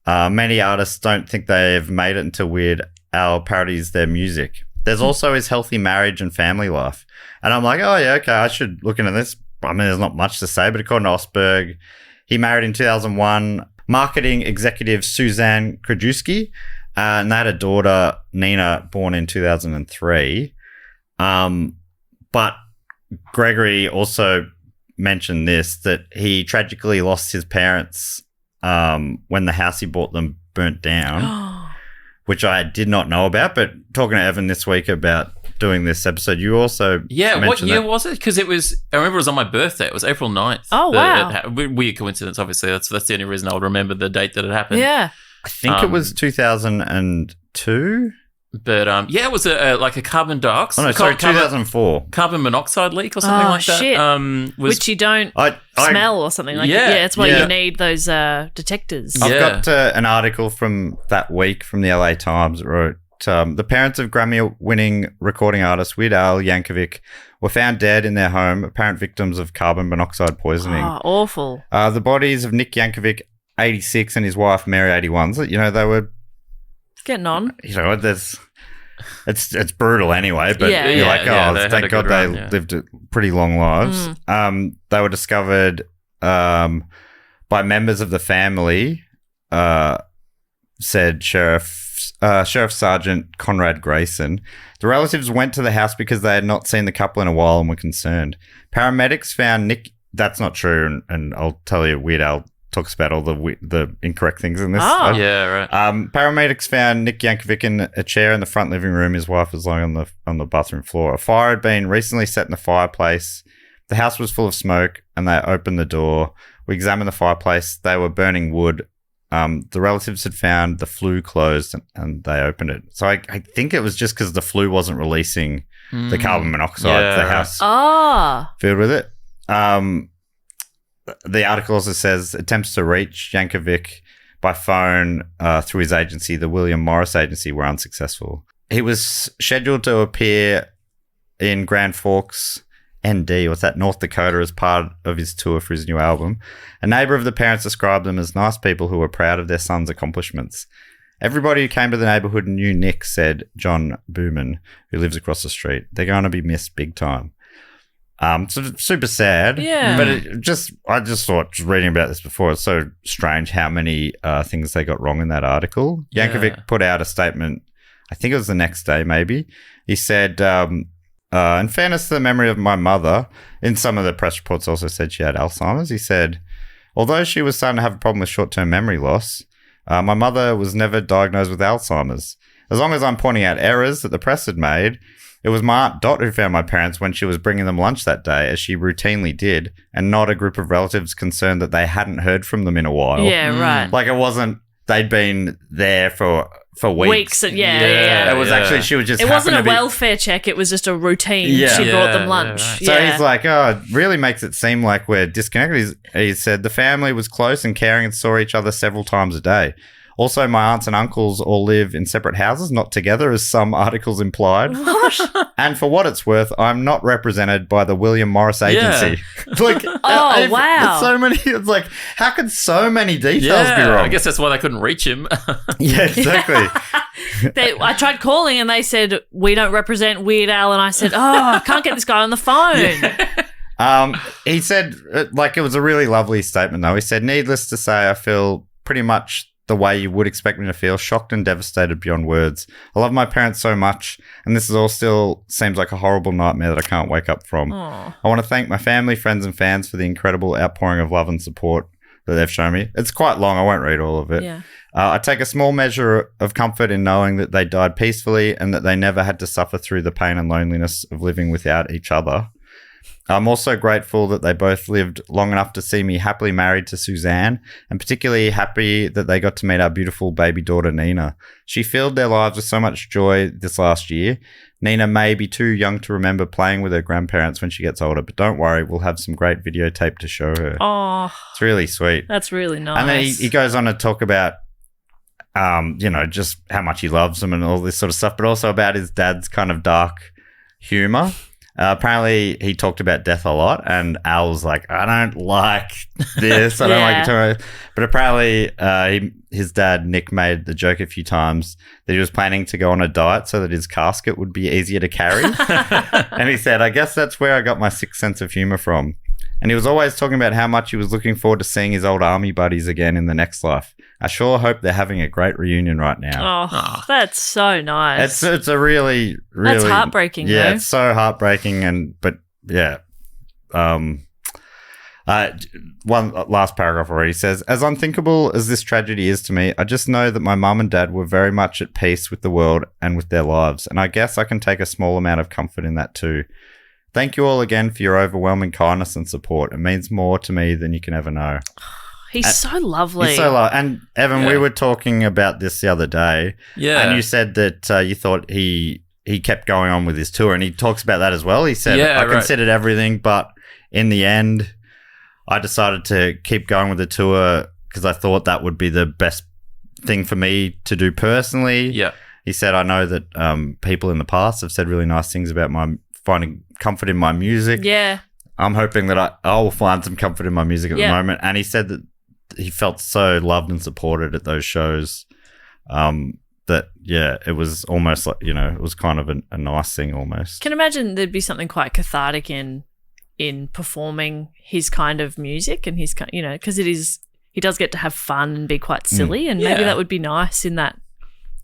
Many artists don't think they've made it until Weird Al parodies their music. There's also his healthy marriage and family life. And I'm like, oh, yeah, okay, I should look into this. I mean, there's not much to say, but according to Osberg, he married in 2001 marketing executive Suzanne Krajewski, and they had a daughter, Nina, born in 2003. But Gregory also mentioned this, that he tragically lost his parents when the house he bought them burnt down, which I did not know about. But talking to Evan this week about doing this episode, you also what year was it? Because I remember it was on my birthday. It was April 9th. Oh, wow. Weird coincidence, obviously. That's the only reason I would remember the date that it happened. Yeah. I think it was 2002. But it was like a carbon dioxide. Oh no, sorry, 2004. Carbon monoxide leak or something like that. Shit. Which you don't smell or something like that. Yeah, that's why you need those detectors. I've got an article from that week from the LA Times that wrote, the parents of Grammy-winning recording artist Weird Al Yankovic were found dead in their home, apparent victims of carbon monoxide poisoning. Oh, awful. The bodies of Nick Yankovic, 86, and his wife, Mary, 81. So, they were getting on. It's brutal anyway, but you're like, thank God they lived pretty long lives. They were discovered by members of the family, said Sheriff Sergeant Conrad Grayson. The relatives went to the house because they had not seen the couple in a while and were concerned. Paramedics found Nick. That's not true, and I'll tell you, Weird Al talks about all the incorrect things in this. Oh, yeah, right. Paramedics found Nick Yankovic in a chair in the front living room. His wife was lying on the bathroom floor. A fire had been recently set in the fireplace. The house was full of smoke, and they opened the door. We examined the fireplace. They were burning wood. The relatives had found the flue closed, and they opened it. So I think it was just because the flue wasn't releasing the carbon monoxide. The house filled with it. The article also says attempts to reach Yankovic by phone through his agency, the William Morris Agency, were unsuccessful. He was scheduled to appear in Grand Forks, ND, North Dakota, as part of his tour for his new album. A neighbor of the parents described them as nice people who were proud of their son's accomplishments. Everybody who came to the neighborhood knew Nick, said John Booman, who lives across the street. They're going to be missed big time. So super sad. Yeah. But I just thought, just reading about this before, it's so strange how many things they got wrong in that article. Yankovic put out a statement, I think it was the next day maybe. He said, in fairness to the memory of my mother, in some of the press reports also said she had Alzheimer's. He said, although she was starting to have a problem with short-term memory loss, my mother was never diagnosed with Alzheimer's. As long as I'm pointing out errors that the press had made, it was my Aunt Dot who found my parents when she was bringing them lunch that day, as she routinely did, and not a group of relatives concerned that they hadn't heard from them in a while. Yeah, right. Like it wasn't, they'd been there for weeks. Yeah. It was actually, she was just it wasn't a welfare check, it was just a routine. She brought them lunch. Right. So he's like, it really makes it seem like we're disconnected. He said the family was close and caring and saw each other several times a day. Also, my aunts and uncles all live in separate houses, not together, as some articles implied. What? And for what it's worth, I'm not represented by the William Morris Agency. Wow. It's so many. It's like, how could so many details be wrong? I guess that's why they couldn't reach him. Yeah, exactly. I tried calling and they said, we don't represent Weird Al. And I said, I can't get this guy on the phone. He said, it was a really lovely statement, though. He said, needless to say, I feel pretty much the way you would expect me to feel, shocked and devastated beyond words. I love my parents so much, and this is all still seems like a horrible nightmare that I can't wake up from. Aww. I want to thank my family, friends, and fans for the incredible outpouring of love and support that they've shown me. It's quite long. I won't read all of it. Yeah. I take a small measure of comfort in knowing that they died peacefully and that they never had to suffer through the pain and loneliness of living without each other. I'm also grateful that they both lived long enough to see me happily married to Suzanne, and particularly happy that they got to meet our beautiful baby daughter, Nina. She filled their lives with so much joy this last year. Nina may be too young to remember playing with her grandparents when she gets older, but don't worry, we'll have some great videotape to show her. Oh, it's really sweet. That's really nice. And then he goes on to talk about just how much he loves him and all this sort of stuff, but also about his dad's kind of dark humor. Apparently, he talked about death a lot, and Al was like, I don't like this. I don't like it. But apparently, his dad, Nick, made the joke a few times that he was planning to go on a diet so that his casket would be easier to carry. And he said, I guess that's where I got my sixth sense of humor from. And he was always talking about how much he was looking forward to seeing his old army buddies again in the next life. I sure hope they're having a great reunion right now. Oh, that's so nice. It's a really, really... That's heartbreaking, Yeah, though. it's so heartbreaking. But yeah. One last paragraph already says, as unthinkable as this tragedy is to me, I just know that my mum and dad were very much at peace with the world and with their lives. And I guess I can take a small amount of comfort in that too. Thank you all again for your overwhelming kindness and support. It means more to me than you can ever know. He's so lovely. He's so lovely. And Evan, we were talking about this the other day. Yeah. And you said that you thought he kept going on with his tour, and he talks about that as well. He said, I considered everything, but in the end, I decided to keep going with the tour because I thought that would be the best thing for me to do personally. Yeah. He said, I know that people in the past have said really nice things about my finding comfort in my music. Yeah. I'm hoping that I will find some comfort in my music at the moment. And he said that he felt so loved and supported at those shows that, it was almost like, it was kind of a nice thing almost. Can imagine there'd be something quite cathartic in performing his kind of music and his, because he does get to have fun and be quite silly, and maybe that would be nice in that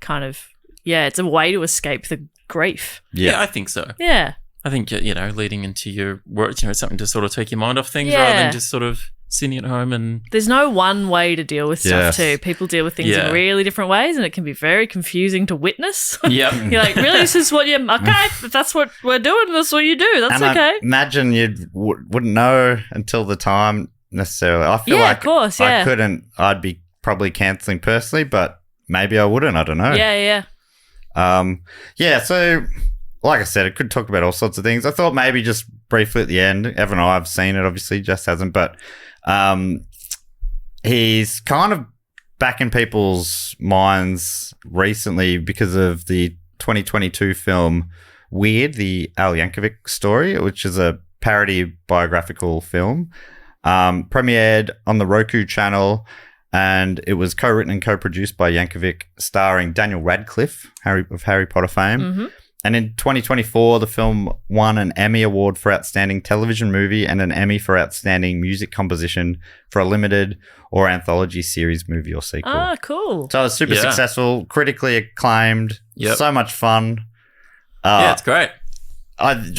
kind of, it's a way to escape the grief. Yeah, I think so. Yeah. I think, leading into your work, something to sort of take your mind off things rather than just sort of sitting at home and... There's no one way to deal with stuff too. People deal with things in really different ways, and it can be very confusing to witness. Yep. You're like, really? This is what you're... Okay, if that's what we're doing, that's what you do. That's okay. I imagine you wouldn't know until the time necessarily. I feel like of course, I couldn't... I'd be probably cancelling personally, but maybe I wouldn't. I don't know. Yeah. So... Like I said, it could talk about all sorts of things. I thought maybe just briefly at the end, Evan and I have seen it, obviously, Jess hasn't, but he's kind of back in people's minds recently because of the 2022 film Weird, the Al Yankovic story, which is a parody biographical film, premiered on the Roku channel, and it was co-written and co-produced by Yankovic, starring Daniel Radcliffe of Harry Potter fame. Mm-hmm. And in 2024, the film won an Emmy Award for Outstanding Television Movie and an Emmy for Outstanding Music Composition for a limited or anthology series, movie, or sequel. Ah, cool. So it was super successful, critically acclaimed, so much fun. It's great.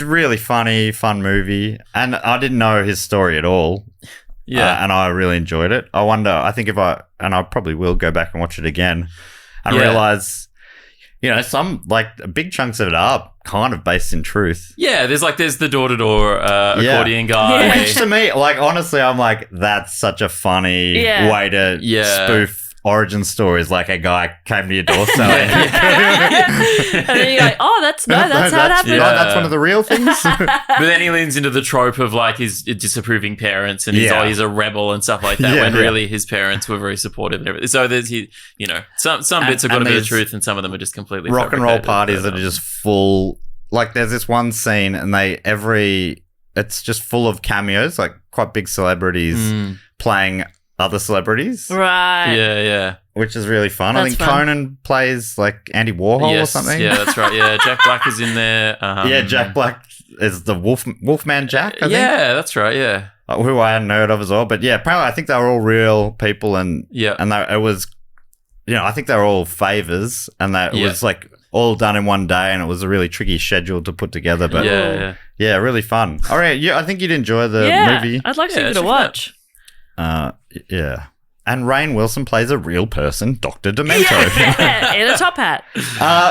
Really funny, fun movie. And I didn't know his story at all. Yeah. And I really enjoyed it. I think I probably will go back and watch it again and realize... some big chunks of it are kind of based in truth. Yeah, there's the door-to-door accordion guy. Which to me, honestly, I'm like, that's such a funny way to spoof origin stories. Like a guy came to your door selling. And then you're like, oh, that's how it happened. Yeah. That's one of the real things. But then he leans into the trope of his disapproving parents and he's a rebel and stuff like that, when really his parents were very supportive and everything. So there's some bits have got a bit of truth and some of them are just completely rock and roll parties that are just full. There's this one scene and it's just full of cameos, quite big celebrities playing other celebrities. Right. Yeah. Which is really fun. That's I think fun. Conan plays Andy Warhol or something. Yeah, that's right. Yeah, Jack Black is in there. Jack Black is the Wolfman Jack, I think. Yeah, that's right, yeah. Who I hadn't heard of as well. But yeah, apparently I think they were all real people and it was, I think they were all favors and that it was all done in one day and it was a really tricky schedule to put together. But yeah, really fun. All right, I think you'd enjoy the movie. I'd like to give it a watch. Yeah. And Rainn Wilson plays a real person, Dr. Demento. In a top hat.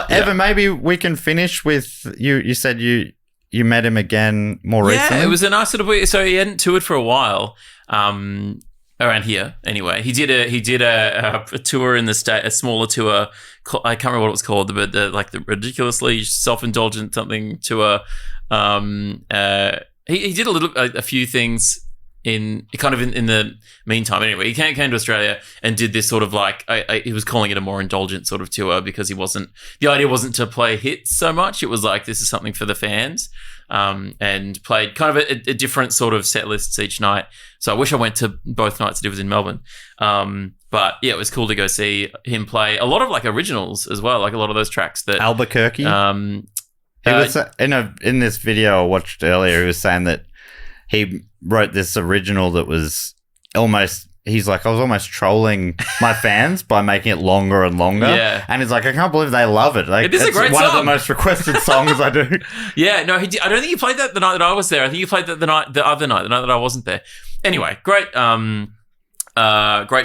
Evan, maybe we can finish with you. You said you met him again more recently. Yeah, it was a nice little. So he hadn't toured for a while. Around here, anyway. He did a tour in the state, a smaller tour. I can't remember what it was called, but the ridiculously self-indulgent something tour. He did a few things in the meantime, anyway, he came to Australia and did this sort of like he was calling it a more indulgent sort of tour because the idea wasn't to play hits so much. It was like, this is something for the fans, and played kind of a different sort of set lists each night. So I wish I went to both nights that he was in Melbourne. But yeah, it was cool to go see him play a lot of like originals as well, like a lot of those tracks that Albuquerque. He was in this video I watched earlier. He was saying that he wrote this original that was almost. He's like, I was almost trolling my fans by making it longer and longer. Yeah. And he's like, I can't believe they love it. Like, it is a great one song. of the most requested songs I do. Yeah, no, I don't think he played that the night that I was there. I think he played that the night that I wasn't there. Anyway, great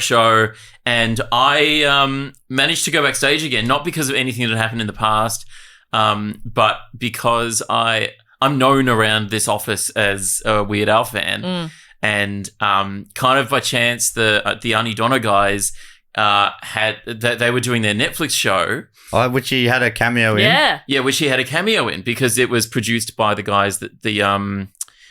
show. And I managed to go backstage again, not because of anything that had happened in the past, but because I'm known around this office as a Weird Al fan. And kind of by chance, the Ani Donna guys they were doing their Netflix show. Oh, which he had a cameo in? Yeah, which he had a cameo in because it was produced by the guys that the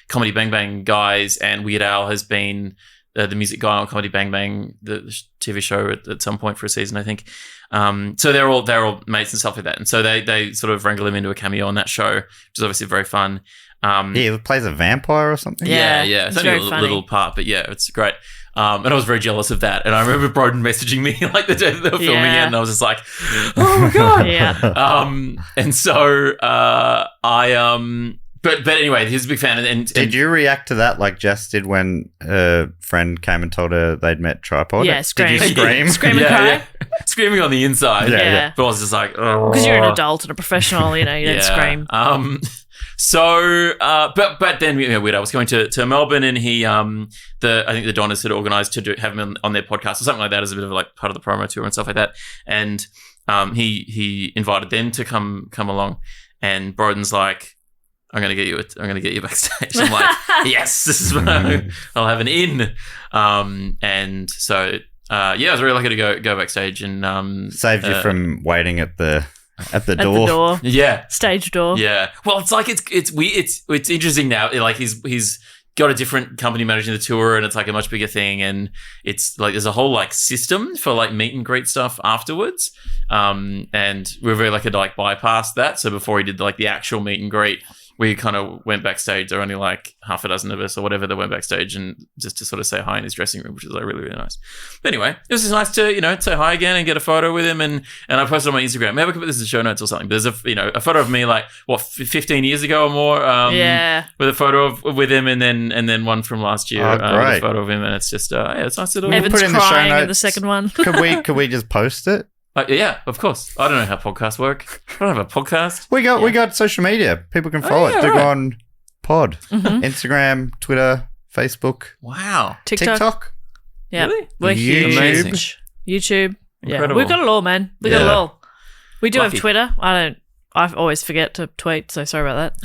Comedy Bang Bang guys, and Weird Al has been the music guy on Comedy Bang Bang, the TV show at some point for a season, I think. So they're all mates and stuff like that. And so they sort of wrangle him into a cameo on that show, which is obviously very fun. He plays a vampire or something? Yeah. It's only a little part, but yeah, it's great. And I was very jealous of that. And I remember Broden messaging me like the day that they were filming it, and I was just like, oh my God. And so But anyway, he's a big fan. And did you react to that like Jess did when her friend came and told her they'd met Tripod? Yeah, scream. Did you scream? Scream and cry? Yeah. Screaming on the inside. Yeah. But I was just like, oh. Because you're an adult and a professional, you don't scream. But then Weird Al was going to Melbourne, and he I think the Donnas had organised to have him on their podcast or something like that as a bit of like part of the promo tour and stuff like that. And he invited them to come along, and Broden's like, I'm gonna get you backstage. I'm like, yes, this is I'll have an in. And so I was really lucky to go backstage and saved you from waiting at the door. Yeah, stage door. Yeah. Well, it's like it's interesting now. Like he's got a different company managing the tour, and it's like a much bigger thing, and it's like there's a whole like system for like meet and greet stuff afterwards. And we're very lucky to like bypass that. So before he did like the actual meet and greet, we kind of went backstage. There were only like half a dozen of us or whatever that went backstage, and just to sort of say hi in his dressing room, which was like really, really nice. But anyway, it was just nice to, say hi again and get a photo with him. And I posted on my Instagram. Maybe I could put this in the show notes or something. But there's a photo of me like 15 years ago or more. With a photo with him, and then one from last year. With a photo of him, and it's just it's nice to do. Evan's put it in crying the show in the second one. Could we just post it? Yeah, of course. I don't know how podcasts work. I don't have a podcast. We got social media. People can follow it. They go on Pod, Instagram, Twitter, Facebook. Wow, TikTok. Yeah, really? We're huge. Amazing. YouTube. Incredible. Yeah, we've got it all, man. We got it all. We do Lucky. have Twitter. I always forget to tweet, so sorry about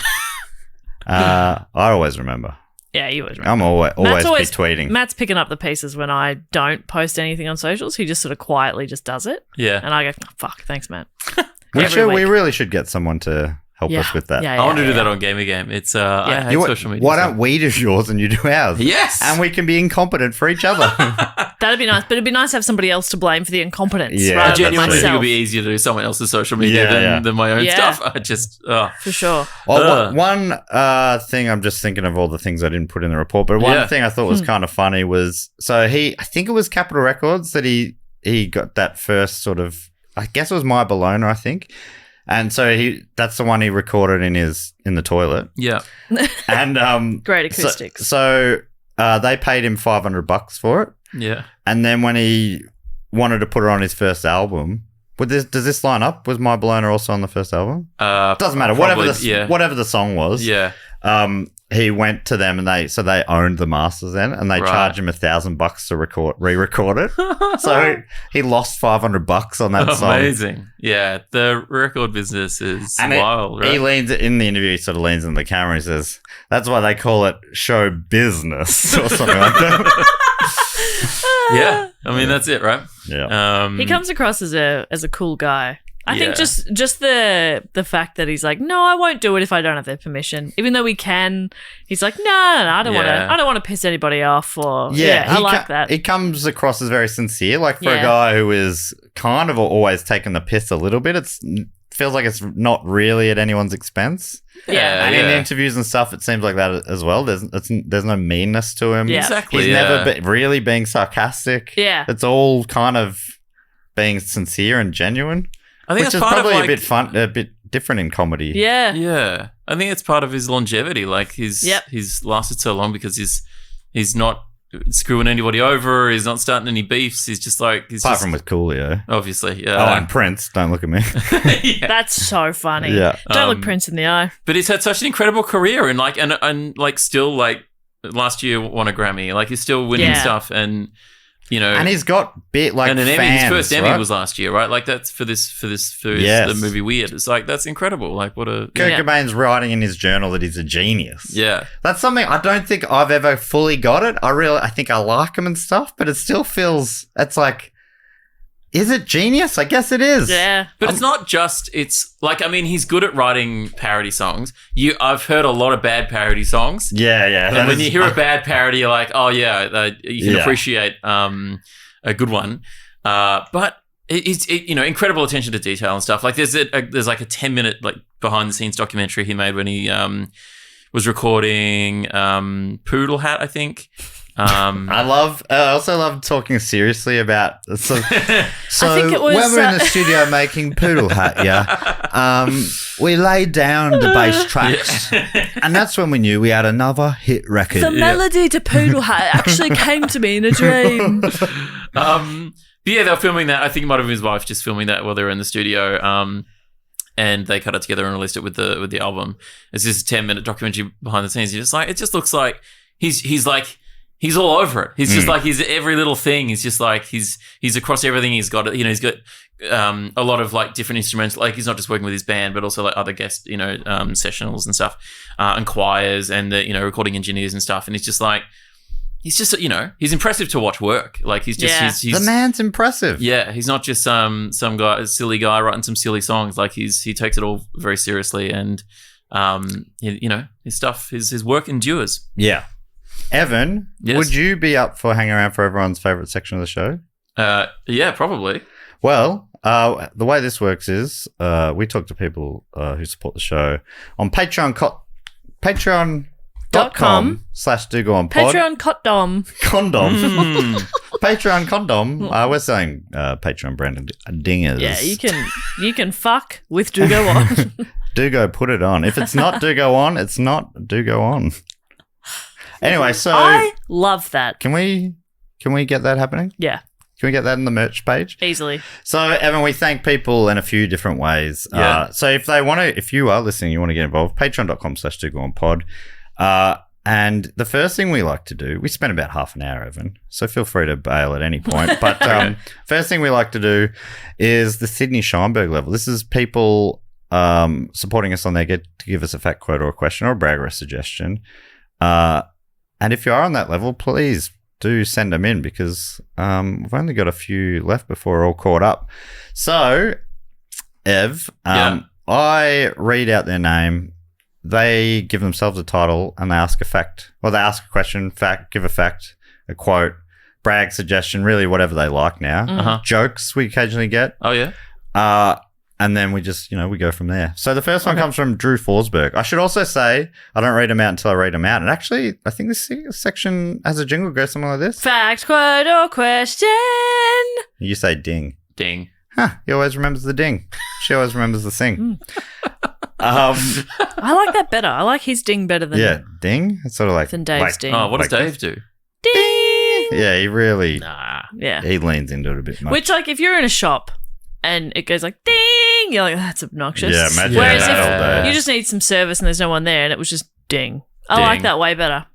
I always remember. that. Yeah, you always remember. I'm always be tweeting. Matt's picking up the pieces when I don't post anything on socials. He just sort of quietly just does it. Yeah. And I go, oh, fuck, thanks, Matt. We really should get someone to help us with that. I want to do that on Gamer Game. It's I hate social media. Why don't we do yours and you do ours? Yes. And we can be incompetent for each other. That'd be nice, but it'd be nice to have somebody else to blame for the incompetence. Yeah, rather I genuinely than think it myself. would be easier to do someone else's social media than my own stuff. I just For sure. One thing I'm just thinking of all the things I didn't put in the report, but one thing I thought was kind of funny was I think it was Capitol Records that he got that first sort of, I guess it was My Bologna, I think. And so that's the one he recorded in the toilet. Yeah. And Great acoustics. So they paid him $500 for it. Yeah. And then when he wanted to put it on his first album, does this line up? Was My Bologna also on the first album? Doesn't matter. Probably, whatever the song was. Yeah. He went to them and they owned the masters then, and they charged him $1,000 to re-record it. So he lost $500 on that song. Amazing. Yeah. The record business is wild, right? He leans in the interview. He sort of leans in the camera and says, "That's why they call it show business," or something like that. Yeah. I mean, that's it, right? Yeah. He comes across as a cool guy. I think just the fact that he's like, no, I won't do it if I don't have their permission. Even though we can, he's like, no, I don't want to piss anybody off. Or I like that. It comes across as very sincere. Like for a guy who is kind of always taking the piss a little bit, it feels like it's not really at anyone's expense. Yeah, and in interviews and stuff, it seems like that as well. There's no meanness to him. Yeah. Exactly. He's never really being sarcastic. Yeah, it's all kind of being sincere and genuine. I think which is probably a bit fun, a bit different in comedy. Yeah. I think it's part of his longevity. Like he's lasted so long because he's not screwing anybody over. He's not starting any beefs. He's just like apart from with Coolio, obviously. Yeah. Oh, and Prince. Don't look at me. That's so funny. Yeah, don't look Prince in the eye. But he's had such an incredible career and still last year won a Grammy. Like he's still winning stuff and. And he's got and an Emmy. His first Emmy was last year, right? Like that's for the movie Weird. It's like that's incredible. Like what a Kurt Cobain's writing in his journal that he's a genius. Yeah, that's something I don't think I've ever fully got it. I think I like him and stuff, but it still feels it's like. Is it genius? I guess it is. Yeah. But it's not just, it's like, I mean, he's good at writing parody songs. I've heard a lot of bad parody songs. Yeah. And when you hear a bad parody, you're like, oh yeah, you can appreciate a good one. But it's incredible attention to detail and stuff. Like there's like a 10-minute like behind the scenes documentary he made when he was recording Poodle Hat, I think. I also love talking seriously about so I think it was, when we're in the studio making Poodle Hat, we laid down the bass tracks and that's when we knew we had another hit record. The melody to Poodle Hat actually came to me in a dream. But yeah, they were filming that. I think it might have been his wife just filming that while they were in the studio. And they cut it together and released it with the album. It's just a 10-minute documentary behind the scenes. You're just like, it just looks like he's all over it. He's just like, he's every little thing. He's just like, he's across everything. He's got, he's got a lot of like different instruments. Like he's not just working with his band, but also like other guest, sessionals and stuff, and choirs and the, recording engineers and stuff. And he's just like, he's just, he's impressive to watch work. Like he's just, he's the man's impressive. Yeah. He's not just some guy, a silly guy writing some silly songs. Like he takes it all very seriously and, his stuff, his work endures. Yeah. Evan, would you be up for hanging around for everyone's favourite section of the show? Yeah, probably. Well, the way this works is we talk to people who support the show on Patreon.com/DoGoOnPod. Patreon Condom. Patreon Condom. We're saying Patreon branded dingers. Yeah, you can fuck with Do Go On. Do Go, put it on. If it's not Do Go On, it's not Do Go On. Anyway, so I love that. Can we get that happening? Yeah. Can we get that in the merch page? Easily. So, Evan, we thank people in a few different ways. Yeah. So if you are listening, you want to get involved, patreon.com/DoGoOnPod. And the first thing we like to do, we spend about half an hour, Evan, so feel free to bail at any point. But first thing we like to do is the Sydney Scheinberg level. This is people supporting us on there, get to give us a fact, quote, or a question, or a brag, or a suggestion. And if you are on that level, please do send them in because we've only got a few left before we're all caught up. So, Ev, I read out their name. They give themselves a title and they ask a fact. Well, they ask a question, give a fact, a quote, brag, suggestion, really whatever they like now. Uh-huh. Jokes we occasionally get. Oh, yeah? And then we just, we go from there. So the first one comes from Drew Forsberg. I should also say I don't read them out until I read them out. And actually, I think this section has a jingle goes something like this. Fact, quote, or question. You say ding. Ding. Huh, he always remembers the ding. She always remembers the sing. I like that better. I like his ding better than ding. It's sort of like than Dave's ding. Oh, what does Dave do? Ding. Yeah, he really. Yeah, he leans into it a bit much. Which, like, if you're in a shop and it goes like ding, you're like, that's obnoxious. Yeah, imagine Whereas that all day. if you just need some service and there's no one there and it was just ding. I like that way better.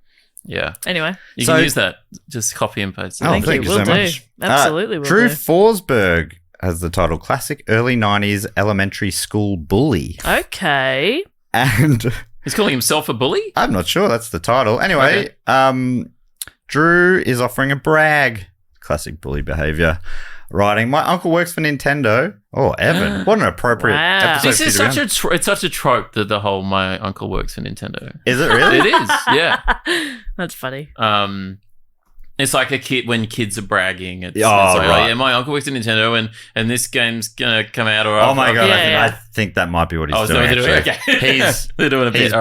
Yeah. Anyway. You can use that. Just copy and paste. Thank you so much. Absolutely will Drew do. Forsberg has the title Classic Early 90s Elementary School Bully. Okay. And he's calling himself a bully? I'm not sure. That's the title. Anyway, Drew is offering a brag. Classic bully behavior. writing, my uncle works for Nintendo. Oh, Evan. What an appropriate episode. This is it's such a trope that the whole my uncle works for Nintendo. Is it really? It is, yeah. That's funny. It's like a kid when kids are bragging. It's like, right. oh, yeah, my uncle works at Nintendo and this game's going to come out. Or oh, my God. I think that might be what he's doing, actually. Okay. They're doing a bit.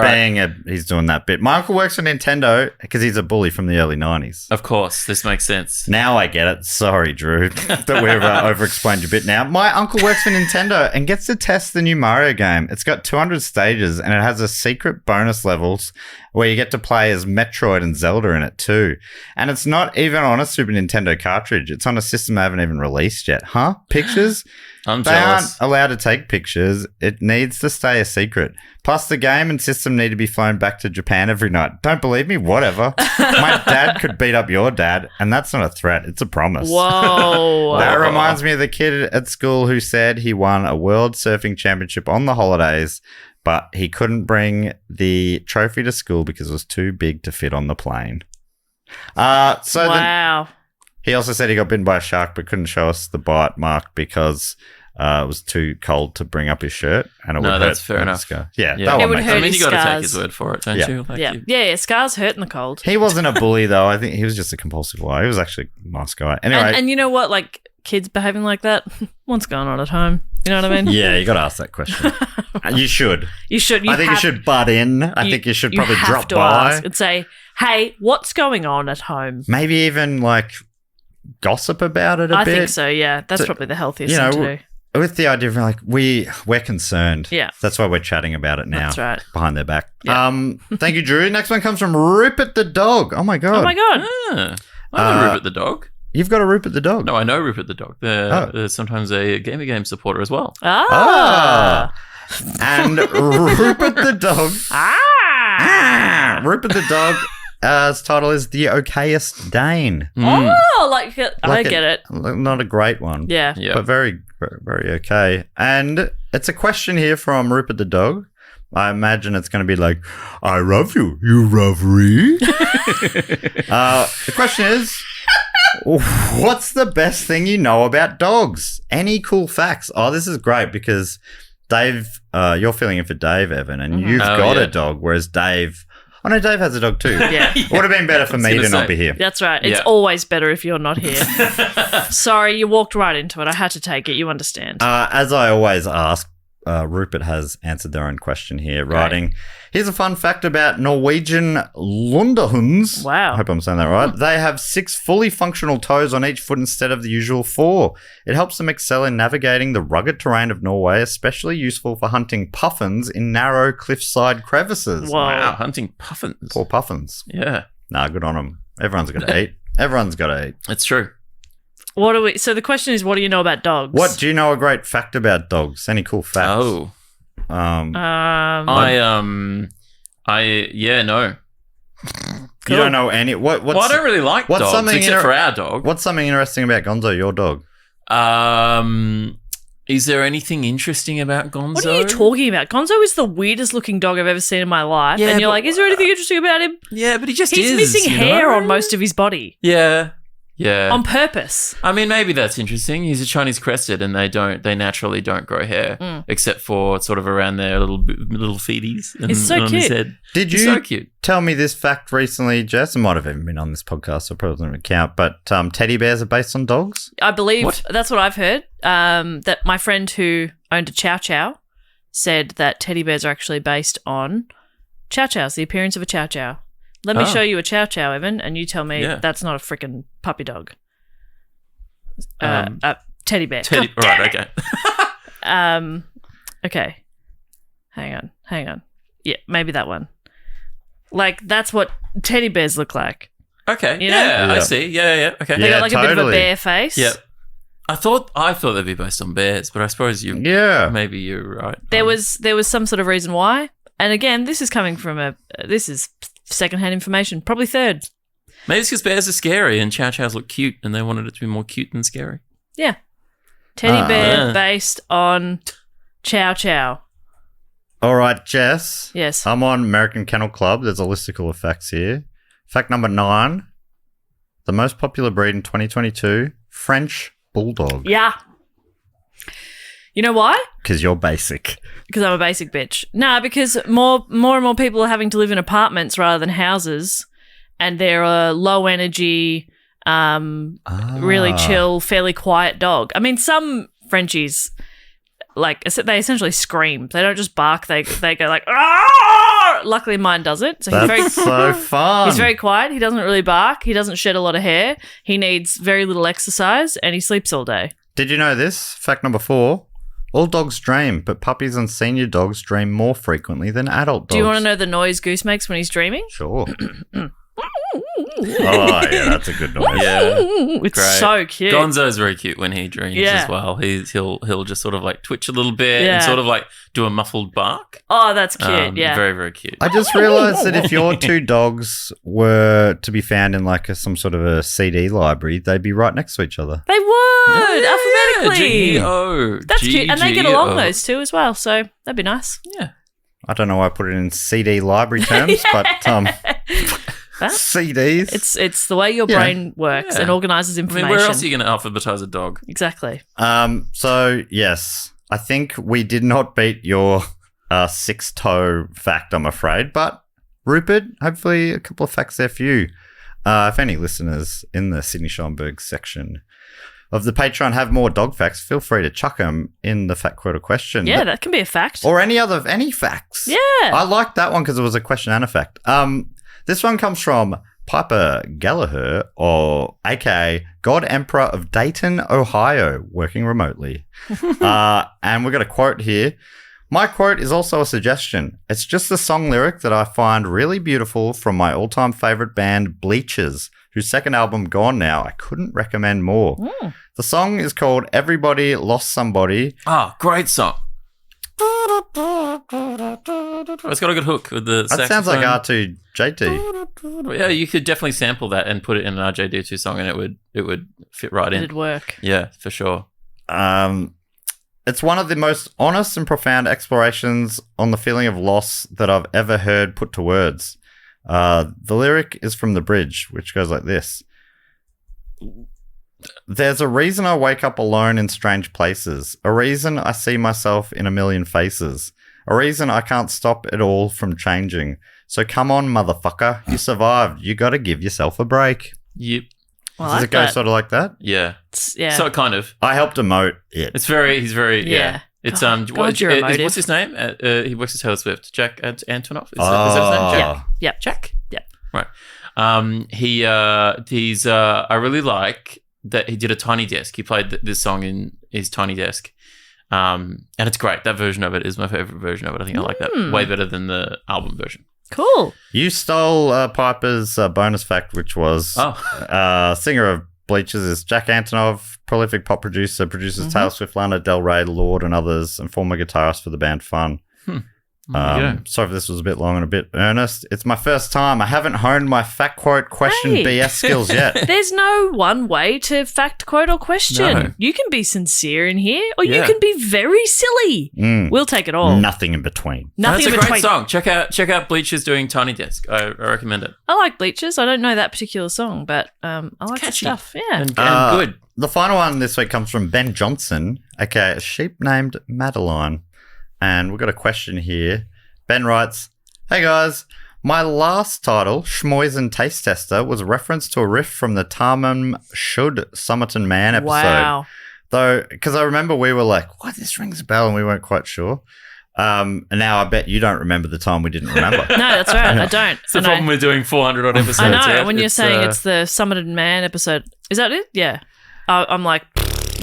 He's doing that bit. My uncle works for Nintendo because he's a bully from the early 90s. Of course. This makes sense. Now I get it. Sorry, Drew, that we've over-explained your bit now. My uncle works for Nintendo and gets to test the new Mario game. It's got 200 stages and it has a secret bonus levels where you get to play as Metroid and Zelda in it too. And it's not even on a Super Nintendo cartridge. It's on a system they haven't even released yet. Huh? Pictures? I'm they jealous. aren't allowed to take pictures. It needs to stay a secret. Plus, the game and system need to be flown back to Japan every night. Don't believe me? Whatever. My dad could beat up your dad, and that's not a threat. It's a promise. Whoa. That reminds me of the kid at school who said he won a world surfing championship on the holidays, but he couldn't bring the trophy to school because it was too big to fit on the plane. Wow. He also said he got bitten by a shark but couldn't show us the bite mark because it was too cold to bring up his shirt. And it would hurt. That's fair enough. Yeah, that one makes sense. I mean, you got to take his word for it, don't you? Yeah, scars hurt in the cold. He wasn't a bully, though. I think he was just a compulsive liar. He was actually a nice guy. Anyway. And you know what? Like, kids behaving like that, what's going on at home? You know what I mean? Yeah, you got to ask that question. You should. You should. I think you should butt in. I think you should probably drop by and say, "Hey, what's going on at home?" Maybe even like gossip about it a bit. I think so. Yeah, that's probably the healthiest thing to do. With the idea of like we're concerned. Yeah, that's why we're chatting about it now. That's right. Behind their back. Yeah. Thank you, Drew. Next one comes from Rupert the dog. Oh my god. Oh my god. I know Rupert the dog. You've got a Rupert the dog. No, I know Rupert the dog. There's sometimes a game supporter as well. And Rupert the dog. Rupert the dog. His title is The Okayest Dane. I get it. Not a great one. Yeah. But very, very okay. And it's a question here from Rupert the dog. I imagine it's going to be like, I love you, you love me. The question is, what's the best thing you know about dogs? Any cool facts? Oh, this is great because Dave, you're filling in for Dave, Evan, and you've got a dog, whereas Dave... Oh, no, Dave has a dog too. Yeah. Would have been better for me to not be here. That's right. It's always better if you're not here. Sorry, you walked right into it. I had to take it. You understand. As I always ask, Rupert has answered their own question here, writing, here's a fun fact about Norwegian Lundehunds. Wow. I hope I'm saying that right. They have 6 fully functional toes on each foot instead of the usual 4. It helps them excel in navigating the rugged terrain of Norway, especially useful for hunting puffins in narrow cliffside crevices. Wow, hunting puffins. Poor puffins. Yeah. Nah, good on them. Everyone's got to eat. Everyone's got to eat. It's true. So the question is, what do you know about dogs? What do you know a great fact about dogs? Any cool facts? Oh. No. You don't know any. What's, I don't really like dogs, except for our dog. What's something interesting about Gonzo, your dog? Is there anything interesting about Gonzo? What are you talking about? Gonzo is the weirdest looking dog I've ever seen in my life. Yeah, and you're like, is there anything interesting about him? Yeah, but he's missing hair on most of his body. Yeah. Yeah. On purpose. I mean, maybe that's interesting. He's a Chinese crested and they naturally don't grow hair except for sort of around their little feeties. It's so cute. His head. Did you tell me this fact recently, Jess? It might have even been on this podcast, so probably doesn't count, but teddy bears are based on dogs? I believe that's what I've heard. That my friend who owned a chow chow said that teddy bears are actually based on chow chows, the appearance of a chow chow. Let me show you a chow chow, Evan, and you tell me that's not a freaking puppy dog. Teddy bear. Right, okay. Okay. Hang on. Yeah, maybe that one. Like, that's what teddy bears look like. Okay. You know? Yeah, I see. Yeah. Okay. They got like a bit of a bear face. Yep. I thought they'd be based on bears, but I suppose maybe you're right. There was some sort of reason why. And again, this is coming from this is secondhand information, probably third. Maybe it's because bears are scary and chow chows look cute and they wanted it to be more cute than scary. Yeah. Teddy bear based on chow chow. All right, Jess. Yes. I'm on American Kennel Club. There's a listicle of facts here. Fact number 9. The most popular breed in 2022, French bulldog. Yeah. You know why? Because you're basic. Because I'm a basic bitch. Nah, because more and more people are having to live in apartments rather than houses, and they're a low energy, really chill, fairly quiet dog. I mean, some Frenchies, like, they essentially scream. They don't just bark. They go like, "Ah!" Luckily, mine doesn't. So That's so fun. He's very quiet. He doesn't really bark. He doesn't shed a lot of hair. He needs very little exercise, and he sleeps all day. Did you know this? Fact number 4. All dogs dream, but puppies and senior dogs dream more frequently than adult dogs. Do you want to know the noise Goose makes when he's dreaming? Sure. Oh, yeah, that's a good noise. Yeah. It's Great. so cute. Gonzo's very cute when he dreams as well. He'll just sort of like twitch a little bit and sort of like do a muffled bark. Oh, that's cute. Yeah. Very, very cute. I just realised that if your 2 dogs were to be found in like some sort of a CD library, they'd be right next to each other. They would, alphabetically. G-E-O. That's cute. And they get along, those 2 as well, so that'd be nice. Yeah. I don't know why I put it in CD library terms, but CDs. It's the way your brain works and organises information. I mean, where else are you going to alphabetize a dog? Exactly. So, yes, I think we did not beat your 6-toe fact, I'm afraid. But, Rupert, hopefully a couple of facts there for you. If any listeners in the Sydney Schomburg section of the Patreon have more dog facts, feel free to chuck them in the fact quote or question. Yeah, that can be a fact. Or any facts. Yeah. I like that one because it was a question and a fact. This one comes from Piper Gallagher, or aka God Emperor of Dayton, Ohio, working remotely. And we've got a quote here. My quote is also a suggestion. It's just a song lyric that I find really beautiful from my all-time favorite band, Bleachers, whose second album, Gone Now, I couldn't recommend more. The song is called Everybody Lost Somebody. Ah, great song. It's got a good hook with the saxophone. That sounds like R2JT. Yeah, you could definitely sample that and put it in an RJD2 song, and it would fit right in. It'd work. Yeah, for sure. It's one of the most honest and profound explorations on the feeling of loss that I've ever heard put to words. The lyric is from the bridge, which goes like this. There's a reason I wake up alone in strange places. A reason I see myself in a million faces. A reason I can't stop it all from changing. So come on, motherfucker. You survived. You got to give yourself a break. Yep. Does it go sort of like that? Yeah. Yeah. So kind of. I helped emote it. He's very, yeah. It's, what's his name? He works with Taylor Swift. Jack Antonoff? Is that his name? Jack? Yeah. Jack? Yeah. Right. He's, I really like that he did a Tiny Desk. He played this song in his Tiny Desk. And it's great. That version of it is my favorite version of it. I think I like that way better than the album version. Cool. You stole Piper's bonus fact, which was singer of Bleachers is Jack Antonoff, prolific pop producer, produces Taylor Swift, Lana Del Rey, Lorde, and others, and former guitarist for the band Fun. Sorry if this was a bit long and a bit earnest. It's my first time. I haven't honed my fact quote question BS skills yet. There's no one way to fact quote or question. No. You can be sincere in here, or you can be very silly. We'll take it all. Nothing in between. That's a great song. Check out Bleachers doing Tiny Desk. I recommend it. I like Bleachers. I don't know that particular song, but I like the stuff. Yeah, and good. The final one this week comes from Ben Johnson, aka a sheep named Madeline. And we've got a question here. Ben writes, hey guys, my last title, Schmoisen Taste Tester, was a reference to a riff from the Tarmum Should Somerton Man episode. Wow. Though, because I remember we were like, what, this rings a bell, and we weren't quite sure. And now I bet you don't remember the time we didn't remember. No, that's right. I don't. It's the problem we're doing 400 odd episodes. I know. When you're saying it's the Somerton Man episode. Is that it? Yeah. I'm like...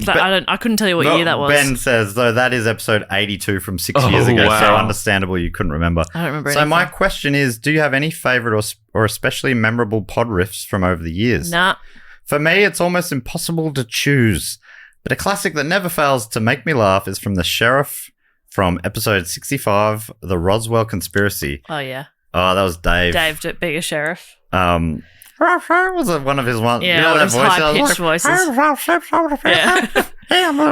I couldn't tell you what year that was. Ben says, though, that is episode 82 from 6 years ago, so understandable you couldn't remember. I don't remember So anything. my question is, do you have any favourite or especially memorable pod riffs from over the years? Nah. For me, it's almost impossible to choose, but a classic that never fails to make me laugh is from the Sheriff from episode 65, The Roswell Conspiracy. Oh, yeah. Oh, that was Dave. Dave, being a sheriff. Was it one of his ones? Yeah, you know that voice? high-pitched voices. Yeah.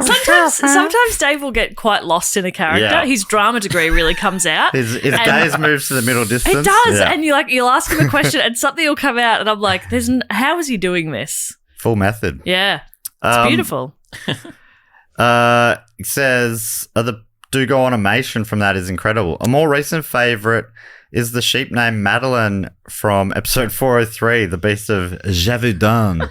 Sometimes Dave will get quite lost in a character. Yeah. His drama degree really comes out. His gaze moves to the middle distance. It does, and you'll ask him a question, and something will come out, and I'm like, how is he doing this? Full method. Yeah, it's beautiful. It says, the Do-Go animation from that is incredible. A more recent favourite is the sheep named Madeline from episode 403, The Beast of Javudin.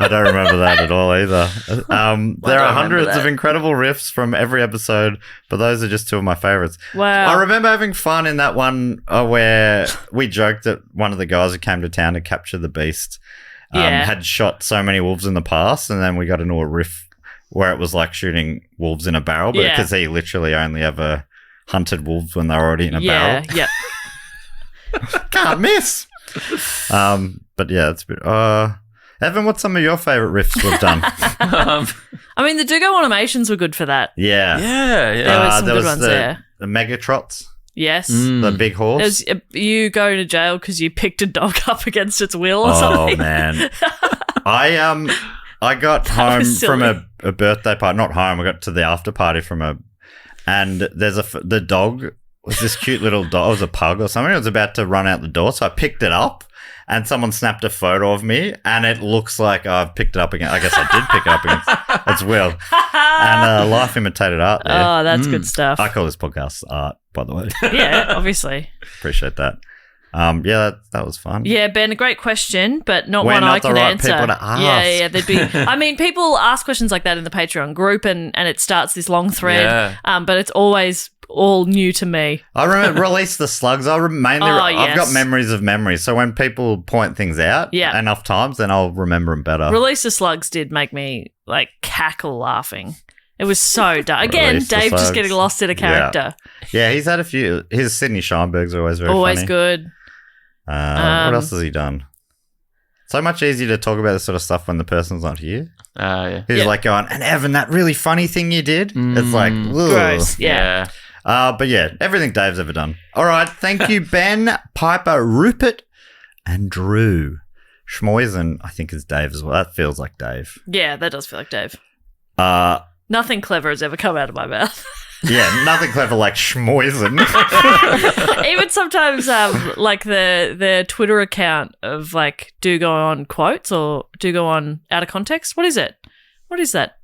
I don't remember that at all either. There are hundreds of incredible riffs from every episode, but those are just two of my favourites. Wow. I remember having fun in that one where we joked that one of the guys who came to town to capture the beast had shot so many wolves in the past, and then we got into a riff where it was like shooting wolves in a barrel, but because he literally only ever hunted wolves when they were already in a barrel. Yeah. Can't miss. But yeah, it's a bit. Evan, what's some of your favourite riffs we've done? I mean, the Do-Go animations were good for that. Yeah. There was some good ones there. The Megatrots. Yes. The big horse. You go to jail because you picked a dog up against its will or something. Oh, man. I got home from a birthday party. Not home. I got to the after party and there's the dog was this cute little dog. It was a pug or something. It was about to run out the door, so I picked it up, and someone snapped a photo of me, and it looks like I've picked it up again. I guess I did pick it up against its will. And life imitated art there. Oh, that's good stuff. I call this podcast art, by the way. Yeah, obviously. Appreciate that. That was fun. Yeah, Ben, a great question, but not We're one not I can the right answer. people to ask. Yeah, there'd be. I mean, people ask questions like that in the Patreon group, and it starts this long thread. But it's always all new to me. I remember Release the Slugs. I've got memories of memories. So when people point things out enough times, then I'll remember them better. Release the Slugs did make me like cackle laughing. It was so dark. Again, Dave just getting lost in a character. Yeah, he's had a few. His Sydney Scheinbergs are always very funny. Always good. What else has he done? So much easier to talk about this sort of stuff when the person's not here. He's like going, and Evan, that really funny thing you did. It's like, ugh. Gross. Yeah. But yeah, everything Dave's ever done. All right. Thank you, Ben, Piper, Rupert, and Drew. Schmoisen, I think, is Dave as well. That feels like Dave. Yeah, that does feel like Dave. Nothing clever has ever come out of my mouth. Yeah, nothing clever like Schmoisen. Even sometimes, like the Twitter account of like Do Go On quotes or Do Go On out of context. What is it? What is that?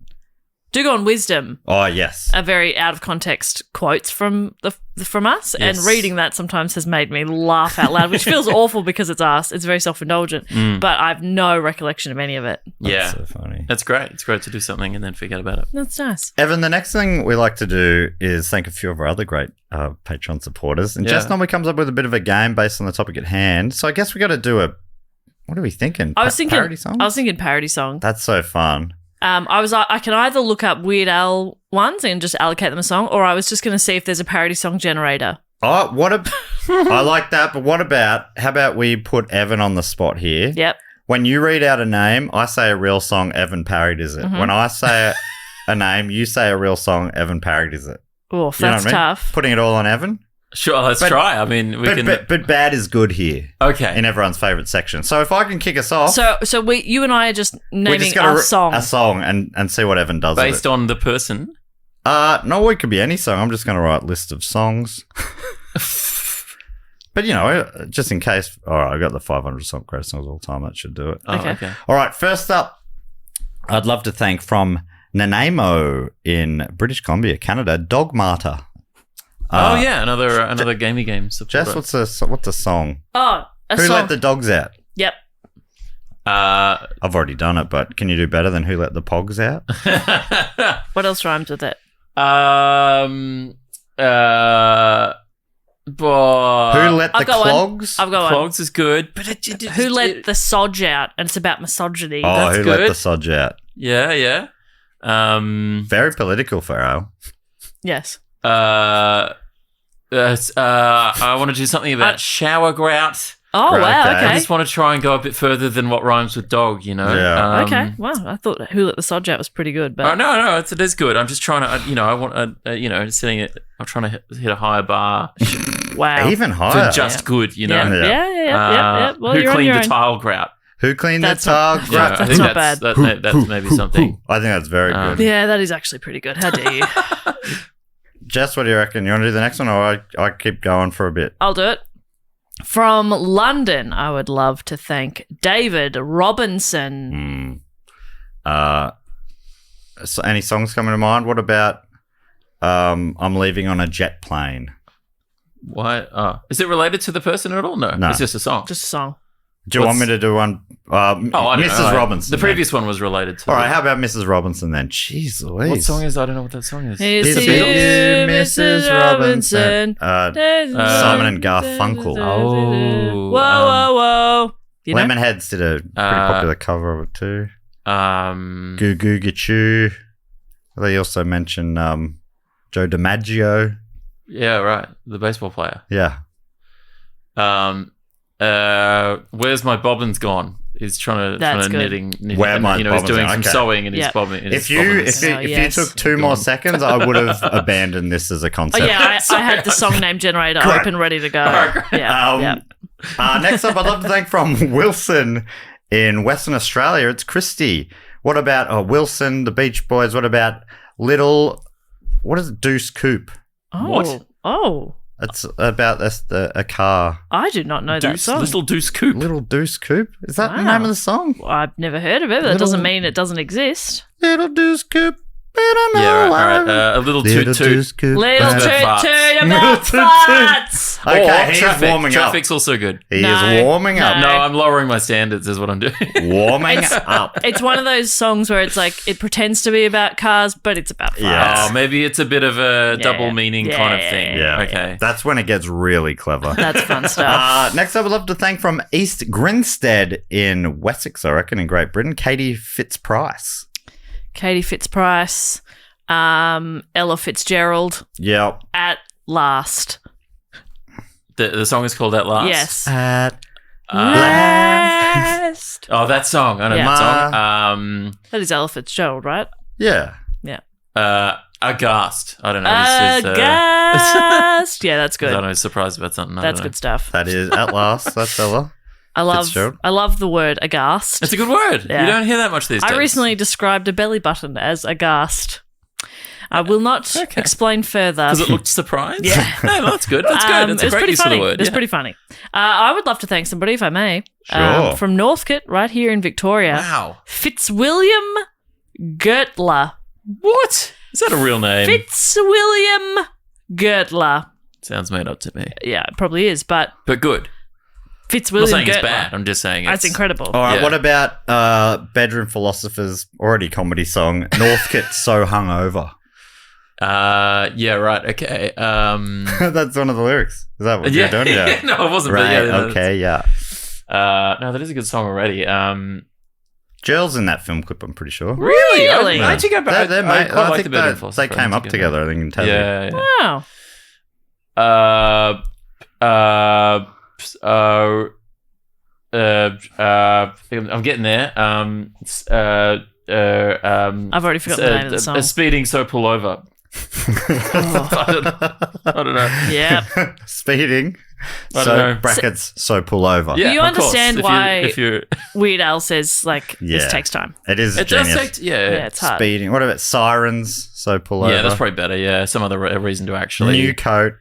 Do Go On Wisdom. Oh, yes. Are very out of context quotes from us, yes. And reading that sometimes has made me laugh out loud, which feels awful because it's us. It's very self-indulgent, but I have no recollection of any of it. That's so funny. That's great. It's great to do something and then forget about it. That's nice. Evan, the next thing we like to do is thank a few of our other great Patreon supporters. And Jess normally comes up with a bit of a game based on the topic at hand. So I guess we got to do what are we thinking? Parody songs? I was thinking parody song. That's so fun. I can either look up Weird Al ones and just allocate them a song, or I was just going to see if there's a parody song generator. Oh, I like that, but how about we put Evan on the spot here? Yep. When you read out a name, I say a real song, Evan parodies it. Mm-hmm. When I say a name, you say a real song, Evan parodies it. Oh, that's tough. Putting it all on Evan? Sure, let's try. I mean, but bad is good here. Okay. In everyone's favourite section. So if I can kick us off. So you and I are just naming a song. A song and see what Evan does based on the person? No, it could be any song. I'm just going to write a list of songs. But, just in case. All right, I got the 500 greatest songs of all time. That should do it. Okay. All right, first up, I'd love to thank from Nanaimo in British Columbia, Canada, Dogmata. Another gamey game supporter. Jess, what's a song? Oh, Who Let the Dogs Out? Yep. I've already done it, but can you do better than Who Let the Pogs Out? What else rhymes with it? Who Let the Clogs? I've got one. Clogs is good. But Who Let the Sodge Out? And it's about misogyny. Oh, That's Who good. Let the Sodge Out? Yeah. Very political, Pharaoh. Yes. I want to do something about shower grout. Oh, wow, okay. I just want to try and go a bit further than what rhymes with dog, Yeah. Okay, wow. I thought Who Let the Sodge Out was pretty good. But no, it is good. I'm just trying to, I want, sitting it. I'm trying to hit a higher bar. Wow. Even higher. For just good, Yeah. Well, who cleaned the tile grout? Who cleaned the tile grout? That's not bad. That's maybe something. I think that's very good. Yeah, that is actually pretty good. How dare you? Jess, what do you reckon? You want to do the next one, or I keep going for a bit? I'll do it. From London, I would love to thank David Robinson. any songs coming to mind? What about I'm leaving on a jet plane? What? Is it related to the person at all? No. It's just a song. Just a song. Do you want me to do one? Mrs. Robinson. The previous one was related to. All right, how about Mrs. Robinson then? Jeez Louise. What song is? I don't know what that song is. Is it Mrs. Robinson? Simon and Garfunkel. Oh. Whoa. Lemonheads did a pretty popular cover of it too. Goo Goo Gachoo. They also mention Joe DiMaggio. Yeah, right. The baseball player. Yeah. Where's my bobbins gone? He's trying to knitting. Where my he's doing some sewing and his bobbin. If you took 2 more seconds, I would have abandoned this as a concept. Oh yeah, I had the song name generator open, ready to go. Yeah. Next up, I'd love to thank from Wilson in Western Australia. It's Christy. What about Wilson, the Beach Boys? What about what is it? Deuce Coupe? Oh. What? Oh. It's about a car. I did not know that song. Little Deuce Coupe. Little Deuce Coupe? Is that the name of the song? Well, I've never heard of it, but that doesn't mean it doesn't exist. Little Deuce Coupe. Yeah, right. A little toot toot. Little toot toot about farts. Okay, he's warming up. Traffic's also good. He is warming up. No, I'm lowering my standards is what I'm doing. Warming up. It's one of those songs where it's like it pretends to be about cars, but it's about farts. Yeah. Oh, maybe it's a bit of a double meaning kind of thing. Yeah. Okay. That's when it gets really clever. That's fun stuff. Next up, I'd love to thank from East Grinstead in Wessex, I reckon, in Great Britain, Katie Fitzprice. Katie Fitzprice. Ella Fitzgerald. Yep. At Last. The song is called At Last? Yes. At Last. Oh, that song. I know that song. That is Ella Fitzgerald, right? Yeah. Yeah. Aghast. I don't know. Aghast. Yeah, that's good. I was surprised about something. That's good stuff. That is At Last. That's Ella. I love the word aghast. It's a good word. Yeah. You don't hear that much these days. I recently described a belly button as aghast. I will not explain further. Because it looked surprised? Yeah. No, that's good. That's good. It's a great use of the word. It's pretty funny. I would love to thank somebody, if I may. Sure. From Northcote, right here in Victoria. Wow. Fitzwilliam Gertler. What? Is that a real name? Fitzwilliam Gertler. Sounds made up to me. Yeah, it probably is, but good. Fitzwilliam I'm not saying Gertler. It's bad. I'm just saying that's incredible. All right, what about Bedroom Philosophers, already comedy song, Northcote So Hungover? Yeah, right. Okay. That's one of the lyrics. Is that what you're doing? Yeah. No, it wasn't. Right. But okay. Yeah. No, that is a good song already. Jill's in that film clip, I'm pretty sure. Really? I think I think they came up together. I think in Tassie. Yeah. Wow. I'm getting there. I've already forgotten the name of the song. Speeding, so pull over. I don't know. Yeah. Speeding. Brackets, so pull over. Yeah, you understand why if you're Weird Al says, this takes time. It is genius. It's hard. Speeding. What about Sirens, so pull over? Yeah, that's probably better. Yeah, some other reason to actually. New coat.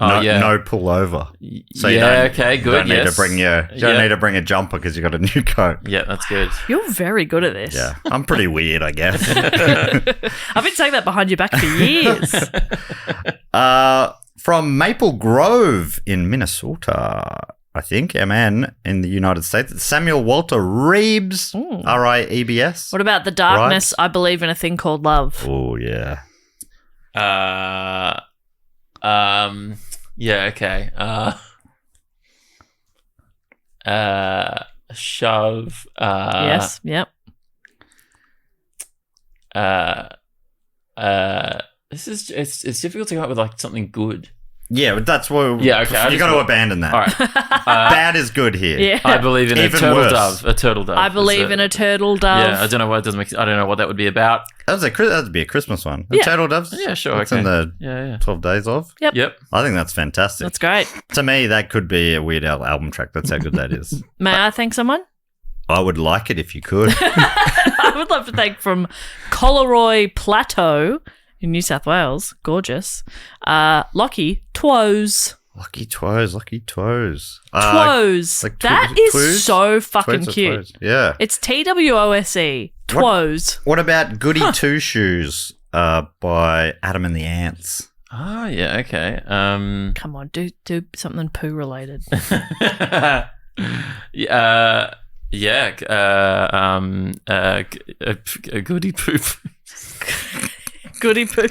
No pull over. So good. You don't need to bring need to bring a jumper because you got a new coat. Yeah, that's good. You're very good at this. Yeah, I'm pretty weird, I guess. I've been saying that behind your back for years. From Maple Grove in Minnesota, I think, MN in the United States, it's Samuel Walter Reeves, R-I-E-B-S. What about The Darkness? Right? I Believe in a Thing Called Love. Oh, yeah. Yeah, okay. Shove. Yes, yep. This is it's difficult to come up with something good. Yeah, but that's what. Yeah, okay. You got to abandon that. All right. Bad is good here. Yeah. I believe in a turtle dove. A turtle dove. I believe in a turtle dove. Yeah, I don't know what it doesn't make. I don't know what that would be about. That'd be a Christmas one. The turtle doves. Yeah, sure. It's in the 12 Days of. Yep. I think that's fantastic. That's great. To me, that could be a Weird Al album track. That's how good that is. May I thank someone? I would like it if you could. I would love to thank from Collaroy Plateau in New South Wales. Gorgeous. Lockie Twoes. Lucky Twoes. Twoes. That is so fucking cute. Yeah. It's TWOSE. Twoes. What about Goody Two Shoes by Adam and the Ants? Oh, yeah, okay. Come on, do something poo related. Yeah, a goody poop. Goody poop.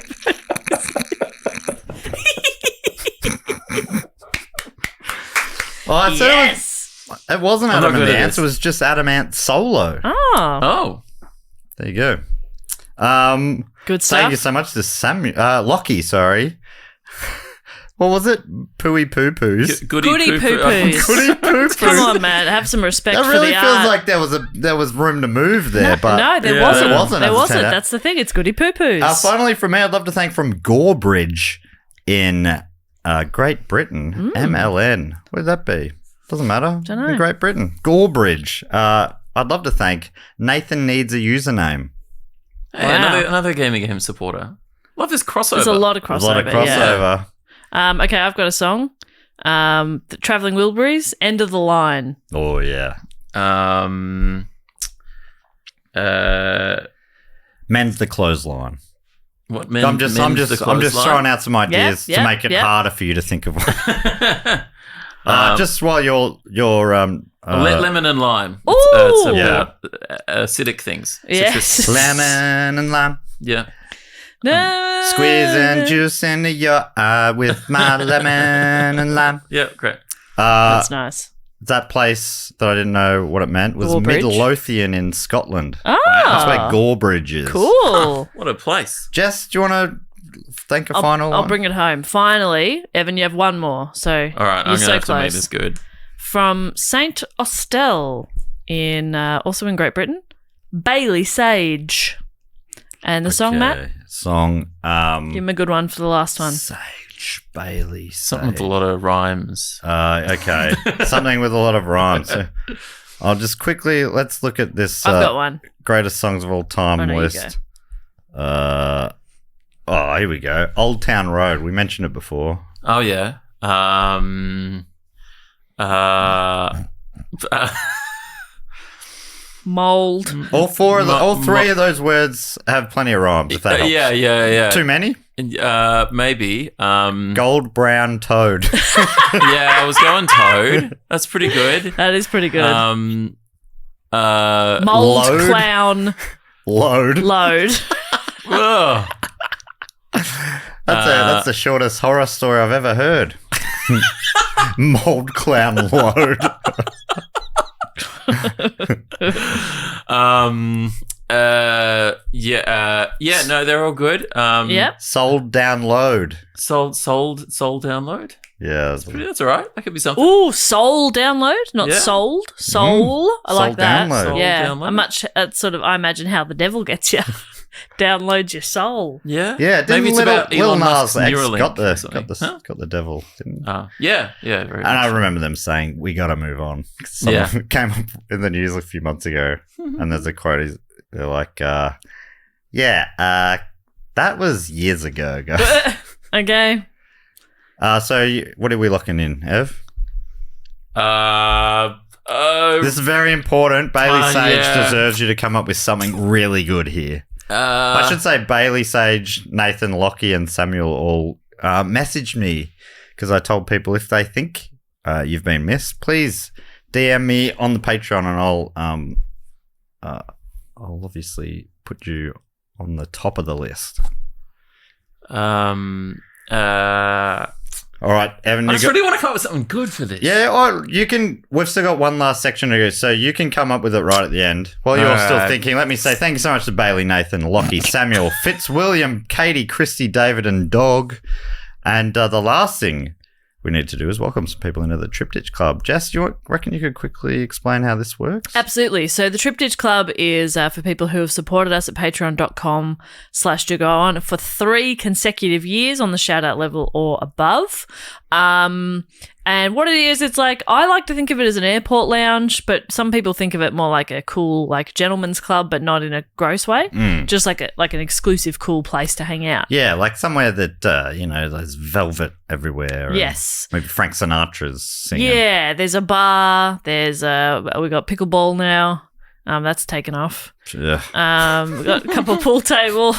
Oh, I said Yes. it wasn't Adam and the Ants. It was just Adam Ant solo. Oh. There you go. Good stuff. Thank you so much to Lockie, sorry. What was it? Pooey poo poos. Goody poo poos. Goody poo poos. Come on, man. Have some respect for the art. That really feels like there was room to move there, but no, there wasn't. There wasn't. There wasn't. That's the thing. It's goody poo poos. Finally, from me, I'd love to thank from Gorebridge in Great Britain. MLN. Where'd that be? Doesn't matter. Don't know. In Great Britain. Gorebridge. I'd love to thank Nathan Needs a Username. Hey, another Game supporter. Love this crossover. There's a lot of crossover. Yeah. Okay, I've got a song. The Travelling Wilburys, End of the Line. Oh, yeah. Men's the Clothesline. What? I'm just throwing out some ideas to make it harder for you to think of one. Just while you're lemon and lime. Ooh. It's about acidic things. Yes. Lemon and lime. Yeah. No. Squeezing juice into your eye with my lemon and lime. Yeah, great. That's nice. That place that I didn't know what it meant was Gorebridge? Midlothian in Scotland. Oh. That's where Gorebridge is. Cool. What a place. Jess, do you want to think a final one? I'll bring it home. Finally, Evan, you have one more. So all right, I'm going to have to make this good. From Saint Austell in also in Great Britain, Bailey Sage. And the song, Matt? Song. Give him a good one for the last one. Sage, Bailey, Sage. Something with a lot of rhymes. Okay. Something with a lot of rhymes. So I'll just quickly, let's look at this I've got one. Greatest songs of all time list. Here we go. Old Town Road. We mentioned it before. Oh, yeah. Mold. All three of those words have plenty of rhymes. If that helps. Yeah. Too many? Maybe. Gold, brown, toad. Yeah, I was going toad. That's pretty good. That is pretty good. Mold, Load. Clown, Load. Ugh. That's the shortest horror story I've ever heard. Mold, clown, load. No, they're all good. Yep. Sold, download. Sold download. Yeah, That's all right. That could be something. Ooh, soul download, not sold. Soul. I like soul that. download. Soul Yeah, download. I imagine how the devil gets you. Downloads your soul. Yeah. Yeah, maybe it's about Lil Elon Nas Musk's X Neuralink got or something. got the devil. Didn't Yeah. Very and I much. remember them saying, "We got to move on." Someone came up in the news a few months ago, and there's a quote. They're like, "That was years ago, guys." Okay. So what are we locking in, Ev? This is very important. Bailey Sage deserves you to come up with something really good here. I should say Bailey Sage, Nathan, Lockie, and Samuel all messaged me because I told people if they think you've been missed, please DM me on the Patreon, and I'll obviously put you on the top of the list. All right, Evan. I just really want to come up with something good for this. Yeah, you can. We've still got one last section to go, so you can come up with it right at the end. While you're still thinking, let me say thank you so much to Bailey, Nathan, Lockie, Samuel, Fitzwilliam, Katie, Christy, David, and Dog. And the last thing we need to do is welcome some people into the Triptych Club. Jess, do you reckon you could quickly explain how this works? Absolutely. So the Triptych Club is for people who have supported us at patreon.com/Jugoon for 3 consecutive years on the shout-out level or above. And what it is, it's like, I like to think of it as an airport lounge, but some people think of it more like a cool, like, gentleman's club, but not in a gross way. Just like an exclusive, cool place to hang out. Yeah, like somewhere that, there's velvet everywhere. Yes. Maybe Frank Sinatra's singing. Yeah, there's a bar. There's we got pickleball now. That's taken off. Yeah. We've got a couple of pool tables.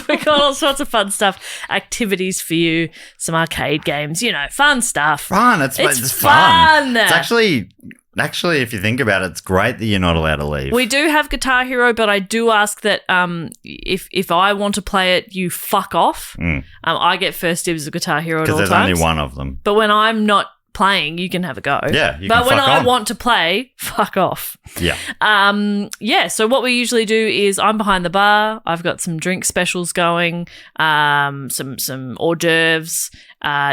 We've got all sorts of fun stuff. Activities for you. Some arcade games. Fun stuff. Fun. It's fun. It's actually, if you think about it, it's great that you're not allowed to leave. We do have Guitar Hero, but I do ask that if I want to play it, you fuck off. I get first dibs of Guitar Hero at all times. Because there's only one of them. But when I'm not playing, you can have a go. Yeah, but when I want to play, fuck off. Yeah. So what we usually do is I'm behind the bar. I've got some drink specials going, some hors d'oeuvres.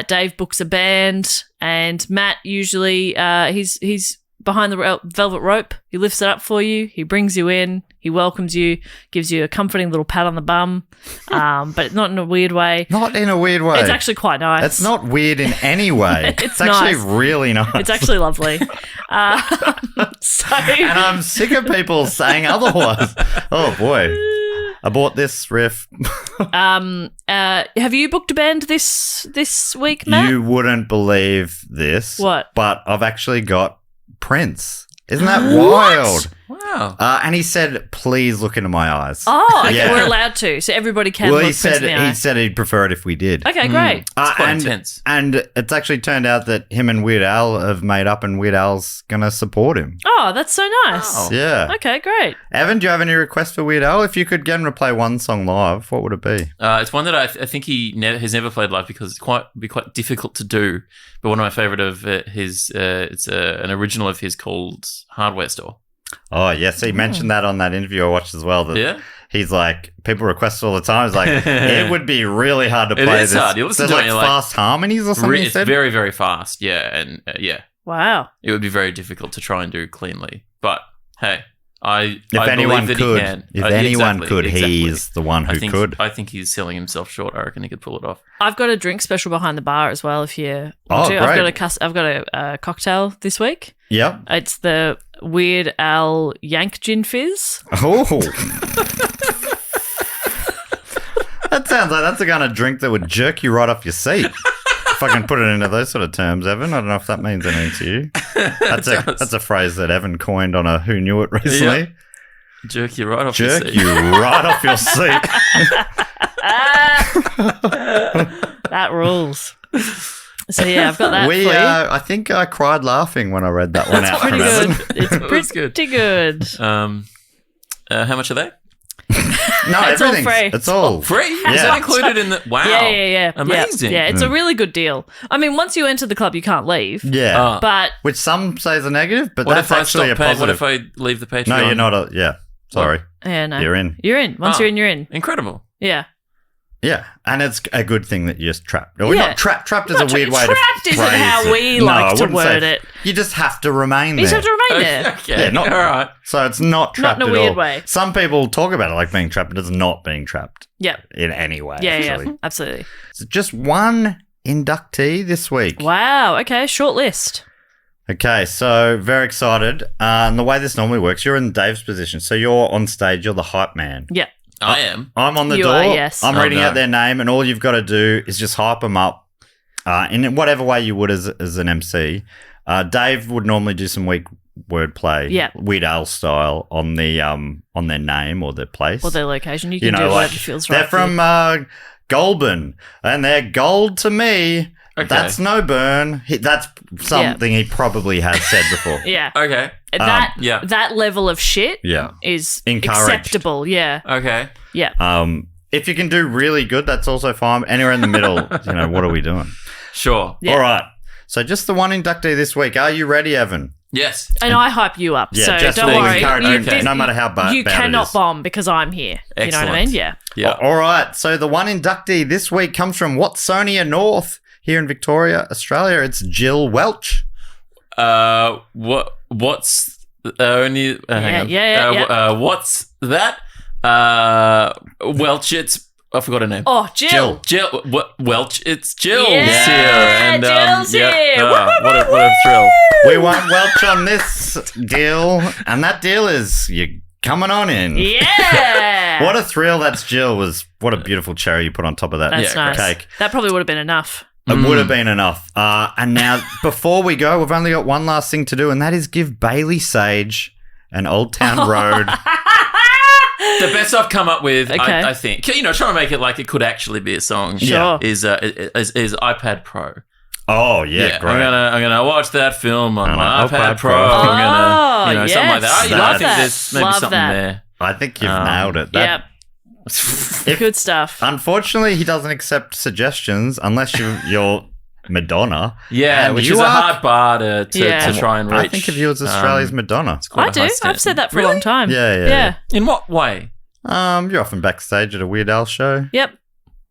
Dave books a band, and Matt usually he's behind the velvet rope. He lifts it up for you. He brings you in. He welcomes you, gives you a comforting little pat on the bum, but not in a weird way. Not in a weird way. It's actually quite nice. It's not weird in any way. It's actually really nice. It's actually lovely. And I'm sick of people saying otherwise. Oh, boy. I bought this riff. Have you booked a band this week, Matt? You wouldn't believe this. What? But I've actually got Prince. Isn't that wild? Wow. And he said, please look into my eyes. Oh, okay, we're allowed to. So everybody can look Prince in the eye. He said he'd prefer it if we did. Okay, great. It's quite intense. And it's actually turned out that him and Weird Al have made up and Weird Al's going to support him. Oh, that's so nice. Wow. Yeah. Okay, great. Evan, do you have any requests for Weird Al? If you could get him to play one song live, what would it be? It's one that I think he has never played live because it's be quite difficult to do. But one of my favourite of his, it's an original of his called Hardware Store. Oh, yes. He mentioned that on that interview I watched as well. That he's like, people request all the time. He's like, it would be really hard to play this. It is hard. You listen to it, like fast harmonies or something. It's very, very fast. Yeah. And Wow. It would be very difficult to try and do cleanly. But hey, I anyone believe that could, he can. If anyone could, he's the one who could. I think he's selling himself short. I reckon he could pull it off. I've got a drink special behind the bar as well. If you want to. Great. I've got a cocktail this week. Yep. It's the Weird Al Yank Gin Fizz. Oh. That sounds like that's the kind of drink that would jerk you right off your seat. If I can put it into those sort of terms, Evan. I don't know if that means anything to you. That's a phrase that Evan coined on a Who Knew It recently. Yep. Jerk you right off your seat. Jerk you right off your seat. That rules. So yeah, I've got that for you. I think I cried laughing when I read that one out. Pretty from good. Evan. It's pretty good. How much are they? No, it's all everything's free. It's all free. Yeah. Is that included in the? Wow. Yeah. Amazing. Yeah, it's a really good deal. I mean, once you enter the club, you can't leave. Yeah. But which some say is a negative, but what that's if I actually a stop paying? positive. What if I leave the Patreon? No, you're not. Yeah. Sorry. Yeah, no. You're in. You're in. Once you're in, you're in. Incredible. Yeah. Yeah, and it's a good thing that you're just trapped. Or not trapped. Trapped is a weird way to Trapped isn't how we like to word it. You just have to remain there. You just have to remain there. Okay. Yeah, all right. So it's not trapped not in a at weird all. way. Some people talk about it like being trapped, but it's not being trapped. Yeah. In any way. Yeah, actually. yeah, absolutely. So just one inductee this week. Wow. Okay, short list. Okay, so very excited. And the way this normally works, you're in Dave's position. So you're on stage, you're the hype man. Yeah. I am. I'm on the You door. are, yes. I'm reading out their name, and all you've got to do is just hype them up in whatever way you would as an MC. Dave would normally do some weak wordplay, Weird Al style, on their name or their place or their location. You can do whatever feels right. They're from Goulburn, and they're gold to me. Okay. That's no burn. That's something he probably has said before. Yeah. Okay. That level of shit is acceptable. Yeah. Okay. Yeah. If you can do really good, that's also fine. Anywhere in the middle, what are we doing? Sure. Yeah. All right. So just the one inductee this week. Are you ready, Evan? Yes. And I hype you up. Yeah, so don't worry. No matter how bad you cannot bomb because I'm here. Excellent. You know what I mean? Yeah. Yeah. All right. So the one inductee this week comes from Watsonia North here in Victoria, Australia. It's Jill Welch. What's only? Hang on. What's that? Welch. It's. I forgot her name. Oh, Jill. Welch. It's Jill. Yeah, here. And, Jill's here. What a thrill. We want Welch on this deal, and that deal is you coming on in. Yeah. What a thrill. That's Jill. What a beautiful cherry you put on top of that That's nice. cake. That probably would have been enough. It would have been enough. And now, before we go, we've only got one last thing to do, and that is give Bailey Sage and Old Town Road. The best I've come up with, Okay. I think, trying to make it like it could actually be a song. Sure. Is iPad Pro. Oh yeah, great. I'm gonna watch that film on my iPad Pro. I'm gonna, something like that. I think there's maybe something there. I think you've nailed it. Yep. Good stuff. Unfortunately, he doesn't accept suggestions unless you're Madonna. Yeah, which is a hard bar to try and reach. I think of you as Australia's Madonna. I do. I've said that for a long time. Yeah. In what way? You're often backstage at a Weird Al show. Yep.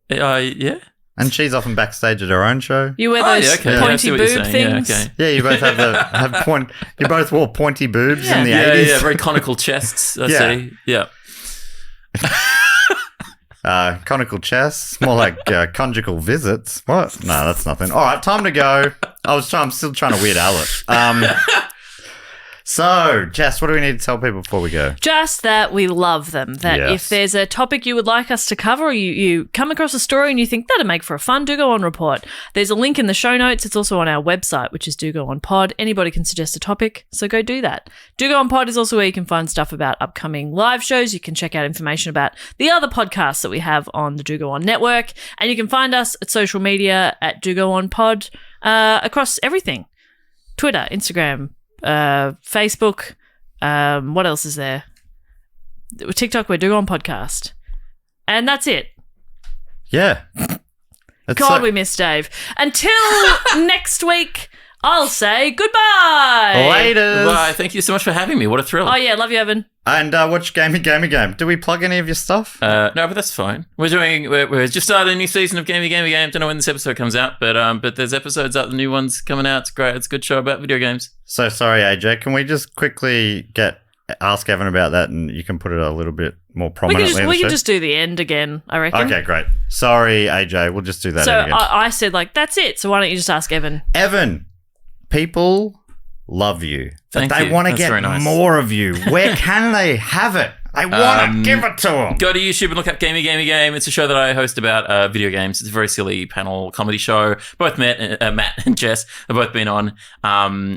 Yeah. And she's often backstage at her own show. You wear those pointy boob things. Yeah, you both have point. You both wore pointy boobs in the 80s. Yeah, very conical chests. I see. Yeah. Conical chests, more like conjugal visits. What? No, that's nothing. All right, time to go. I'm still trying to Weird Al it. So, Jess, what do we need to tell people before we go? Just that we love them. That if there's a topic you would like us to cover, or you come across a story and you think that'd make for a fun Do Go On report, there's a link in the show notes. It's also on our website, which is Do Go On Pod. Anybody can suggest a topic, so go do that. Do Go On Pod is also where you can find stuff about upcoming live shows. You can check out information about the other podcasts that we have on the Do Go On network, and you can find us at social media at Do Go On Pod across everything: Twitter, Instagram, Facebook, what else is there? TikTok, we're Do Go On Podcast. And that's it. Yeah. We miss Dave. Until next week, I'll say goodbye. Later. Bye. Thank you so much for having me. What a thrill. Oh, yeah. Love you, Evan. And watch Gamey. Do we plug any of your stuff? No, but that's fine. We're just started a new season of Gamey. Don't know when this episode comes out, but there's episodes out, the new ones coming out. It's great. It's a good show about video games. So sorry, AJ. Can we just quickly ask Evan about that, and you can put it a little bit more prominently? We can just do the end again, I reckon. Okay, great. Sorry, AJ. We'll just do that again. I said, that's it. So why don't you just ask Evan? Evan, people love you. Thank but they you. want to That's get very nice. more of you. Where can they have it? I want to give it to them. Go to YouTube and look up Gamey. It's a show that I host about video games. It's a very silly panel comedy show. Both Matt and Jess have both been on.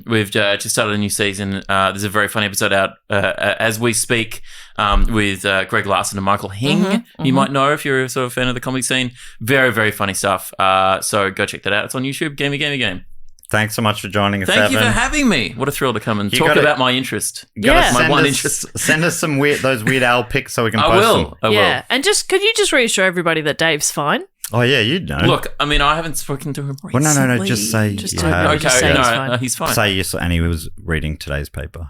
We've just started a new season. There's a very funny episode out as we speak with Greg Larson and Michael Hing. You might know if you're a sort of fan of the comedy scene. Very, very funny stuff. So go check that out. It's on YouTube, Gamey. Thanks so much for joining us, Thank you Evan. for having me. What a thrill to come and talk about my interest. My one interest. Send us some those Weird Al pics so we can post them. I will. And could you just reassure everybody that Dave's fine? Oh, yeah, you know. Look, I mean, I haven't spoken to him recently. Well, no, just say Just you say have. he's fine. No, he's fine. Say yes, and he was reading today's paper.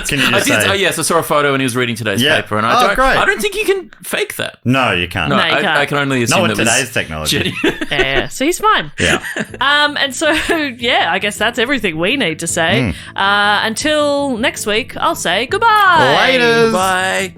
Can you just say? Yes, I saw a photo and he was reading today's paper, and I don't think you can fake that. No, you can't. No, you can't. I can only assume not with today's technology. Yeah, so he's fine. Yeah. And so, I guess that's everything we need to say. Until next week, I'll say goodbye. Later. Bye.